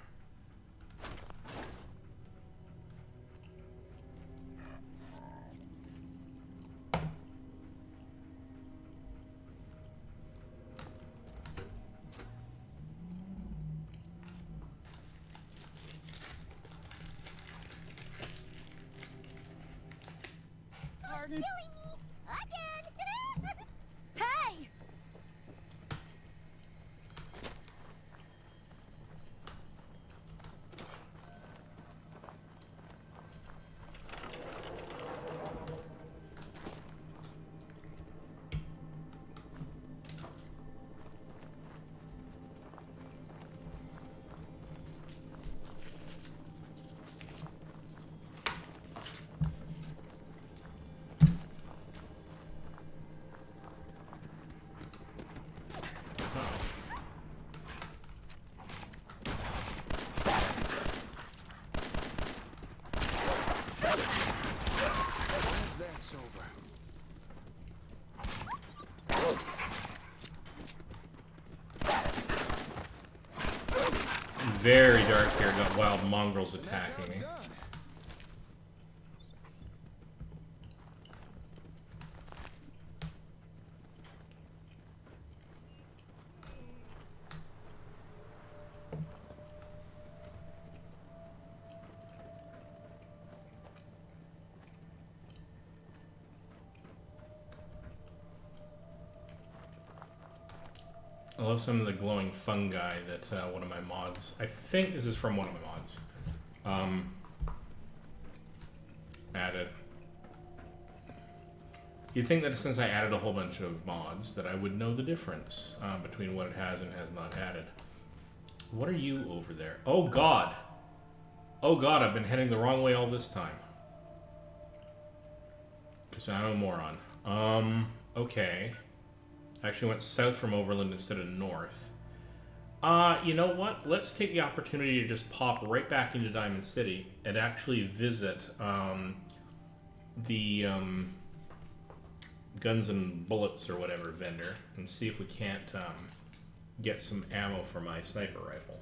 Pardon? Silly me again. Hey! That's over. Very dark here. Got wild mongrels attacking me. I love some of the glowing fungi that one of my mods, I think this is from one of my mods, added. You'd think that since I added a whole bunch of mods that I would know the difference between what it has and has not added. What are you over there? Oh god! Oh god, I've been heading the wrong way all this time. Because I'm a moron. Okay. I actually went south from Overland instead of north. You know what? Let's take the opportunity to just pop right back into Diamond City and actually visit the guns and bullets or whatever vendor and see if we can't get some ammo for my sniper rifle.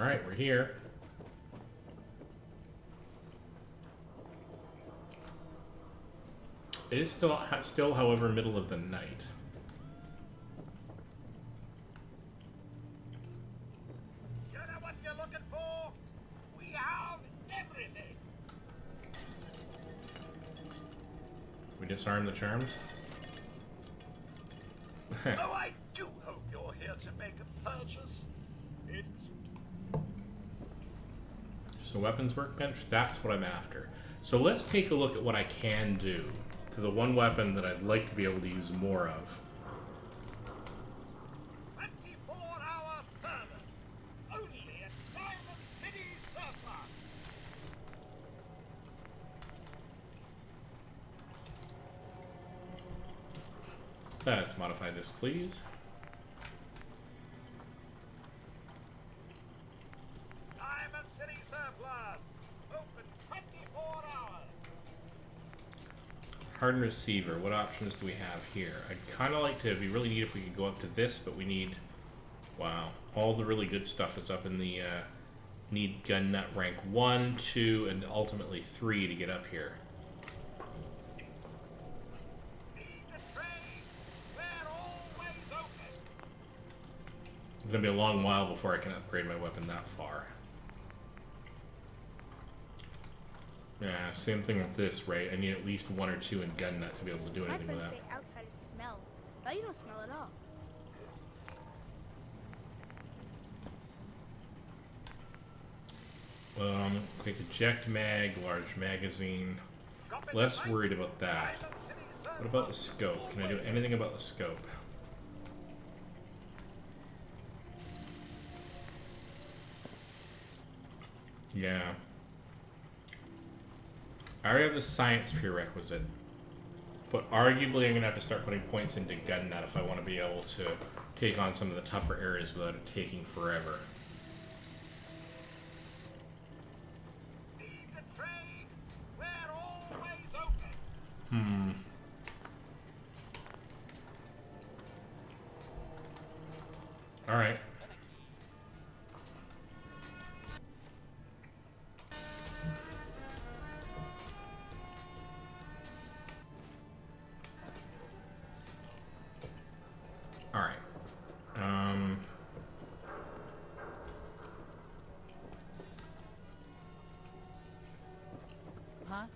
All right, we're here. It is still, however, middle of the night. You know what you're looking for? We have everything. We disarm the charms. Oh, I do hope you're here to make a purchase. It's So weapons workbench, that's what I'm after. So let's take a look at what I can do to the one weapon that I'd like to be able to use more of. 24-hour service. Only at Diamond City Surplus. Let's modify this, please. Diamond City Surplus. Open 24 hours. Hardened receiver, what options do we have here? I'd kind of like to, it'd be really neat if we could go up to this, but we need, wow, all the really good stuff is up in the, need gun nut rank 1, 2, and ultimately 3 to get up here. It's going to be a long while before I can upgrade my weapon that far. Yeah, same thing with this, right? I need at least 1 or 2 in gun nut to be able to do My anything with friends that. say outside is smell, but you don't smell at all. Quick eject mag, large magazine. Less worried about that. What about the scope? Can I do anything about the scope? Yeah. I already have the science prerequisite. But arguably I'm going to have to start putting points into gun nut if I want to be able to take on some of the tougher areas without it taking forever. Hmm. Alright. Alright. Huh?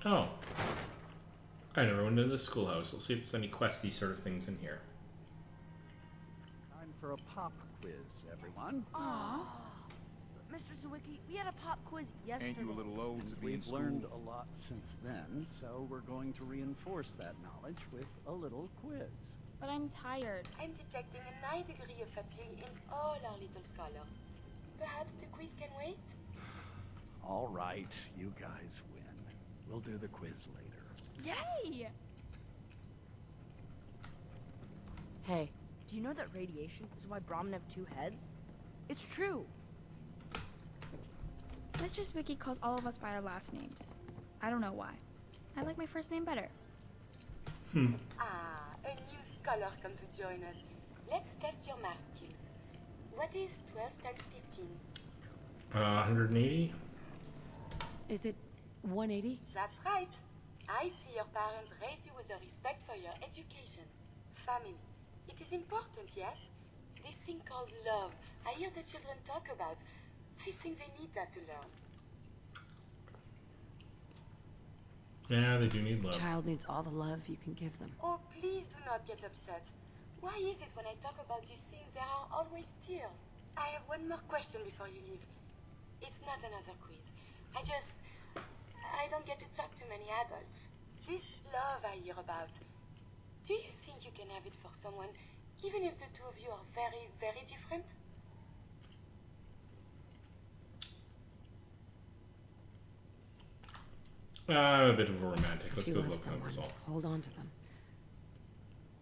Oh. I never went into the schoolhouse. Let's see if there's any questy sort of things in here. Time for a pop quiz, everyone. Aww. Mr. Zawicki, we had a pop quiz yesterday. Ain't you a little old to be in We've school? learned a lot since then, so we're going to reinforce that knowledge with a little quiz. But I'm tired. I'm detecting a high degree of fatigue in all our little scholars. Perhaps the quiz can wait? All right, you guys win. We'll do the quiz later. Yes! Hey, do you know that radiation is why Brahmin have 2 heads? It's true. Mr. Wiki calls all of us by our last names. I don't know why. I like my first name better. Ah, a new scholar come to join us. Let's test your math skills. What is 12 times 15? 180? Is it 180? That's right. I see your parents raise you with a respect for your education, family, It is important, yes? This thing called love. I hear the children talk about. I think they need that to learn. Yeah, they do need love. Child needs all the love you can give them. Oh, please do not get upset. Why is it when I talk about these things there are always tears? I have one more question before you leave. It's not another quiz. I don't get to talk to many adults. This love I hear about, do you think you can have it for someone, even if the two of you are very, very different? I'm a bit of a romantic. Let's If you go love with love someone, result. hold on to them.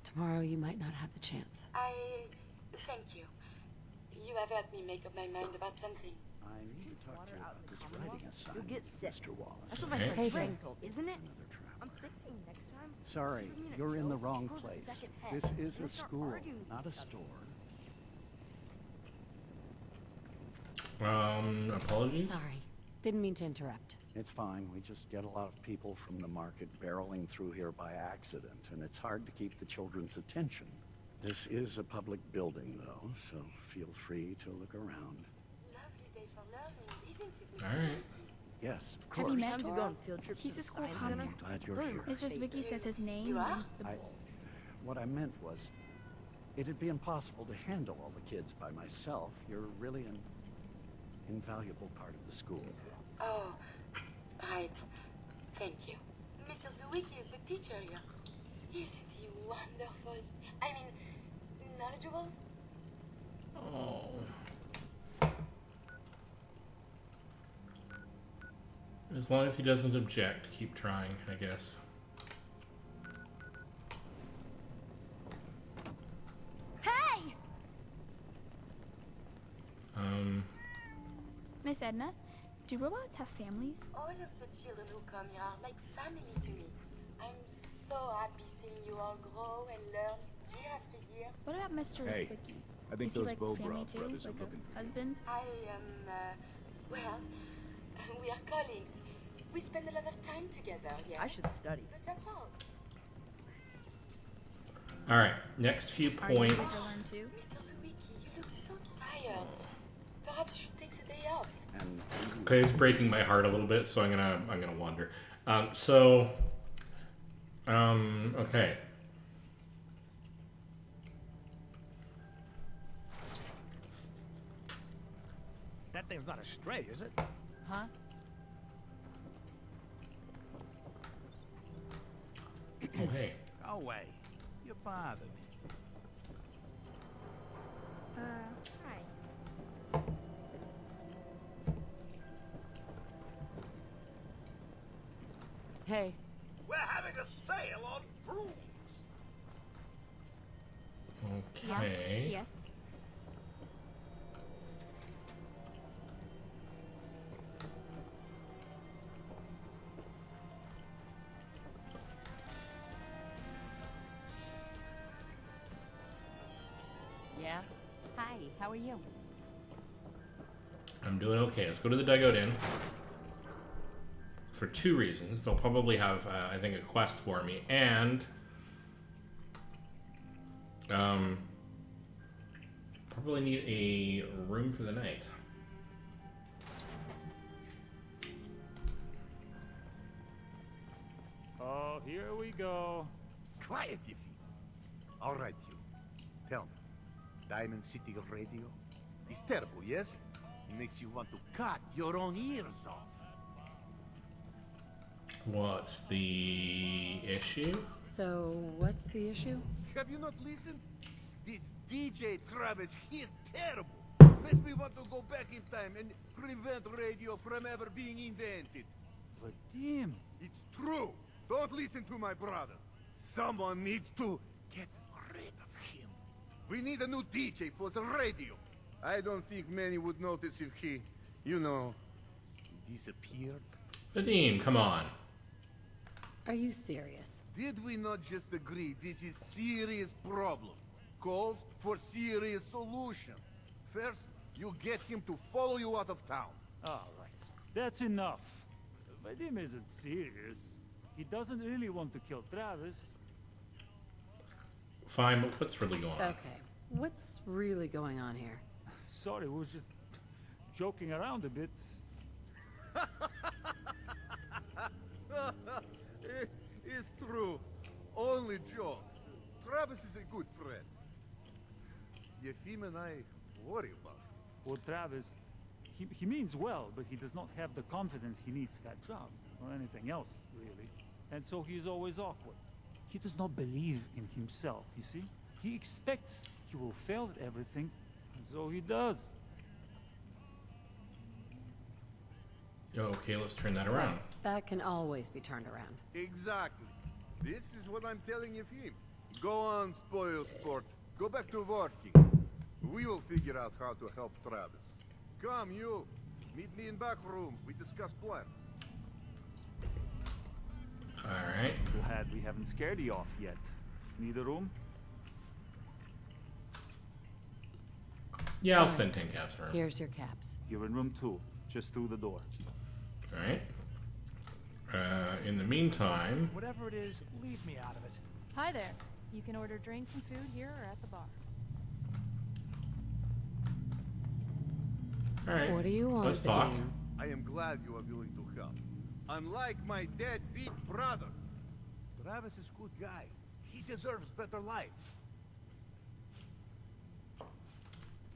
Tomorrow you might not have the chance. Thank you. You have helped me make up my mind about something. I need to talk to you about this writing assignment, You'll get sick. Mr. Wallace. That's what my Okay. friend Hey, Frank told me, isn't it? I'm thinking next time. Sorry, instead of being a you're in the joke, wrong it grows a place. second head, This and is they a start school, arguing with not a each other. store. Apologies? Sorry. Didn't mean to interrupt. It's fine. We just get a lot of people from the market barreling through here by accident, and it's hard to keep the children's attention. This is a public building, though, so feel free to look around. Lovely day for learning, isn't it, Mr. All right. Suzuki? Yes, of Have course. you met Time to go Toro? on field trips He's to a the school science contact. center. Glad you're here. It's just Vicky says his name You are? means the bull. What I meant was, it'd be impossible to handle all the kids by myself. You're really an invaluable part of the school. Oh, right. Thank you. Mr. Zuwiki is the teacher here. Isn't he wonderful? I mean, knowledgeable? Oh. As long as he doesn't object, keep trying, I guess. Hey! Miss Edna, do robots have families? All of the children who come here are like family to me. I'm so happy seeing you all grow and learn year after year. What about Mr. Hey, Zwicky? I think Is he those like Bobrow family too? brothers are Like looking a husband? I am, well, we are colleagues. We spend a lot of time together, yes. I should study. But that's all. All right, next few Are you going to points. learn too? Mr. Zuwiki, you look so tired. Perhaps you should take the day off. And Okay, it's breaking my heart a little bit, so I'm gonna wander. Okay. That thing's not a stray, is it? Huh? Oh, hey. Go away. You bother me. Hi. Hey, We're having a sale on brooms. Okay. Yes. Yeah? Hi, how are you? I'm doing okay. Let's go to the Dugout Inn. For two reasons. They'll probably have, I think, a quest for me, and probably need a room for the night. Oh, here we go. Quiet, Yiffy. All right, you. Tell me, Diamond City Radio? It's terrible, yes? It makes you want to cut your own ears off. What's the issue? so what's the issue? Have you not listened? This DJ Travis, he's terrible. Makes me want to go back in time and prevent radio from ever being invented. Vadim. It's true. Don't listen to my brother. Someone needs to get rid of him. We need a new DJ for the radio. I don't think many would notice if he, you know, disappeared. Vadim, come on. Are you serious? Did we not just agree this is serious problem? Calls for serious solution. First, you get him to follow you out of town. All right. That's enough. Vadim isn't serious. He doesn't really want to kill Travis. Fine, but what's really going on? Okay, what's really going on here? Sorry, we was just joking around a bit. It's true. Only jokes. Travis is a good friend. Yefim and I worry about him. Well, Travis, he means well, but he does not have the confidence he needs for that job, or anything else, really. And so he's always awkward. He does not believe in himself, you see? He expects he will fail at everything, and so he does. Okay, let's turn that around. That can always be turned around. Exactly. This is what I'm telling Yefim. Go on, spoil sport. Go back to working. We will figure out how to help Travis. Come, you. Meet me in back room. We discuss plan. Alright. Glad we haven't scared you off yet. Need a room? Yeah, I'll spend 10 caps for him. Here's your caps. You're in room 2, just through the door. Alright. In the meantime... Whatever it is, leave me out of it. Hi there. You can order drinks and food here or at the bar. Alright. What do you want, Let's talk. Dean? I am glad you are willing to help. Unlike my deadbeat brother. Travis is a good guy. He deserves better life.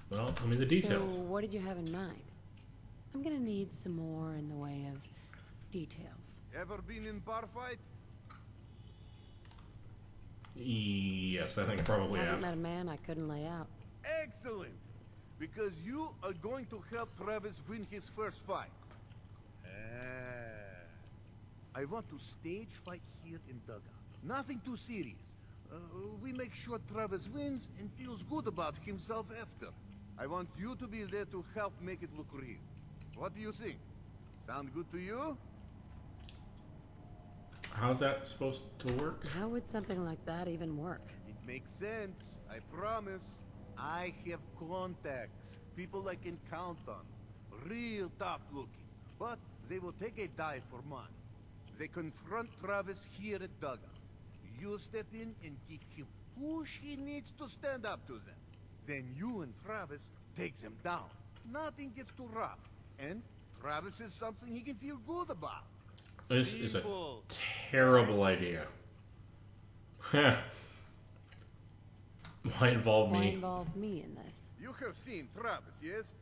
Well, tell me the details. So, what did you have in mind? I'm gonna need some more in the way of details. Ever been in bar fight? Yes, I think I probably Haven't have. met a man I couldn't lay out. Excellent! Because you are going to help Travis win his first fight. I want to stage fight here in Dugout. Nothing too serious. We make sure Travis wins and feels good about himself after. I want you to be there to help make it look real. What do you think? Sound good to you? How's that supposed to work? How would something like that even work? It makes sense, I promise. I have contacts, people I can count on. Real tough looking, but they will take a dive for money. They confront Travis here at Dugout. You step in and give him push he needs to stand up to them. Then you and Travis take them down. Nothing gets too rough. And Travis is something he can feel good about. This is a Simple. terrible idea. Why involve Why me? involve me in this? You have seen Travis, yes?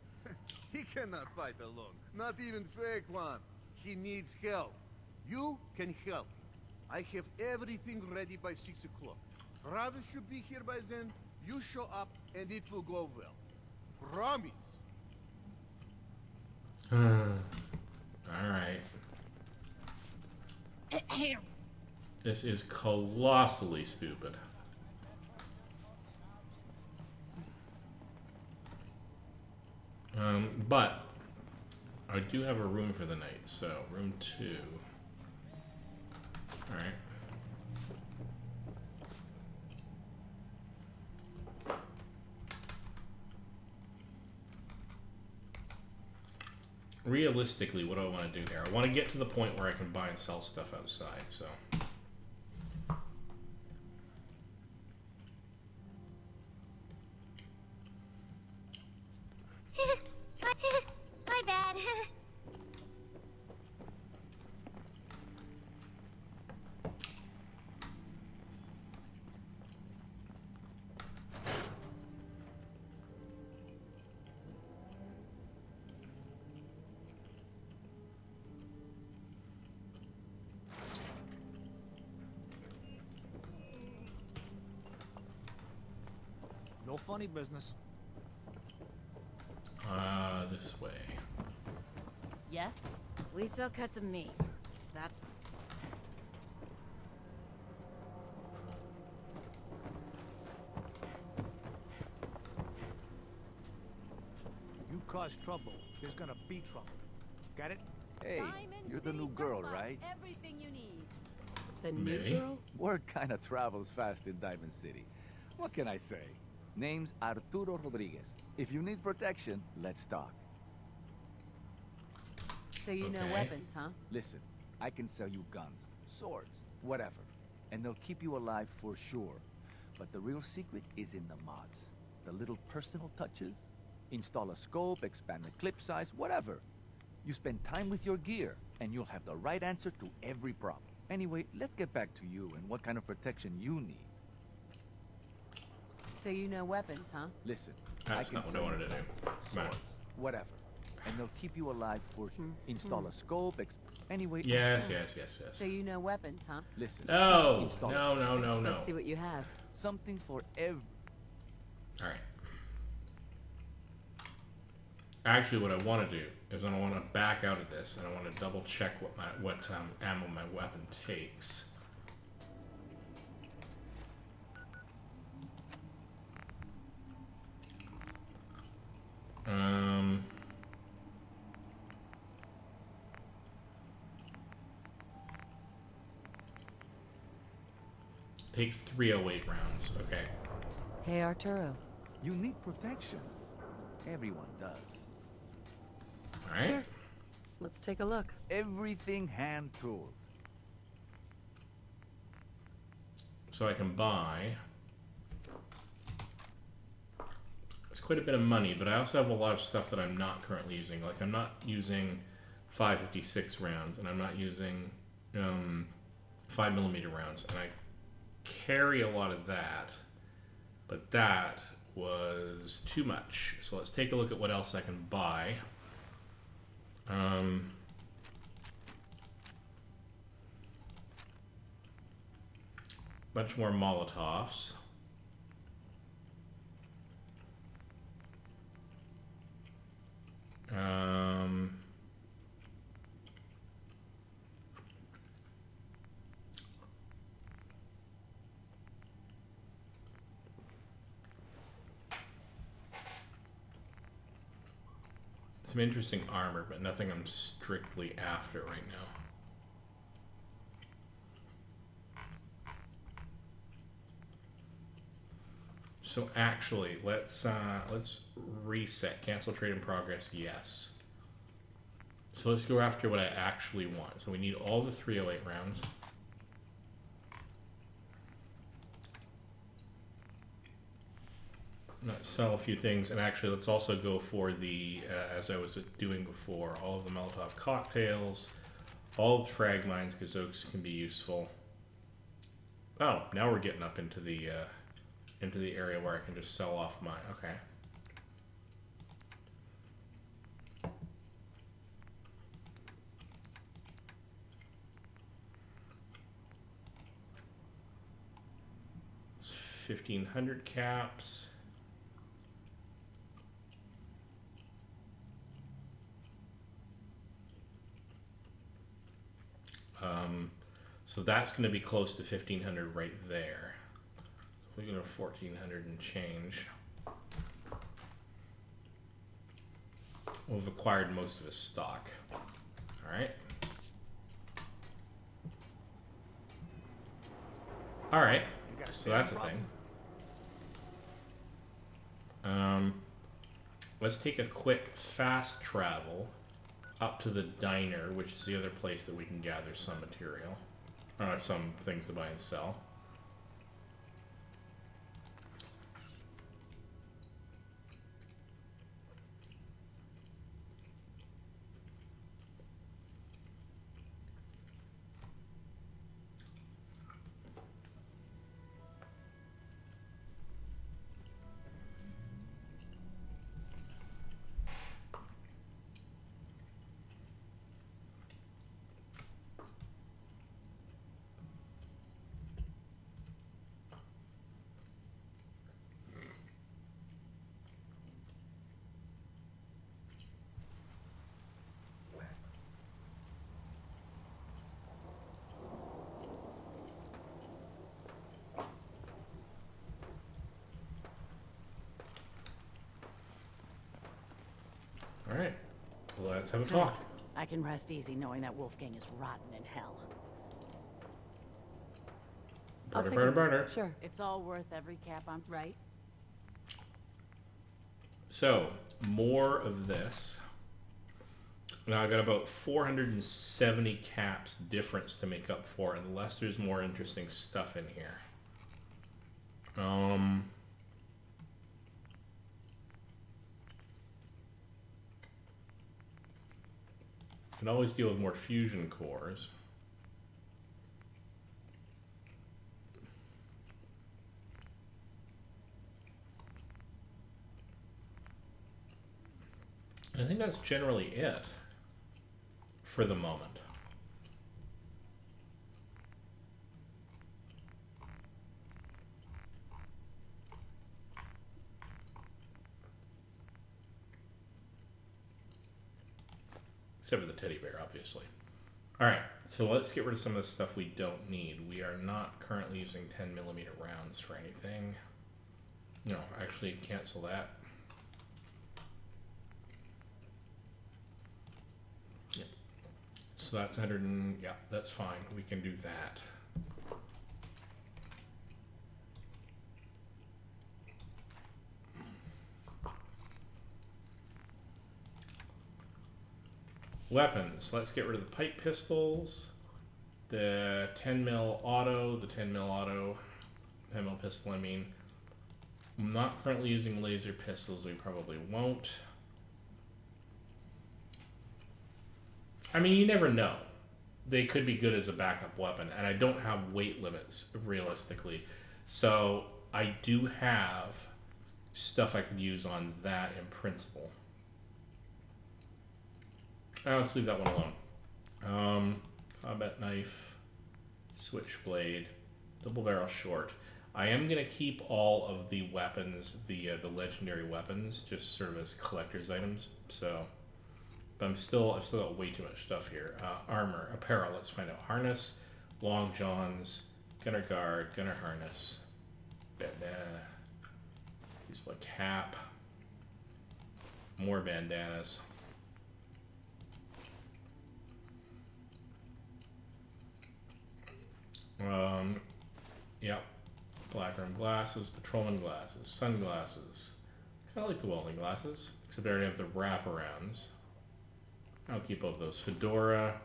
He cannot fight alone. Not even fake one. He needs help. You can help. I have everything ready by 6 o'clock. Travis should be here by then. You show up and it will go well. Promise. Alright. This is colossally stupid. But I do have a room for the night, so room 2. Alright. Realistically, what do I want to do here? I want to get to the point where I can buy and sell stuff outside, so. My bad. No funny business. This way. Yes? We sell cuts of meat. That's... You cause trouble, there's gonna be trouble. Get it? Hey, you're the new girl, right? Everything you need. The Maybe. new girl? Word kinda travels fast in Diamond City. What can I say? Name's Arturo Rodriguez. If you need protection, let's talk. So you know Okay. weapons, huh? Listen, I can sell you guns, swords, whatever. And they'll keep you alive for sure. But the real secret is in the mods. The little personal touches. Install a scope, expand the clip size, whatever. You spend time with your gear, and you'll have the right answer to every problem. Anyway, let's get back to you and what kind of protection you need. So you know weapons, huh? Listen, That's not what I wanted to do. Come on. Swords, whatever. And they'll keep you alive for install a scope, anyway. Yes. So you know weapons, huh? Listen. No, install no. Let's see what you have. Something for every. All right. Actually, what I want to do is I want to back out of this, and I want to double check what ammo my weapon takes. Takes 308 rounds. Okay. Hey, Arturo. You need protection. Everyone does. All right. Sure. Let's take a look. Everything hand-tooled. So I can buy. It's quite a bit of money, but I also have a lot of stuff that I'm not currently using. Like I'm not using 5.56 rounds, and I'm not using 5mm rounds, and I carry a lot of that, but that was too much. So let's take a look at what else I can buy. Bunch more Molotovs. Some interesting armor, but nothing I'm strictly after right now. So actually, let's reset. Cancel trade in progress. Yes. So let's go after what I actually want. So we need all the 308 rounds. Let's sell a few things, and actually let's also go for the, as I was doing before, all of the Molotov cocktails, all of the frag mines, because those can be useful. Oh, now we're getting up into the area where I can just sell off my, okay. It's 1,500 caps. So that's going to be close to 1,500 right there. So we go to 1,400 and change. We've acquired most of his stock. All right. All right. So that's a thing. Let's take a quick fast travel up to the diner, which is the other place that we can gather some material. Some things to buy and sell. All right, let's have a talk. I can rest easy knowing that Wolfgang is rotten in hell. Burner. Sure. It's all worth every cap I'm right. So, more of this. Now I've got about 470 caps difference to make up for, unless there's more interesting stuff in here. Can always deal with more fusion cores. I think that's generally it for the moment. Except for the teddy bear, obviously. Alright, so let's get rid of some of the stuff we don't need. We are not currently using 10mm rounds for anything. No, actually cancel that. Yep. So that's 100 and, yeah, that's fine. We can do that. Weapons. Let's get rid of the pipe pistols, the 10mm auto, 10mm pistol, I mean. I'm not currently using laser pistols, we probably won't. I mean, you never know. They could be good as a backup weapon, and I don't have weight limits, realistically. So, I do have stuff I could use on that in principle. Let's leave that one alone. Combat knife, switchblade, double barrel short. I am gonna keep all of the weapons, the legendary weapons, just sort of as collector's items. So, but I've still got way too much stuff here. Armor, apparel. Let's find out. Harness, long johns, gunner guard, gunner harness, bandana. Use my cap. More bandanas. Yep. Black rim glasses, patrolman glasses, sunglasses. Kind of like the welding glasses, except I already have the wraparounds. I'll keep both those. Fedora.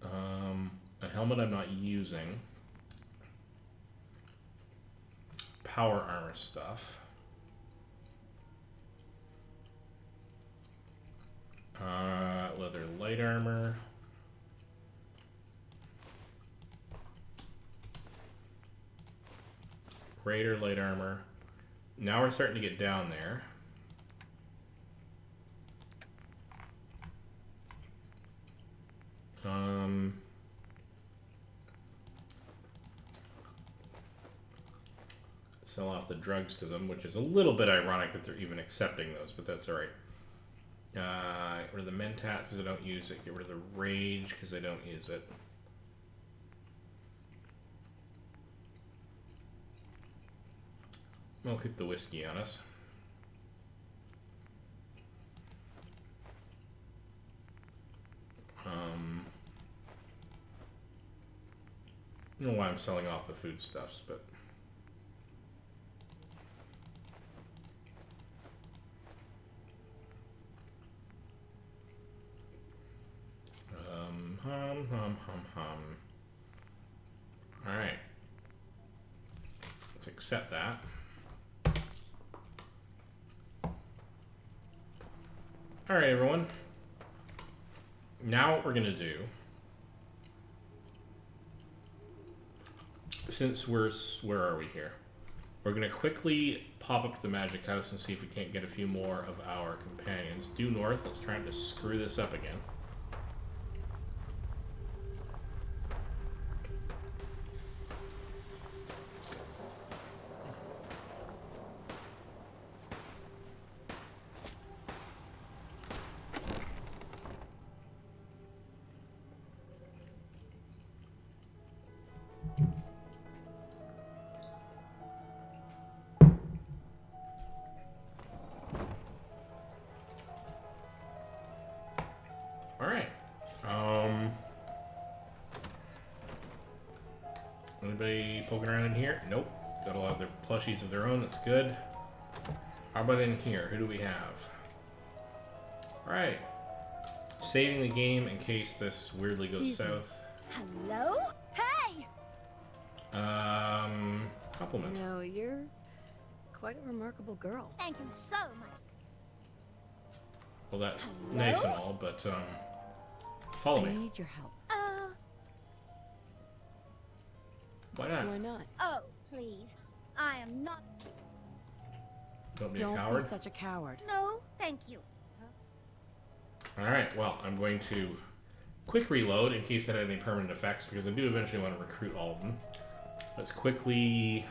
A helmet I'm not using. Power armor stuff. Leather light armor. Raider light armor. Now we're starting to get down there. Sell off the drugs to them, which is a little bit ironic that they're even accepting those, but that's alright. Get rid of the Mentat because I don't use it. Get rid of the Rage because I don't use it. I'll keep the whiskey on us. I don't know why I'm selling off the foodstuffs, but all right. Let's accept that. All right, everyone. Now what we're gonna do, since where are we here? We're gonna quickly pop up to the magic house and see if we can't get a few more of our companions. Due north. Let's try to screw this up again. Anybody poking around in here? Nope. Got a lot of their plushies of their own. That's good. How about in here? Who do we have? Alright. Saving the game in case this weirdly goes south. Hello? Hey! compliment. You know, you're quite a remarkable girl. Thank you so much. Well, that's nice and all, but follow I me. need your help. Why not? Why not? Oh, please. I am not. Don't be a Don't coward. be such a coward. No, thank you. All right. Well, I'm going to quick reload in case that had any permanent effects because I do eventually want to recruit all of them. Let's quickly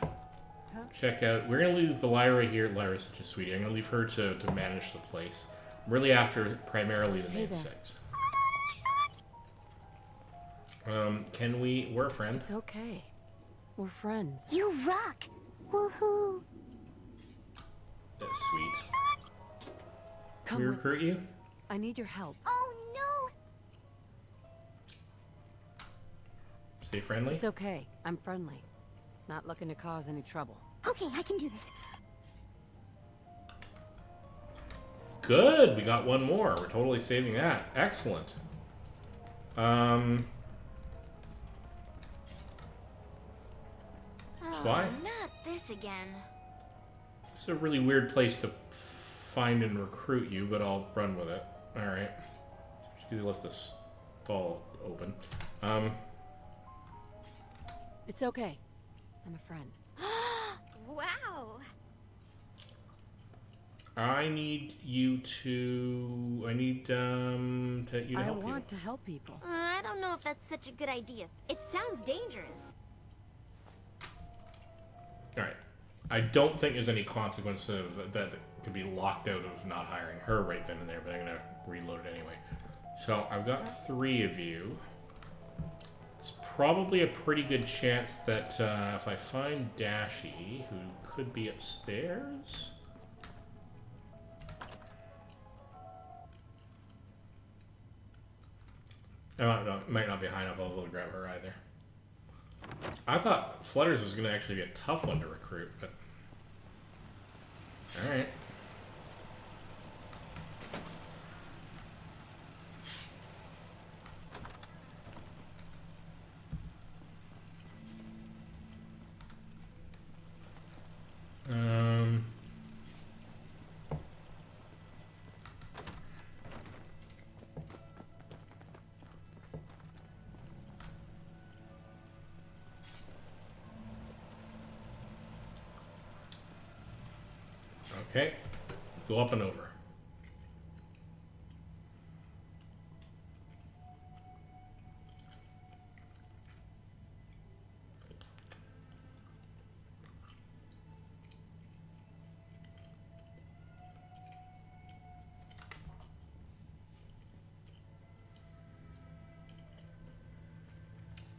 check out. We're gonna leave the Lyra here. Lyra's such a sweetie. I'm gonna leave her to manage the place. I'm really after primarily the main six. Can we? We're a friend. It's okay. We're friends. You rock! Woohoo! That's sweet. Come Can we with recruit you? I need your help. Oh no! Stay friendly. It's okay. I'm friendly. Not looking to cause any trouble. Okay, I can do this. Good. We got one more. We're totally saving that. Excellent. Why? Not this again. It's a really weird place to find and recruit you, but I'll run with it. All right. Just because you left the stall open. It's okay. I'm a friend. Wow! I need you to. I need you to I help want to help people. I don't know if that's such a good idea. It sounds dangerous. All right. I don't think there's any consequence of that could be locked out of not hiring her right then and there, but I'm gonna reload it anyway. So I've got 3 of you. It's probably a pretty good chance that if I find Dashi, who could be upstairs. No, it might not be high enough level to grab her either. I thought Flutters was going to actually be a tough one to recruit, but... Alright. Okay, go up and over.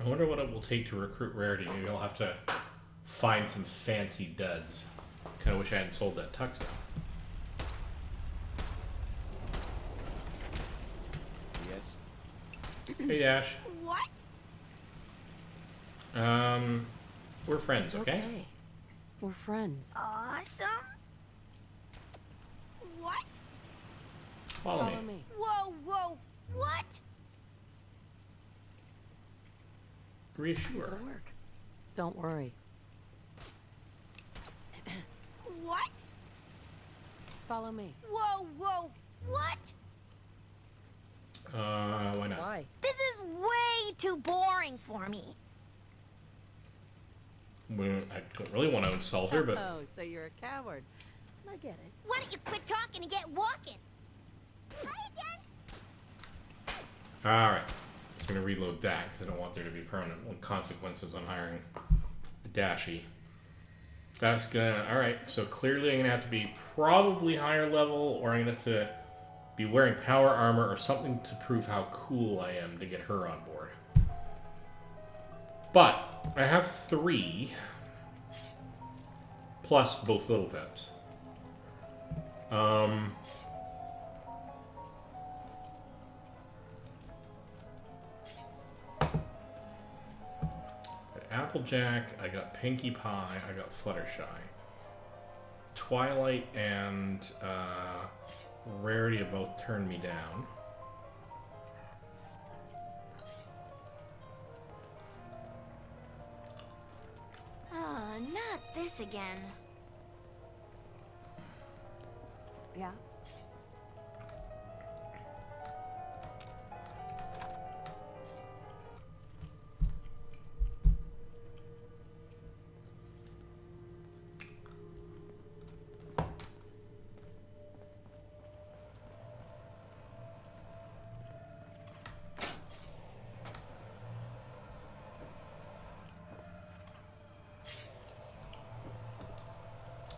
I wonder what it will take to recruit Rarity. Maybe I'll have to find some fancy duds. Kind of wish I hadn't sold that tux now. Yes. Hey, Dash. What? We're friends, It's okay? We're friends. Awesome. What? Follow me. Whoa, whoa, what? Reassure. It'll work. Don't worry. What? Follow me. Whoa, whoa, what? Why not? Why? This is way too boring for me. Well, I don't really want to insult her, but... Oh, so you're a coward. I get it. Why don't you quit talking and get walking? Try again. Alright. Just going to reload that, because I don't want there to be permanent consequences on hiring a Dashi. That's gonna... Alright, so clearly I'm going to have to be probably higher level, or I'm going to have to be wearing power armor or something to prove how cool I am to get her on board. But I have 3, plus both little pips. Applejack, I got Pinkie Pie, I got Fluttershy. Twilight and Rarity have both turned me down. Oh, not this again. Yeah?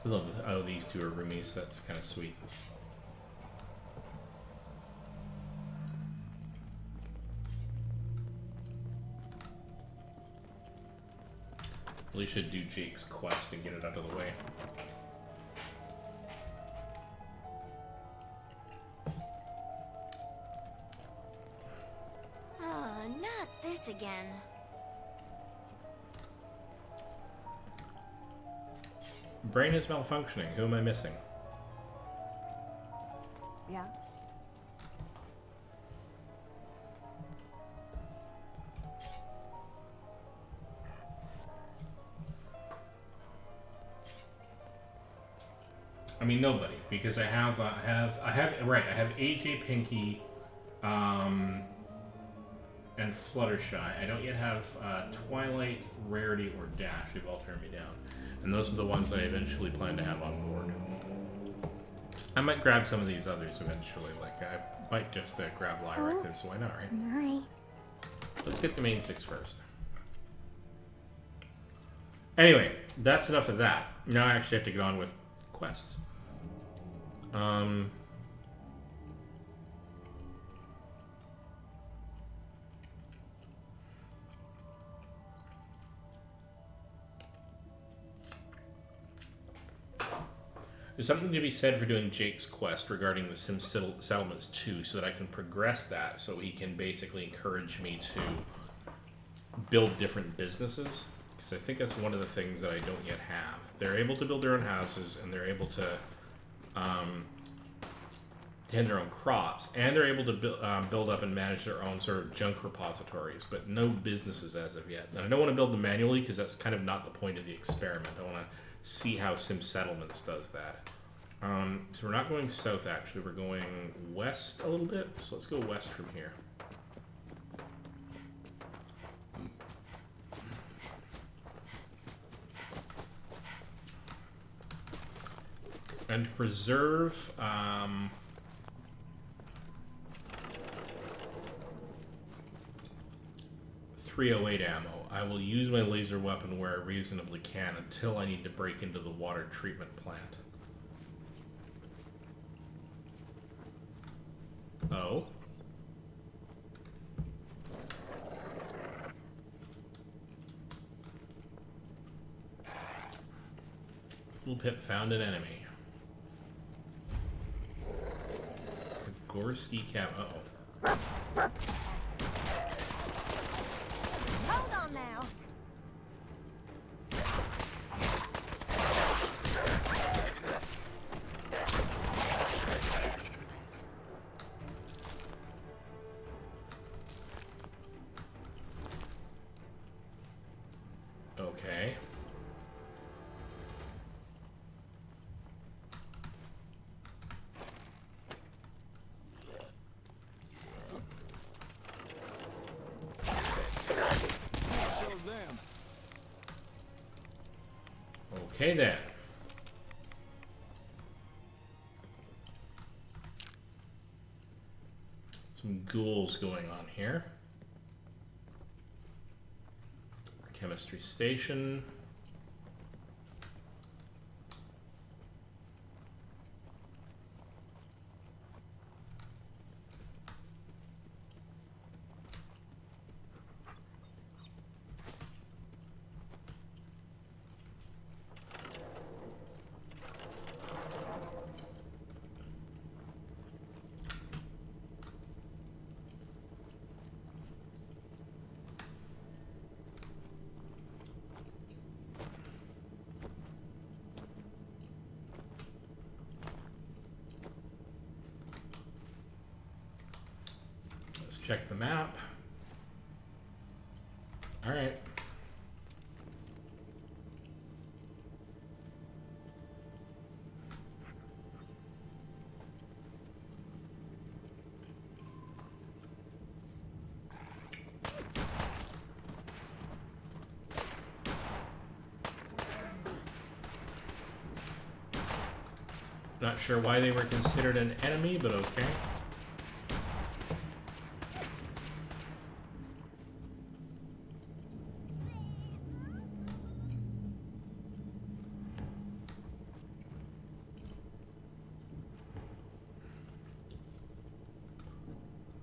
I love this. Oh, these two are roomies. That's kind of sweet. We should do Jake's quest and get it out of the way. Oh, not this again. Brain is malfunctioning. Who am I missing? Yeah? I mean, nobody, because I have AJ, Pinky, and Fluttershy. I don't yet have Twilight, Rarity, or Dash. They've all turned me down, and those are the ones that I eventually plan to have on board. I might grab some of these others eventually. Like I might just grab Lyra, because why not, right? My. Let's get the main 6 first. Anyway, that's enough of that. Now I actually have to get on with quests. There's something to be said for doing Jake's quest regarding the Sim Settlements 2 so that I can progress that so he can basically encourage me to build different businesses. Because I think that's one of the things that I don't yet have. They're able to build their own houses, and they're able to tend their own crops, and they're able to build up and manage their own sort of junk repositories, but no businesses as of yet. And I don't want to build them manually because that's kind of not the point of the experiment. I want to see how Sim Settlements does that. So we're not going south, actually. We're going west a little bit. So let's go west from here. And to preserve 308 ammo, I will use my laser weapon where I reasonably can until I need to break into the water treatment plant. Oh. Little Pip found an enemy. Gorski cap. Uh-oh. Hold on now. Okay. Okay then. Some ghouls going on here. Chemistry station. Check the map. All right. Not sure why they were considered an enemy, but okay.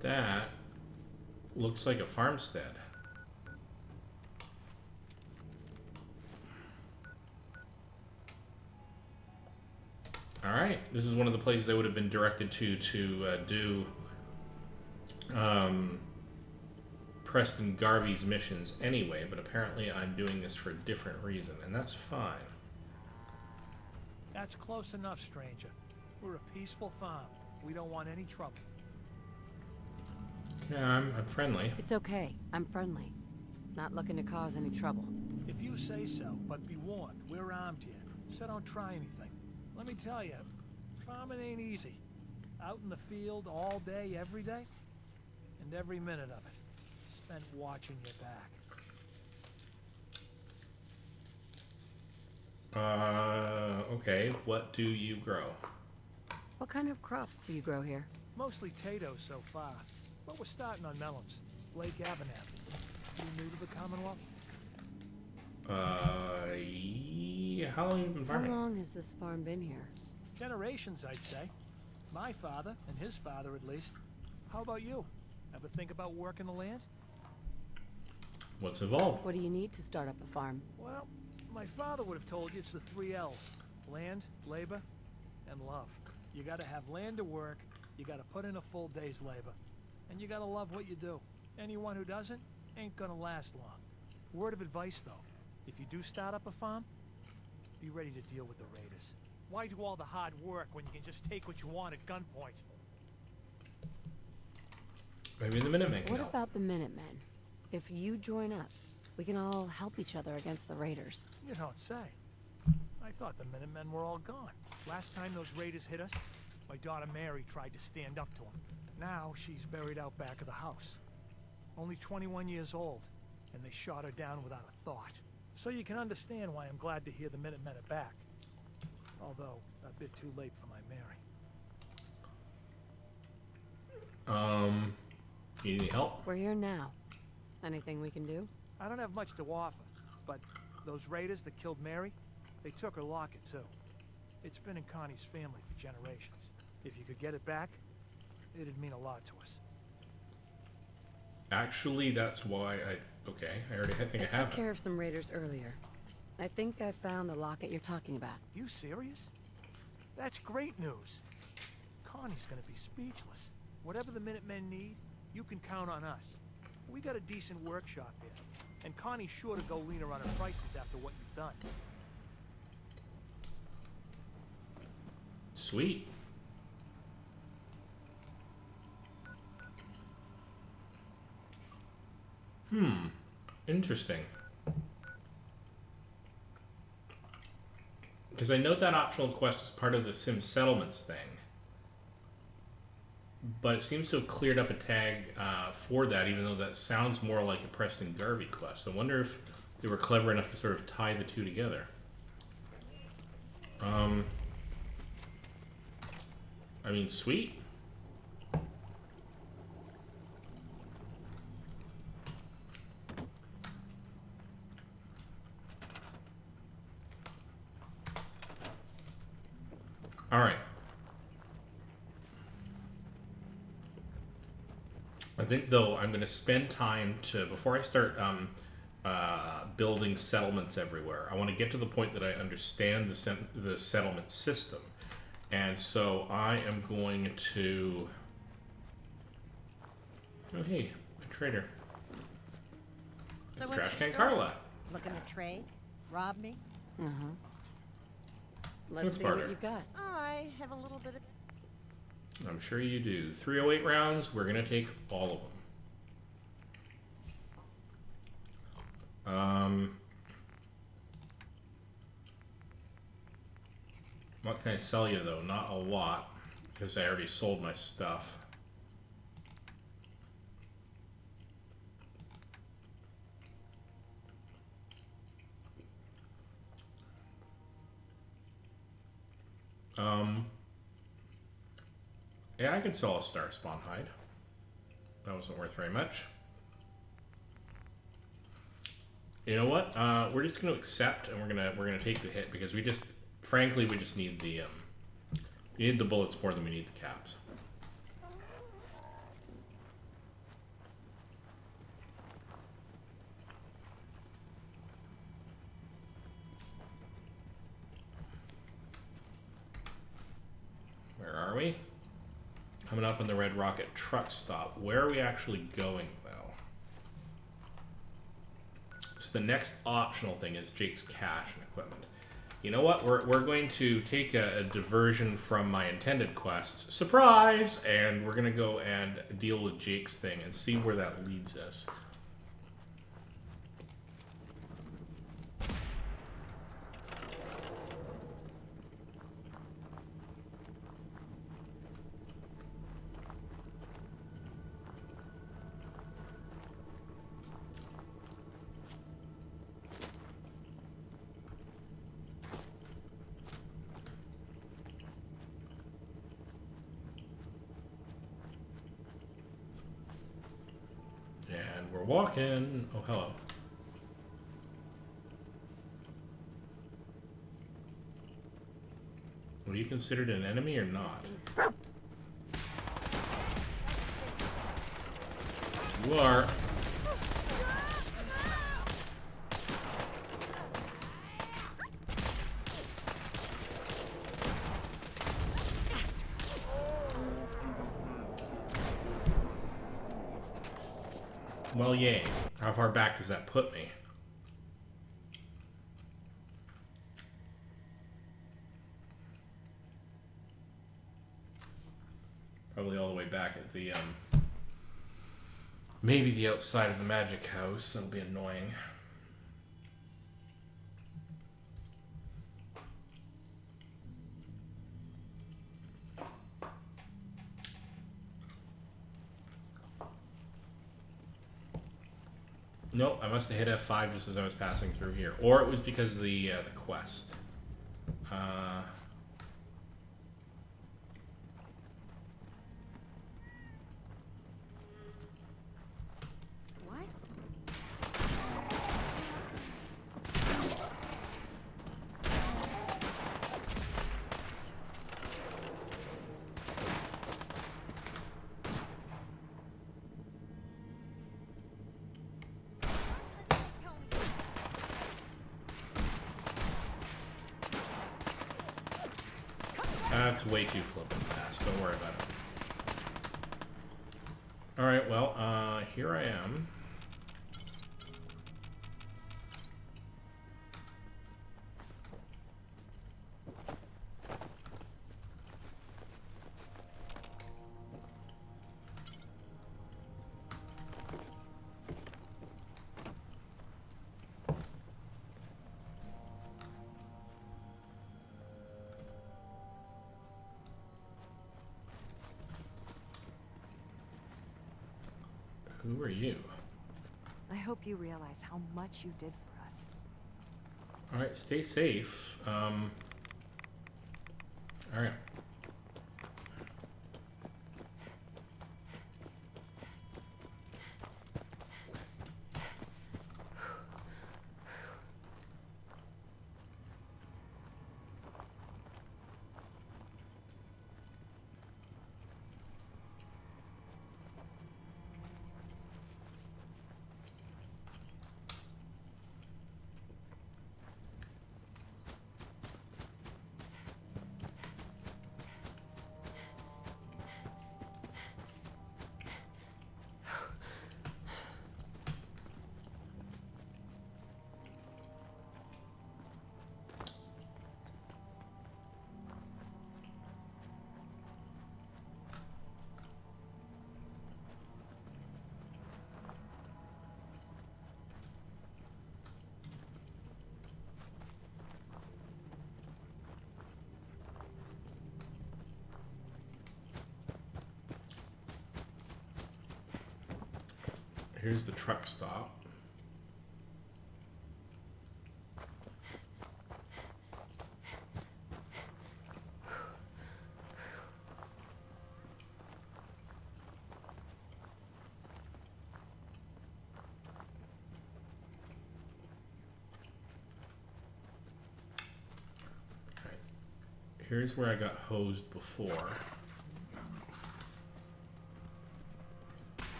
That looks like a farmstead. Alright, this is one of the places I would have been directed to do Preston Garvey's missions anyway, but apparently I'm doing this for a different reason, and that's fine. That's close enough, stranger. We're a peaceful farm. We don't want any trouble. Yeah, I'm friendly. It's okay. I'm friendly. Not looking to cause any trouble. If you say so, but be warned, we're armed here, so don't try anything. Let me tell you, farming ain't easy. Out in the field all day, every day, and every minute of it spent watching your back. Okay, what do you grow? What kind of crops do you grow here? Mostly potatoes so far, but we're starting on melons. Lake Abernathy. You new to the Commonwealth? Yeah, how long have you been farming? How long has this farm been here? Generations, I'd say. My father, and his father at least. How about you? Ever think about working the land? What's involved? What do you need to start up a farm? Well, my father would have told you it's the 3 L's. Land, labor, and love. You gotta have land to work, you gotta put in a full day's labor, and you gotta love what you do. Anyone who doesn't ain't gonna last long. Word of advice, though. If you do start up a farm, be ready to deal with the raiders. Why do all the hard work when you can just take what you want at gunpoint? Maybe the Minutemen can What help. about the Minutemen? If you join up, we can all help each other against the raiders. You don't say. I thought the Minutemen were all gone. Last time those raiders hit us, my daughter Mary tried to stand up to them. Now she's buried out back of the house. Only 21 years old, and they shot her down without a thought. So you can understand why I'm glad to hear the Minutemen are back. Although, a bit too late for my Mary. You need help? We're here now. Anything we can do? I don't have much to offer, but those raiders that killed Mary, they took her locket too. It's been in Connie's family for generations. If you could get it back, it'd mean a lot to us. Actually, that's why okay, I think I have took care of some raiders earlier. I think I found the locket you're talking about. You serious? That's great news. Connie's gonna be speechless. Whatever the Minutemen need, you can count on us. We got a decent workshop here, and Connie's sure to go leaner on her prices after what you've done. Sweet. Interesting. Because I note that optional quest is part of the Sim Settlements thing. But it seems to have cleared up a tag for that, even though that sounds more like a Preston Garvey quest. I wonder if they were clever enough to sort of tie the two together. I mean, sweet. All right. I think, though, I'm going to spend time to, before I start building settlements everywhere, I want to get to the point that I understand the settlement system. And so I am going to... Oh, hey, a trader. It's So Trash what's Can your story? Carla. Looking to trade? Rob me? Uh-huh. Let's Let's see barter. what you've got. I have a little bit of... I'm sure you do. 308 rounds, we're going to take all of them. What can I sell you, though? Not a lot, because I already sold my stuff. Yeah, I could sell a star spawn hide. That wasn't worth very much. You know what? We're just going to accept, and we're gonna take the hit because we just, frankly, we just need the we need the bullets more than we need the caps. Where are we? Coming up on the Red Rocket truck stop. Where are we actually going, though? So the next optional thing is Jake's cash and equipment. You know what? We're going to take a diversion from my intended quests. Surprise! And we're going to go and deal with Jake's thing and see where that leads us. And we're walking. Oh, hello. Were you considered an enemy or not? You are. Well, yay. How far back does that put me? Probably all the way back at the, maybe the outside of the magic house. That'll be annoying. Nope, I must have hit F5 just as I was passing through here. Or it was because of the quest. What? That's way too flippin' fast. Don't worry about it. Alright, well, here I am. Who are you? I hope you realize how much you did for us. Alright, stay safe. Alright. Here's the truck stop. here's where I got hosed before.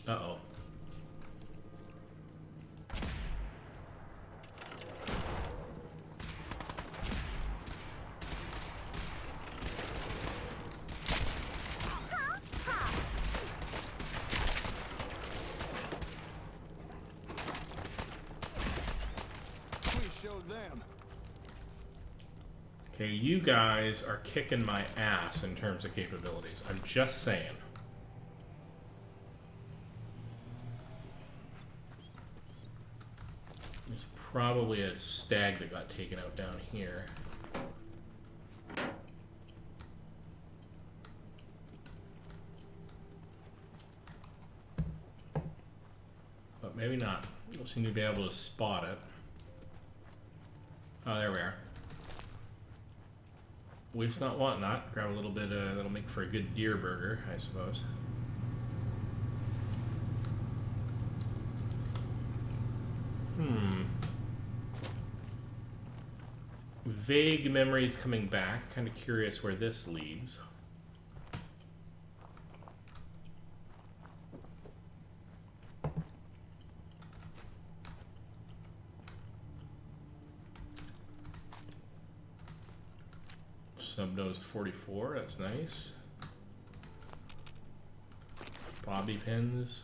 Uh-oh. Okay, you guys are kicking my ass in terms of capabilities. I'm just saying. There's probably a stag that got taken out down here. But maybe not. We don't seem to be able to spot it. Oh, there we are. Waste not, want not. Grab a little bit, that'll make for a good deer burger, I suppose. Vague memories coming back. Kind of curious where this leads. Subnosed 44, that's nice. Bobby pins.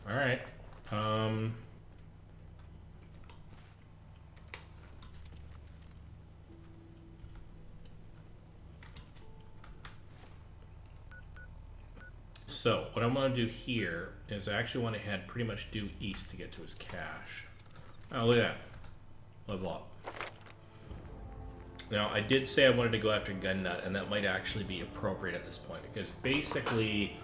All right. So what I'm going to do here is I actually want to head pretty much due east to get to his cache. Oh, look at that. Level up. Now, I did say I wanted to go after Gun Nut, and that might actually be appropriate at this point, because basically,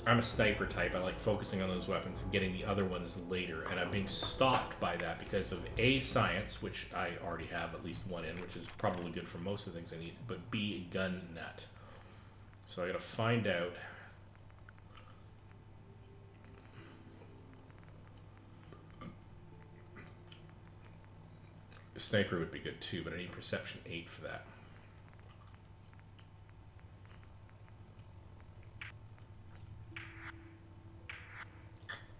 I'm a sniper type. I like focusing on those weapons and getting the other ones later, and I'm being stopped by that because of A, science, which I already have at least one in, which is probably good for most of the things I need, but B, Gun Nut. So I gotta find out. Sniper would be good too, but I need perception 8 for that.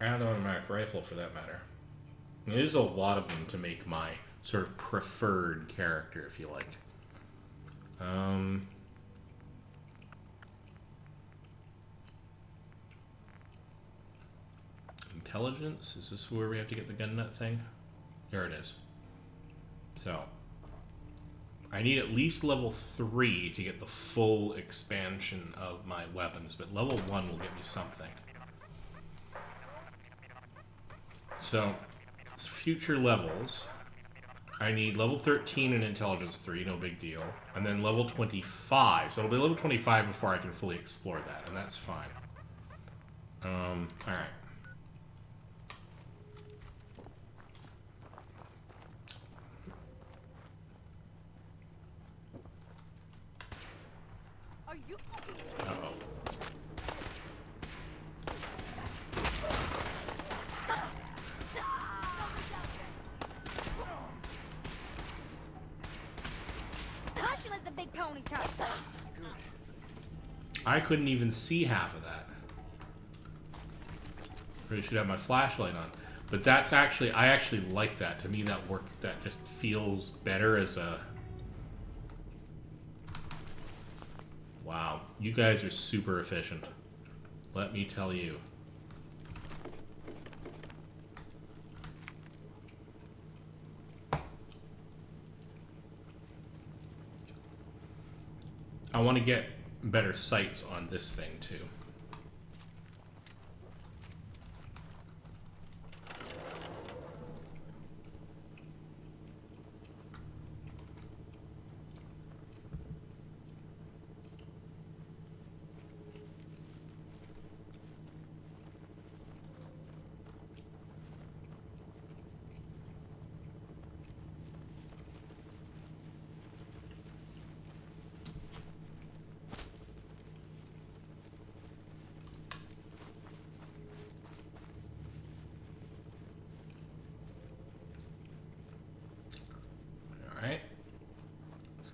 And an automatic rifle for that matter. And there's a lot of them to make my sort of preferred character, if you like. Intelligence? Is this where we have to get the gun nut thing? There it is. So, I need at least level 3 to get the full expansion of my weapons, but level 1 will get me something. So, future levels, I need level 13 in intelligence 3, no big deal, and then level 25. So it'll be level 25 before I can fully explore that, and that's fine. Alright. Uh-oh. Hush, let the big pony talk. I couldn't even see half of that. Really should have my flashlight on. But that's actually, I actually like that. To me, that works. That just feels better as a... Wow. You guys are super efficient. Let me tell you. I want to get better sights on this thing too.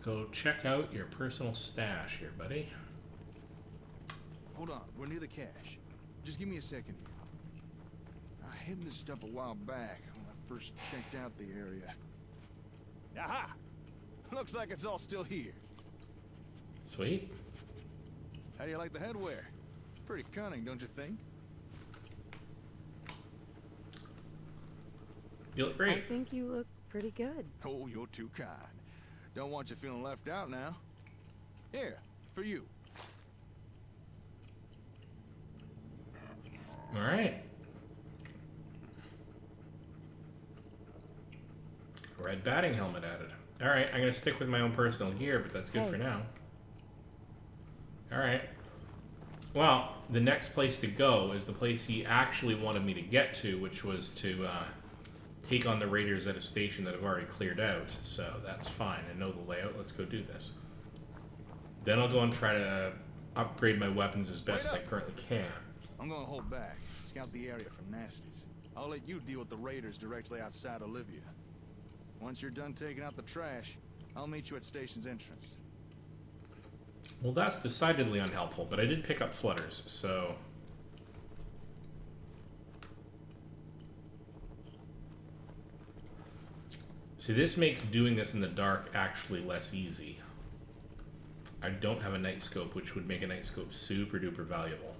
go check out your personal stash here, buddy. Hold on, we're near the cache. Just give me a second here. I hid this stuff a while back when I first checked out the area. Aha! Looks like it's all still here. Sweet. How do you like the headwear? Pretty cunning, don't you think? You look great. I think you look pretty good. Oh, you're too kind. Don't want you feeling left out now. Here, for you. All right. Red batting helmet added. All right, I'm gonna stick with my own personal gear, but that's good for now. All right. Well, the next place to go is the place he actually wanted me to get to, which was to take on the raiders at a station that I've already cleared out. So that's fine. I know the layout. Let's go do this. Then I'll go and try to upgrade my weapons as best I currently can. I'm gonna hold back. Scout the area for nasties. I'll let you deal with the raiders directly outside Olivia. Once you're done taking out the trash, I'll meet you at station's entrance. Well, that's decidedly unhelpful, but I did pick up flutters, so... See, this makes doing this in the dark actually less easy. I don't have a night scope, which would make a night scope super duper valuable.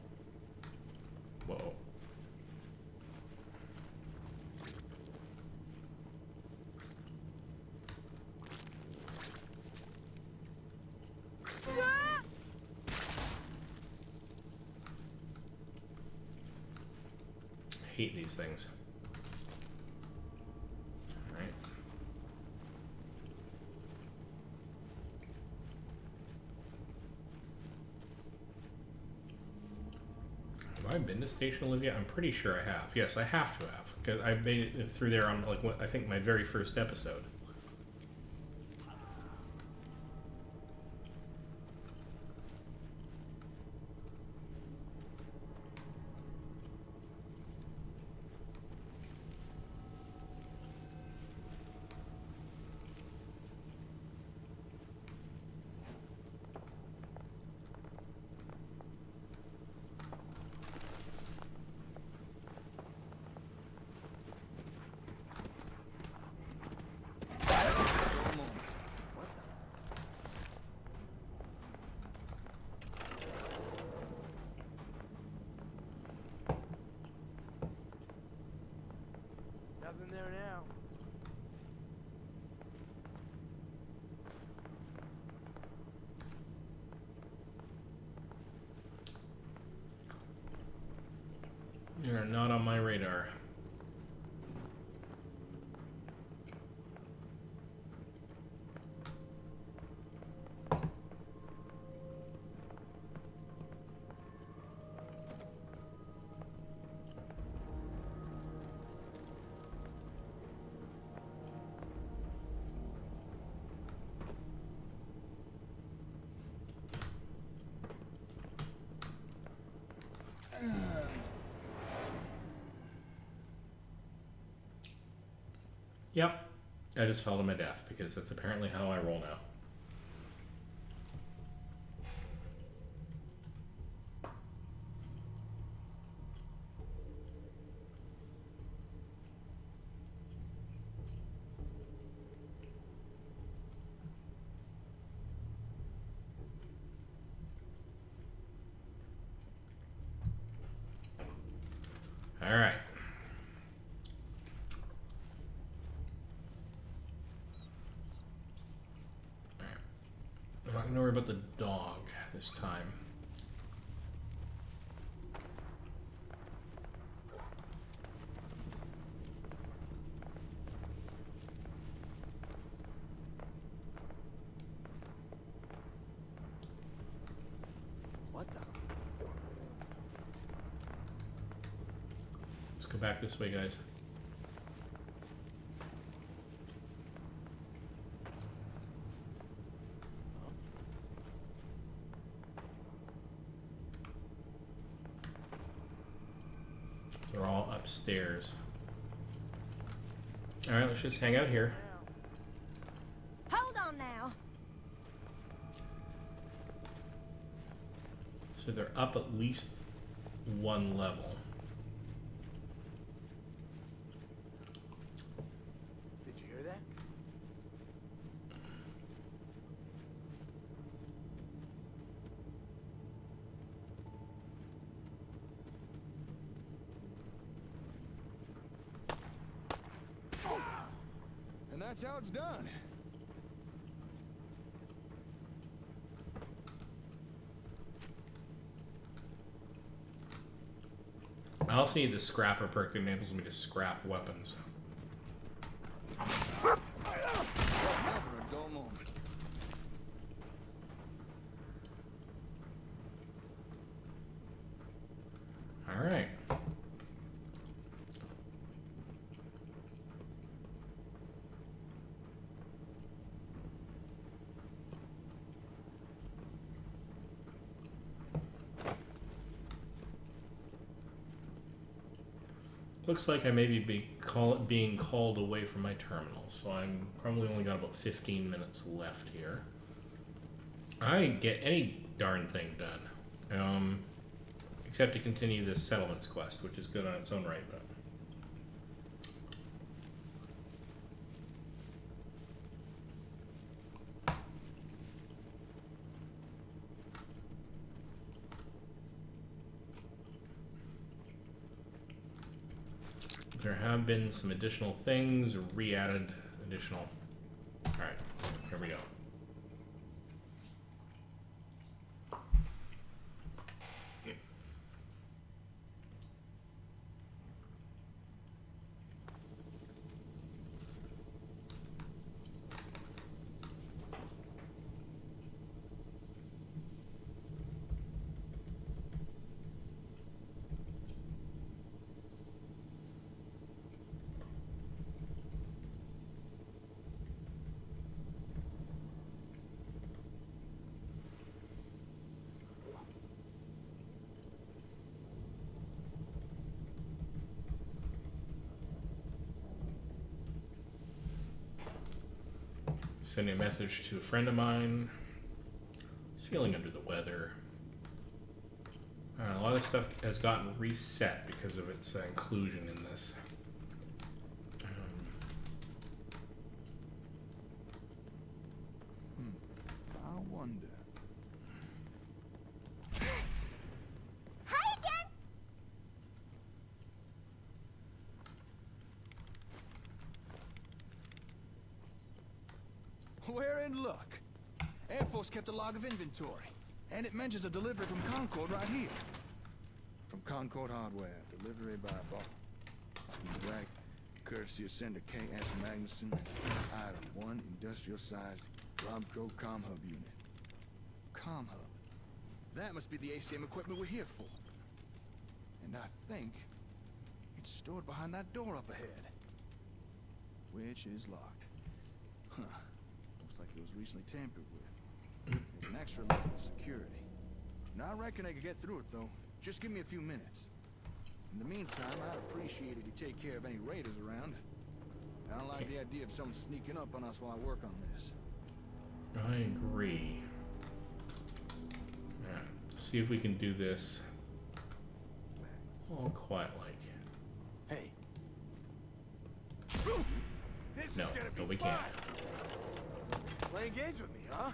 Whoa. I hate these things. Alright. Have I been to Station Olivia? I'm pretty sure I have. Yes, I have to have. Because I made it through there on, like, what I think my very first episode. Nothing there now. You're not on my radar. Yep, I just fell to my death because that's apparently how I roll now. All right. I'm not gonna worry about the dog this time. What the? Let's go back this way, guys. They're all upstairs. Alright, let's just hang out here. Hold on now. So they're up at least one level. Did you hear that? And that's how it's done. I also need the scrapper perk that enables me to scrap weapons. Never a dull moment. All right. Looks like I may be being called away from my terminal, so I'm probably only got about 15 minutes left here. I didn't get any darn thing done, except to continue this settlements quest, which is good on its own right, but there have been some additional things, re-added additional. Alright, here we go. Sending a message to a friend of mine. He's feeling under the weather. A lot of stuff has gotten reset because of its inclusion in this. I wonder. Hi again! We're in luck. Air Force kept a log of inventory, and it mentions a delivery from Concord right here. From Concord Hardware, delivery by Bob. Black, courtesy of Senator K.S. Magnuson. Item 1, industrial-sized Robco Com Hub unit. Com Hub. That must be the ACM equipment we're here for. And I think it's stored behind that door up ahead. Which is locked. Huh. Looks like it was recently tampered with. There's an extra level of security. Now, I reckon I could get through it, though. Just give me a few minutes. In the meantime, I'd appreciate if you take care of any raiders around. I don't like the idea of someone sneaking up on us while I work on this. I agree. Alright, see if we can do this all quiet like. Hey. This No, is gonna be no, we fun. can't. Playing games with me, huh?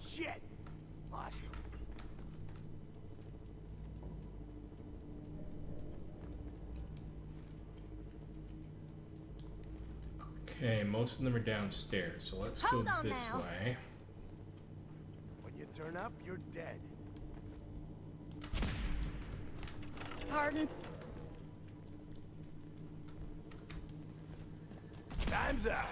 Shit! Lost it. Okay, most of them are downstairs, so let's Hold go on this now. way. When you turn up, you're dead. Pardon? Time's up.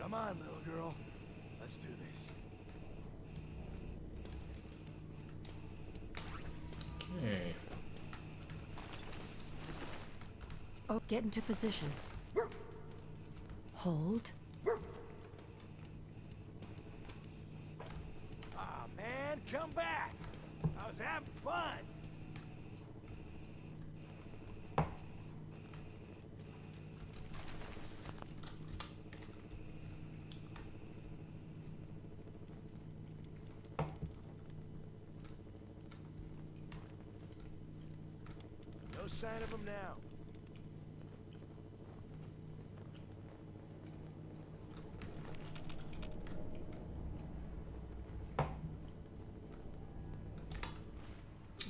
Come on, little girl. Let's do this. Okay. Oh, get into position. Hold. Aw, man, come back. I was having fun. No sign of him now.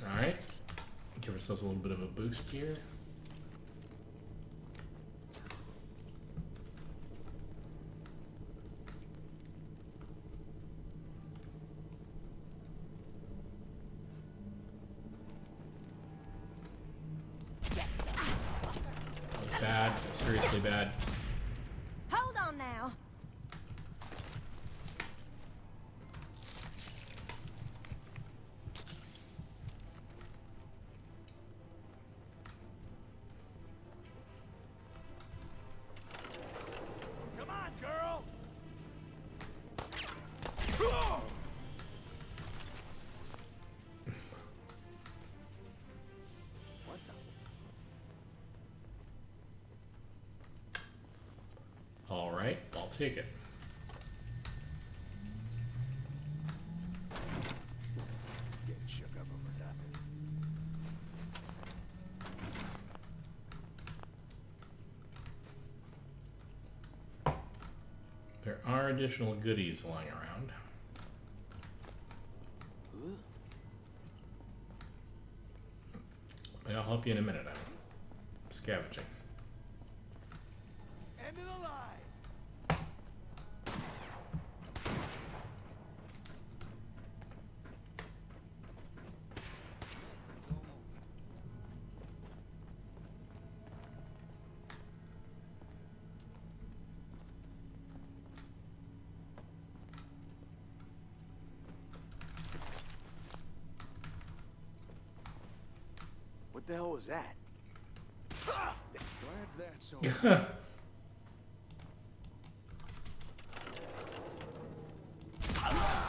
Alright. Give ourselves a little bit of a boost here. That was bad. Seriously bad. Hold on now. Come on, girl. What the? Alright, I'll take it. Getting shook up over nothing. There are additional goodies lying around. I'll help you in a minute. I'm scavenging. End of the line. What the hell was that? Glad that's over.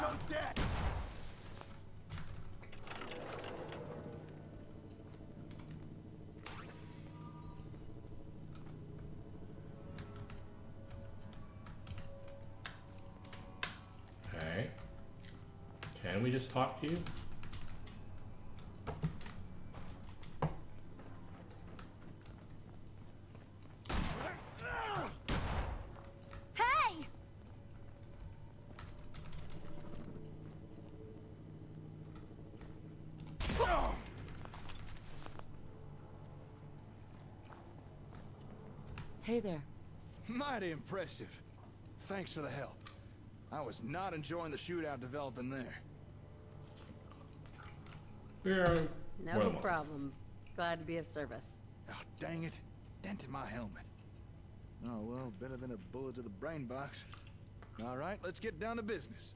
So dead. Okay. Can we just talk to you? Hey! Hey there. Mighty impressive. Thanks for the help. I was not enjoying the shootout developing there. Yeah. No problem. Glad to be of service. Oh, dang it. Dented my helmet. Oh, well, better than a bullet to the brain box. All right, let's get down to business.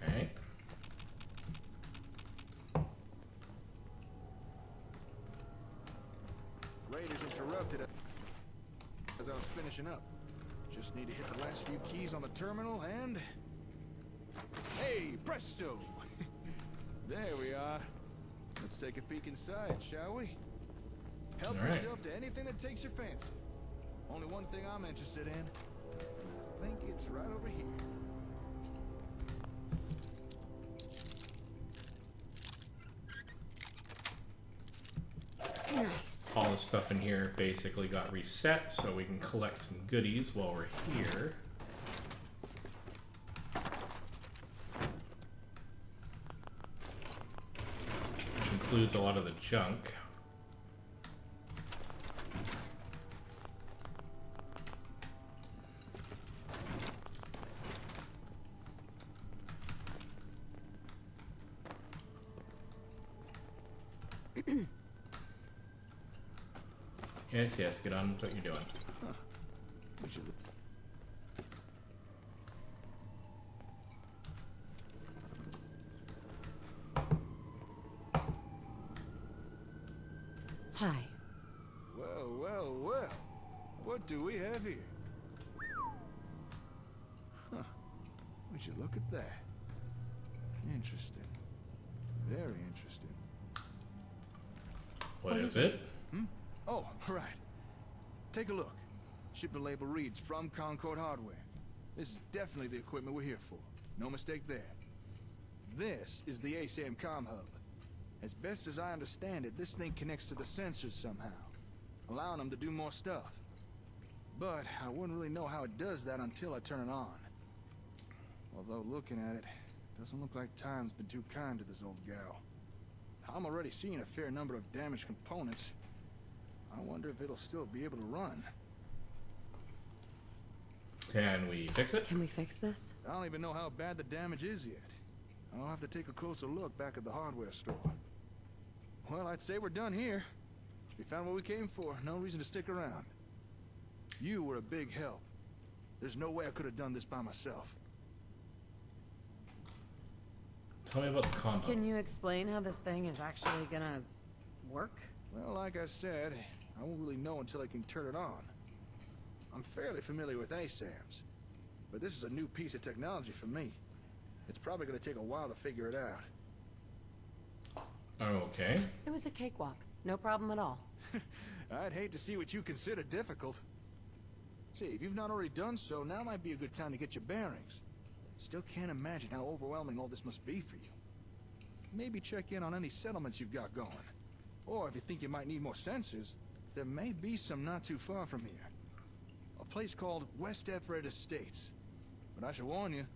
Okay. Raiders interrupted as I was finishing up. Just need to hit the last few keys on the terminal and... Hey, presto! There we are. Let's take a peek inside, shall we? Help All right. yourself to anything that takes your fancy. Only one thing I'm interested in, and I think it's right over here. Nice. All the stuff in here basically got reset, so we can collect some goodies while we're here. Which includes a lot of the junk. Yes, get on with what you're doing. We should... Hi. Well, well, well. What do we have here? Huh. We should look at that. Interesting. Very interesting. What is it? Hmm? Oh, right. Take a look. Shipment label reads from Concord Hardware. This is definitely the equipment we're here for. No mistake there. This is the ASAM comm hub. As best as I understand it, this thing connects to the sensors somehow, allowing them to do more stuff. But I wouldn't really know how it does that until I turn it on. Although looking at it, doesn't look like time's been too kind to this old gal. I'm already seeing a fair number of damaged components. I wonder if it'll still be able to run. Can we fix it? Can we fix this? I don't even know how bad the damage is yet. I'll have to take a closer look back at the hardware store. Well, I'd say we're done here. We found what we came for. No reason to stick around. You were a big help. There's no way I could have done this by myself. Tell me about the combo. Can you explain how this thing is actually gonna work? Well, like I said, I won't really know until I can turn it on. I'm fairly familiar with ASAMs, but this is a new piece of technology for me. It's probably going to take a while to figure it out. Okay. It was a cakewalk. No problem at all. I'd hate to see what you consider difficult. See, if you've not already done so, now might be a good time to get your bearings. Still can't imagine how overwhelming all this must be for you. Maybe check in on any settlements you've got going. Or if you think you might need more sensors, there may be some not too far from here. A place called West Everett Estates. But I should warn you,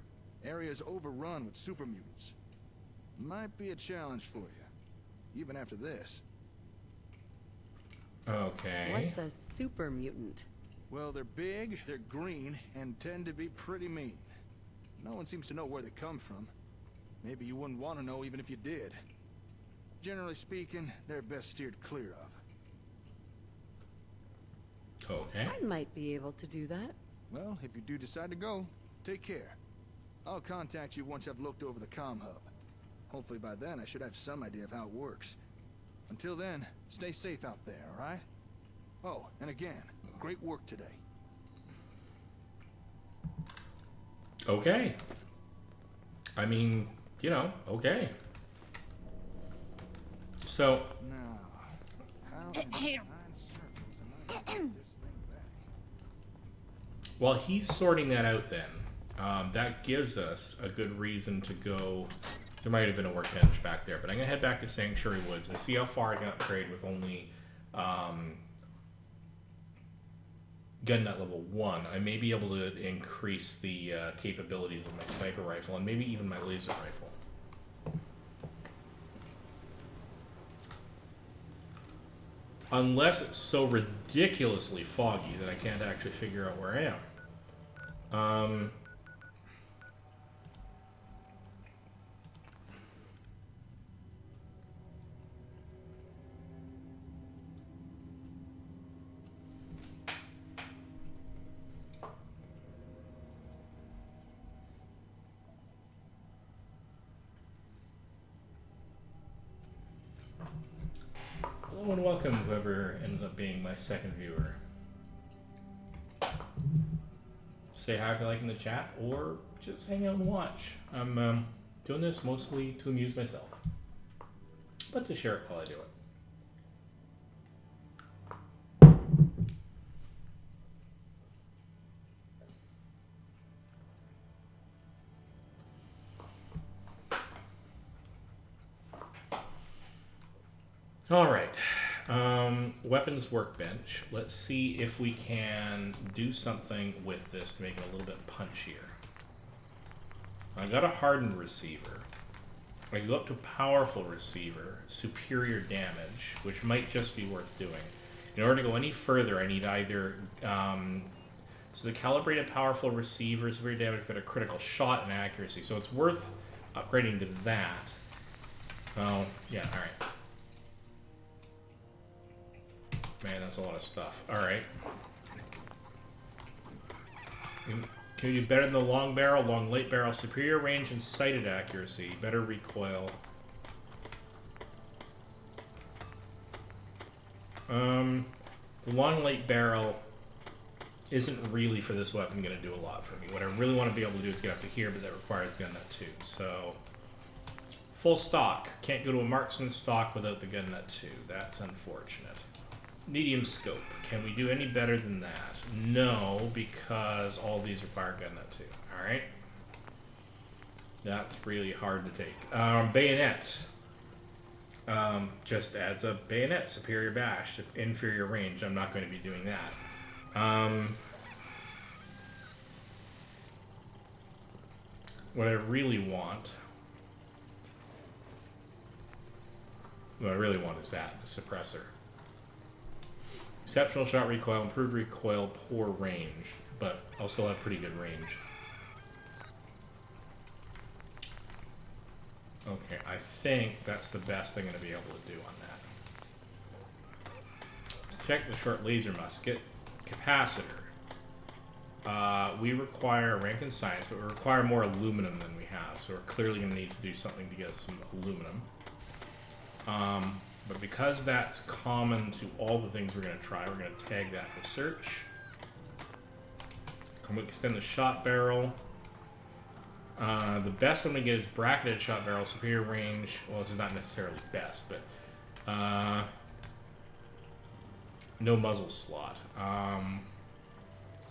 area's overrun with super mutants. Might be a challenge for you, even after this. Okay. What's a super mutant? Well, they're big, they're green, and tend to be pretty mean. No one seems to know where they come from. Maybe you wouldn't want to know even if you did. Generally speaking, they're best steered clear of. Okay. I might be able to do that. Well, if you do decide to go, take care. I'll contact you once I've looked over the comm hub. Hopefully by then I should have some idea of how it works. Until then, stay safe out there, alright? Oh, and again, great work today. Okay. I mean, you know, okay. So... Now, how in nine circles am I gonna get this thing back? While he's sorting that out then, that gives us a good reason to go. There might have been a workbench back there, but I'm going to head back to Sanctuary Woods and see how far I can upgrade with only gun nut level 1. I may be able to increase the capabilities of my sniper rifle and maybe even my laser rifle. Unless it's so ridiculously foggy that I can't actually figure out where I am. Hello and welcome, whoever ends up being my second viewer. Say hi if you like in the chat, or just hang out and watch. I'm doing this mostly to amuse myself, but to share it while I do it. All right, weapons workbench. Let's see if we can do something with this to make it a little bit punchier. I got a hardened receiver. I go up to powerful receiver, superior damage, which might just be worth doing. In order to go any further, I need either, so the calibrated powerful receiver, superior damage, but a critical shot and accuracy. So it's worth upgrading to that. Oh, yeah, all right. Man, that's a lot of stuff. All right. Can you do better than the long barrel, long light barrel, superior range and sighted accuracy, better recoil. The long light barrel isn't really for this weapon going to do a lot for me. What I really want to be able to do is get up to here, but that requires gun nut 2. So, full stock. Can't go to a marksman stock without the gun nut 2. That's unfortunate. Medium scope. Can we do any better than that? No, because all these require gun nut 2. Alright. That's really hard to take. Bayonet. Just adds a bayonet, superior bash, inferior range. I'm not going to be doing that. What I really want is that, the suppressor. Exceptional shot recoil, improved recoil, poor range, but I'll still have pretty good range. Okay, I think that's the best I'm going to be able to do on that. Let's check the short laser musket. Capacitor. We require rank in science, but we require more aluminum than we have, so we're clearly going to need to do something to get some aluminum. But because that's common to all the things we're going to try, we're going to tag that for search. And we extend the shot barrel. The best one we get is bracketed shot barrel, superior range. Well, this is not necessarily best, but no muzzle slot.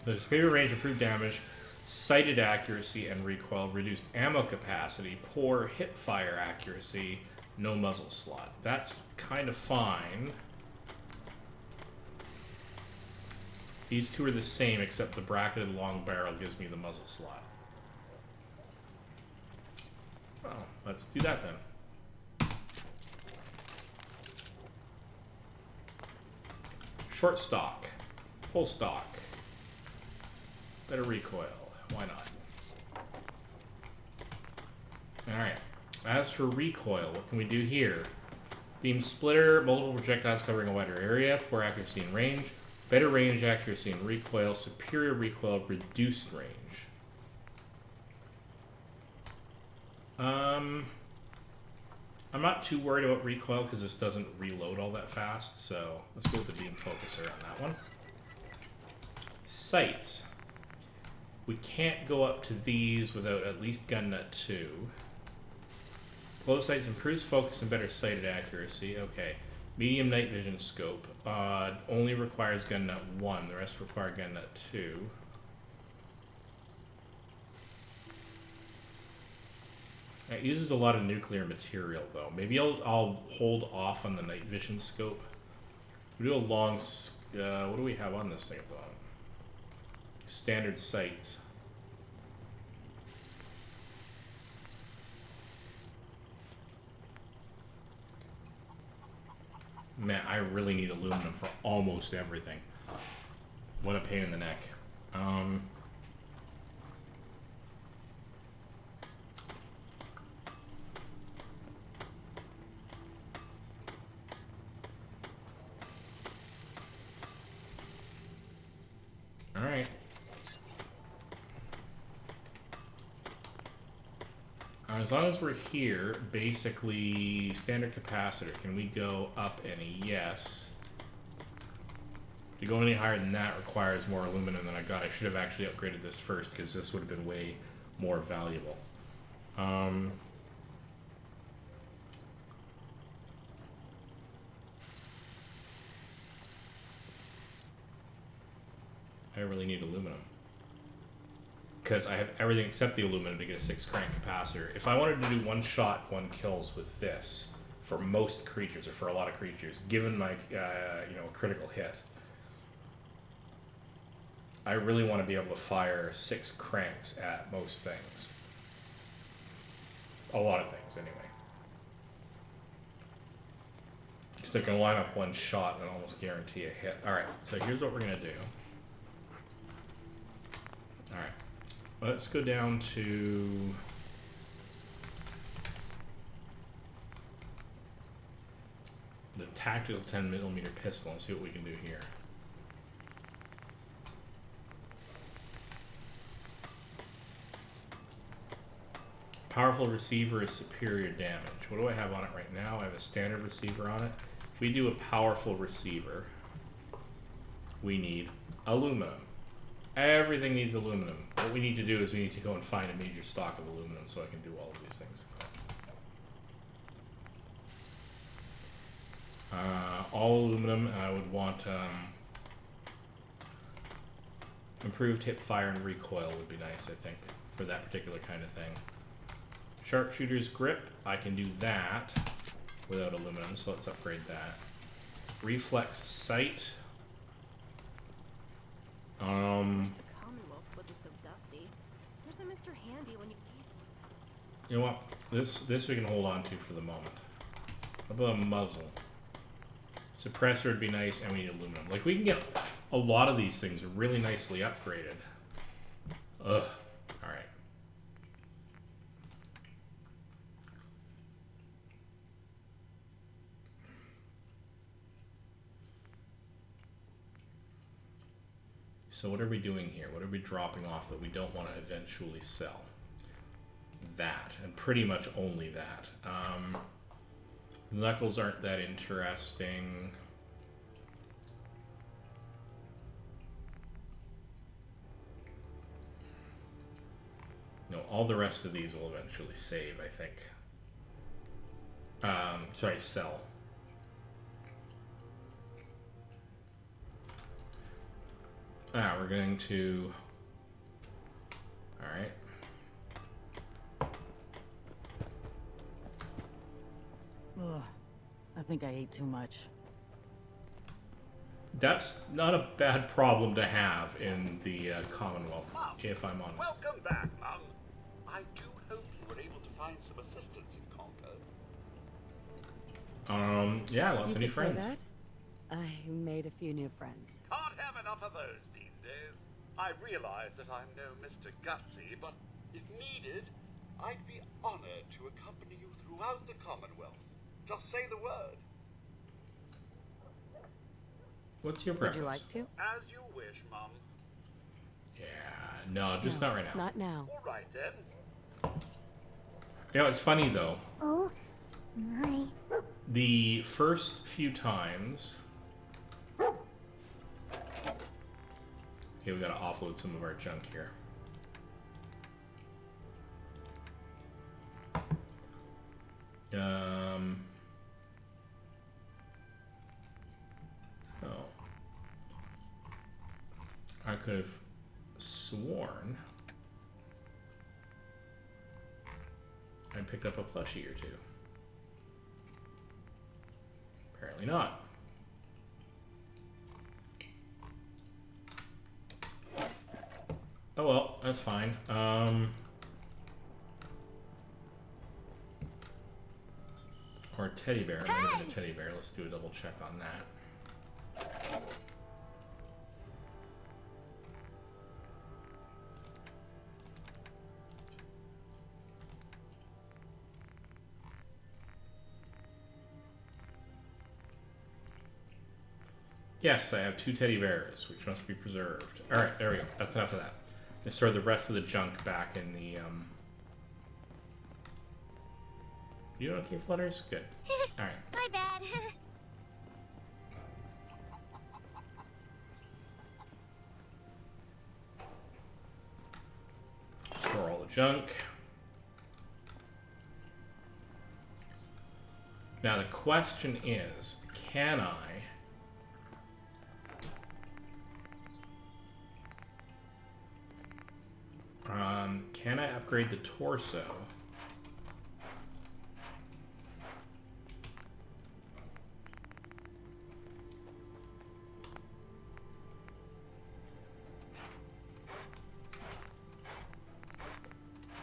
The superior range, improved damage, sighted accuracy and recoil, reduced ammo capacity, poor hip fire accuracy, no muzzle slot. That's kind of fine. These two are the same, except the bracketed long barrel gives me the muzzle slot. Well, let's do that then. Short stock, full stock, better recoil, why not? Alright, as for recoil, what can we do here? Beam splitter, multiple projectiles covering a wider area, poor accuracy and range, better range, accuracy and recoil, superior recoil, reduced range. I'm not too worried about recoil because this doesn't reload all that fast, so let's go with the beam focuser on that one. Sights. We can't go up to these without at least gun nut 2. Close sights improves focus and better sighted accuracy. Okay. Medium night vision scope. Only requires gun nut 1. The rest require gun nut 2. It uses a lot of nuclear material, though. Maybe I'll hold off on the night vision scope. We do a long... what do we have on this thing, though? Standard sights. Man, I really need aluminum for almost everything. What a pain in the neck. Alright. As long as we're here, basically, standard capacitor. Can we go up any? Yes. To go any higher than that requires more aluminum than I got. I should have actually upgraded this first, because this would have been way more valuable. I really need aluminum. Because I have everything except the aluminum to get a 6 crank capacitor. If I wanted to do 1 shot, 1 kills with this, for most creatures, or for a lot of creatures, given my, critical hit, I really want to be able to fire 6 cranks at most things. A lot of things, anyway. Because I can line up 1 shot and almost guarantee a hit. Alright, so here's what we're going to do. Alright. Let's go down to the tactical 10mm pistol and see what we can do here. powerful receiver is superior damage. What do I have on it right now? I have a standard receiver on it. If we do a powerful receiver, we need aluminum. Everything needs aluminum. What we need to do is we need to go and find a major stock of aluminum so I can do all of these things. All aluminum. I would want improved hip fire and recoil would be nice, I think, for that particular kind of thing. Sharpshooter's grip. I can do that without aluminum, so let's upgrade that. Reflex sight. The Commonwealth wasn't so dusty. Where's a Mr. Handy when you need? You know what? This we can hold on to for the moment. How about a muzzle? Suppressor would be nice, and we need aluminum. Like, we can get a lot of these things really nicely upgraded. Ugh. Alright. So what are we doing here? What are we dropping off that we don't want to eventually sell? That, and pretty much only that. Knuckles aren't that interesting. No, all the rest of these will eventually save, I think. Sorry, sell. We're going to... Alright. Ugh, I think I ate too much. That's not a bad problem to have in the Commonwealth, if I'm honest. Welcome back, Mum. I do hope you were able to find some assistance in Concord. Yeah, lots of new friends. Say that? I made a few new friends. Can't have enough of those these days. I realize that I'm no Mr. Gutsy, but if needed, I'd be honored to accompany you throughout the Commonwealth. Just say the word. What's your preference? Would you like to? As you wish, Mum. Yeah, no, just not right now. Not now. All right, then. You know, it's funny, though. Oh, my. The first few times... Okay, we gotta offload some of our junk here. Oh. I could have sworn I picked up a plushie or two. Apparently not. Oh well, that's fine. Or a teddy bear. It might have been a teddy bear. Let's do a double check on that. Yes, I have 2 teddy bears, which must be preserved. Alright, there we go. That's enough of that. Let's store the rest of the junk back in the, You okay, Flutters? Good. Alright. My bad. Store all the junk. Now the question is, can I... can I upgrade the torso?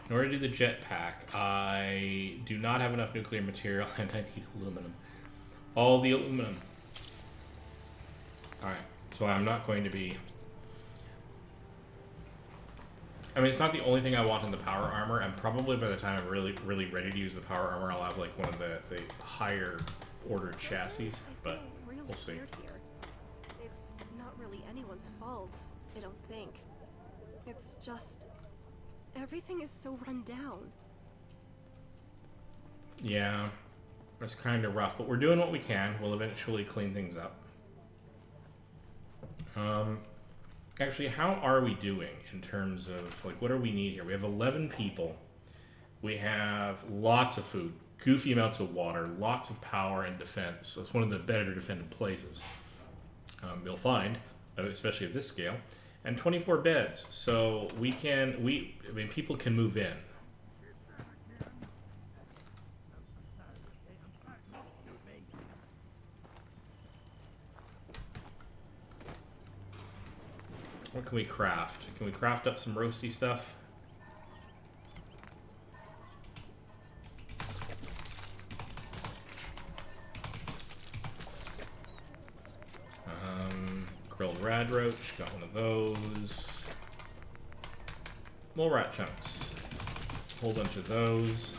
In order to do the jetpack, I do not have enough nuclear material and I need aluminum. All the aluminum. Alright, so I'm not going to be... I mean, it's not the only thing I want in the power armor, and probably by the time I'm really ready to use the power armor, I'll have like one of the higher order chassis, but we'll see. Here. It's not really anyone's fault, I don't think. It's just... everything is so run down. Yeah, it's kind of rough, but we're doing what we can. We'll eventually clean things up. Actually, how are we doing in terms of, like, what do we need here? We have 11 people. We have lots of food, goofy amounts of water, lots of power and defense. So it's one of the better defended places you'll find, especially at this scale. And 24 beds, so people can move in. What can we craft? Can we craft up some roasty stuff? Grilled rad roach, got one of those. More rat chunks, whole bunch of those.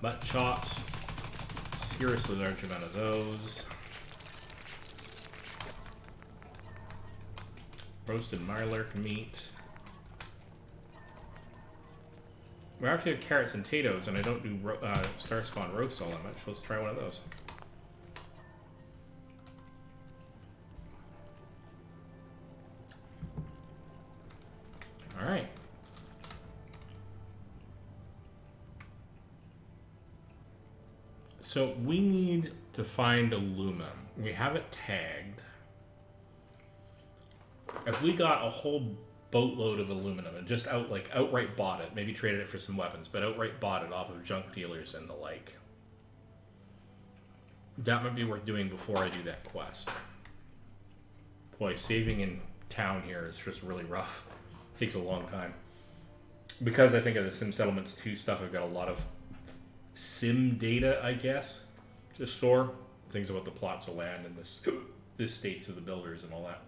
Butt chops, seriously large amount of those. Roasted mylark meat. We actually have carrots and potatoes, and I don't do star spawn roast all that much. Let's try one of those. All right. So we need to find aluminum. We have it tagged. If we got a whole boatload of aluminum and just outright bought it, maybe traded it for some weapons, but outright bought it off of junk dealers and the like, that might be worth doing before I do that quest. Boy, saving in town here is just really rough. Takes a long time. Because I think of the Sim Settlements 2 stuff, I've got a lot of sim data, I guess, to store. Things about the plots of land and the states of the builders and all that.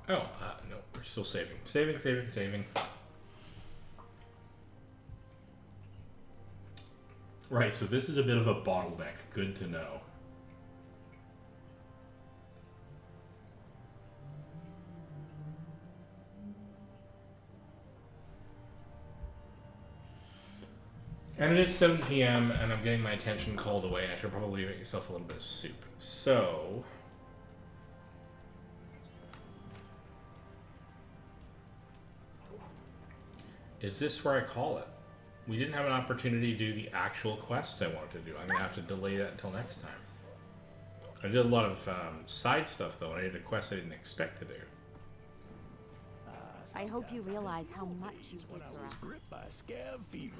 Oh, no, we're still saving. Saving. Right, so this is a bit of a bottleneck. Good to know. And it is 7 p.m. and I'm getting my attention called away, and I should probably make myself a little bit of soup. So... is this where I call it? We didn't have an opportunity to do the actual quests I wanted to do. I'm going to have to delay that until next time. I did a lot of side stuff, though, and I did a quest I didn't expect to do. I hope you realize how much you did when I for was us. gripped by scav fever.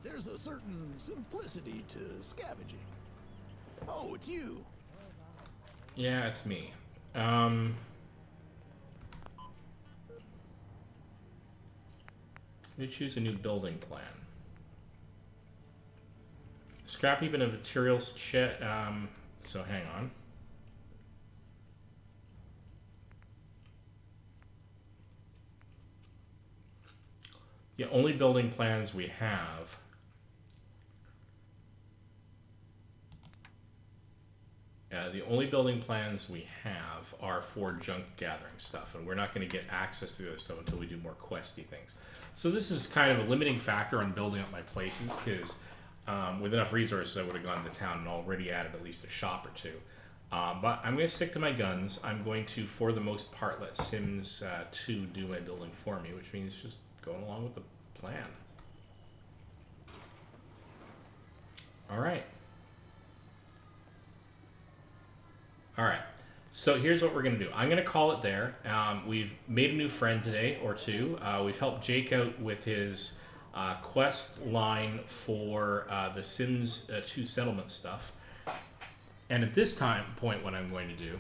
There's a certain simplicity to scavenging. Oh, it's you. Yeah, it's me. We choose a new building plan. Scrap heap and a materials chat. So hang on. The only building plans we have are for junk gathering stuff, and we're not going to get access to this stuff until we do more questy things. So this is kind of a limiting factor on building up my places, because with enough resources I would have gone to town and already added at least a shop or two. But I'm going to stick to my guns. I'm going to, for the most part, let Sims 2 do my building for me, which means just going along with the plan. Alright. Alright. So here's what we're going to do. I'm going to call it there. We've made a new friend today, or two. We've helped Jake out with his quest line for the Sims 2 settlement stuff. And at this point, what I'm going to do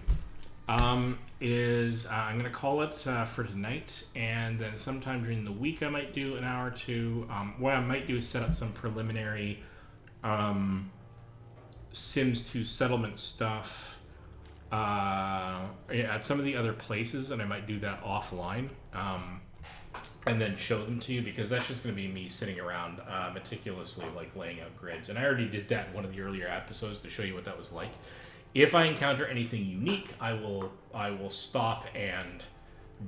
is I'm going to call it for tonight, and then sometime during the week I might do an hour or two. What I might do is set up some preliminary Sims 2 settlement stuff at some of the other places, and I might do that offline. and then show them to you, because that's just going to be me sitting around meticulously like laying out grids. And I already did that in one of the earlier episodes to show you what that was like. If I encounter anything unique, I will stop and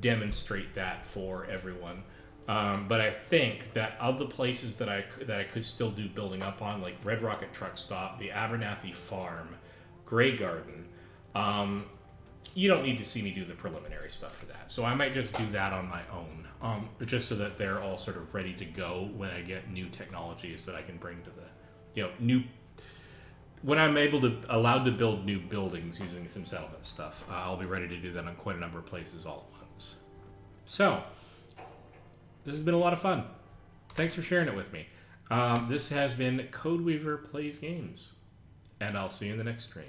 demonstrate that for everyone. But I think that of the places that I could still do building up on, like Red Rocket Truck Stop, the Abernathy Farm, Grey Garden, you don't need to see me do the preliminary stuff for that. So I might just do that on my own, just so that they're all sort of ready to go when I get new technologies that I can bring to the, new. When I'm allowed to build new buildings using some settlement stuff, I'll be ready to do that on quite a number of places all at once. So, this has been a lot of fun. Thanks for sharing it with me. This has been Codeweaver Plays Games, and I'll see you in the next stream.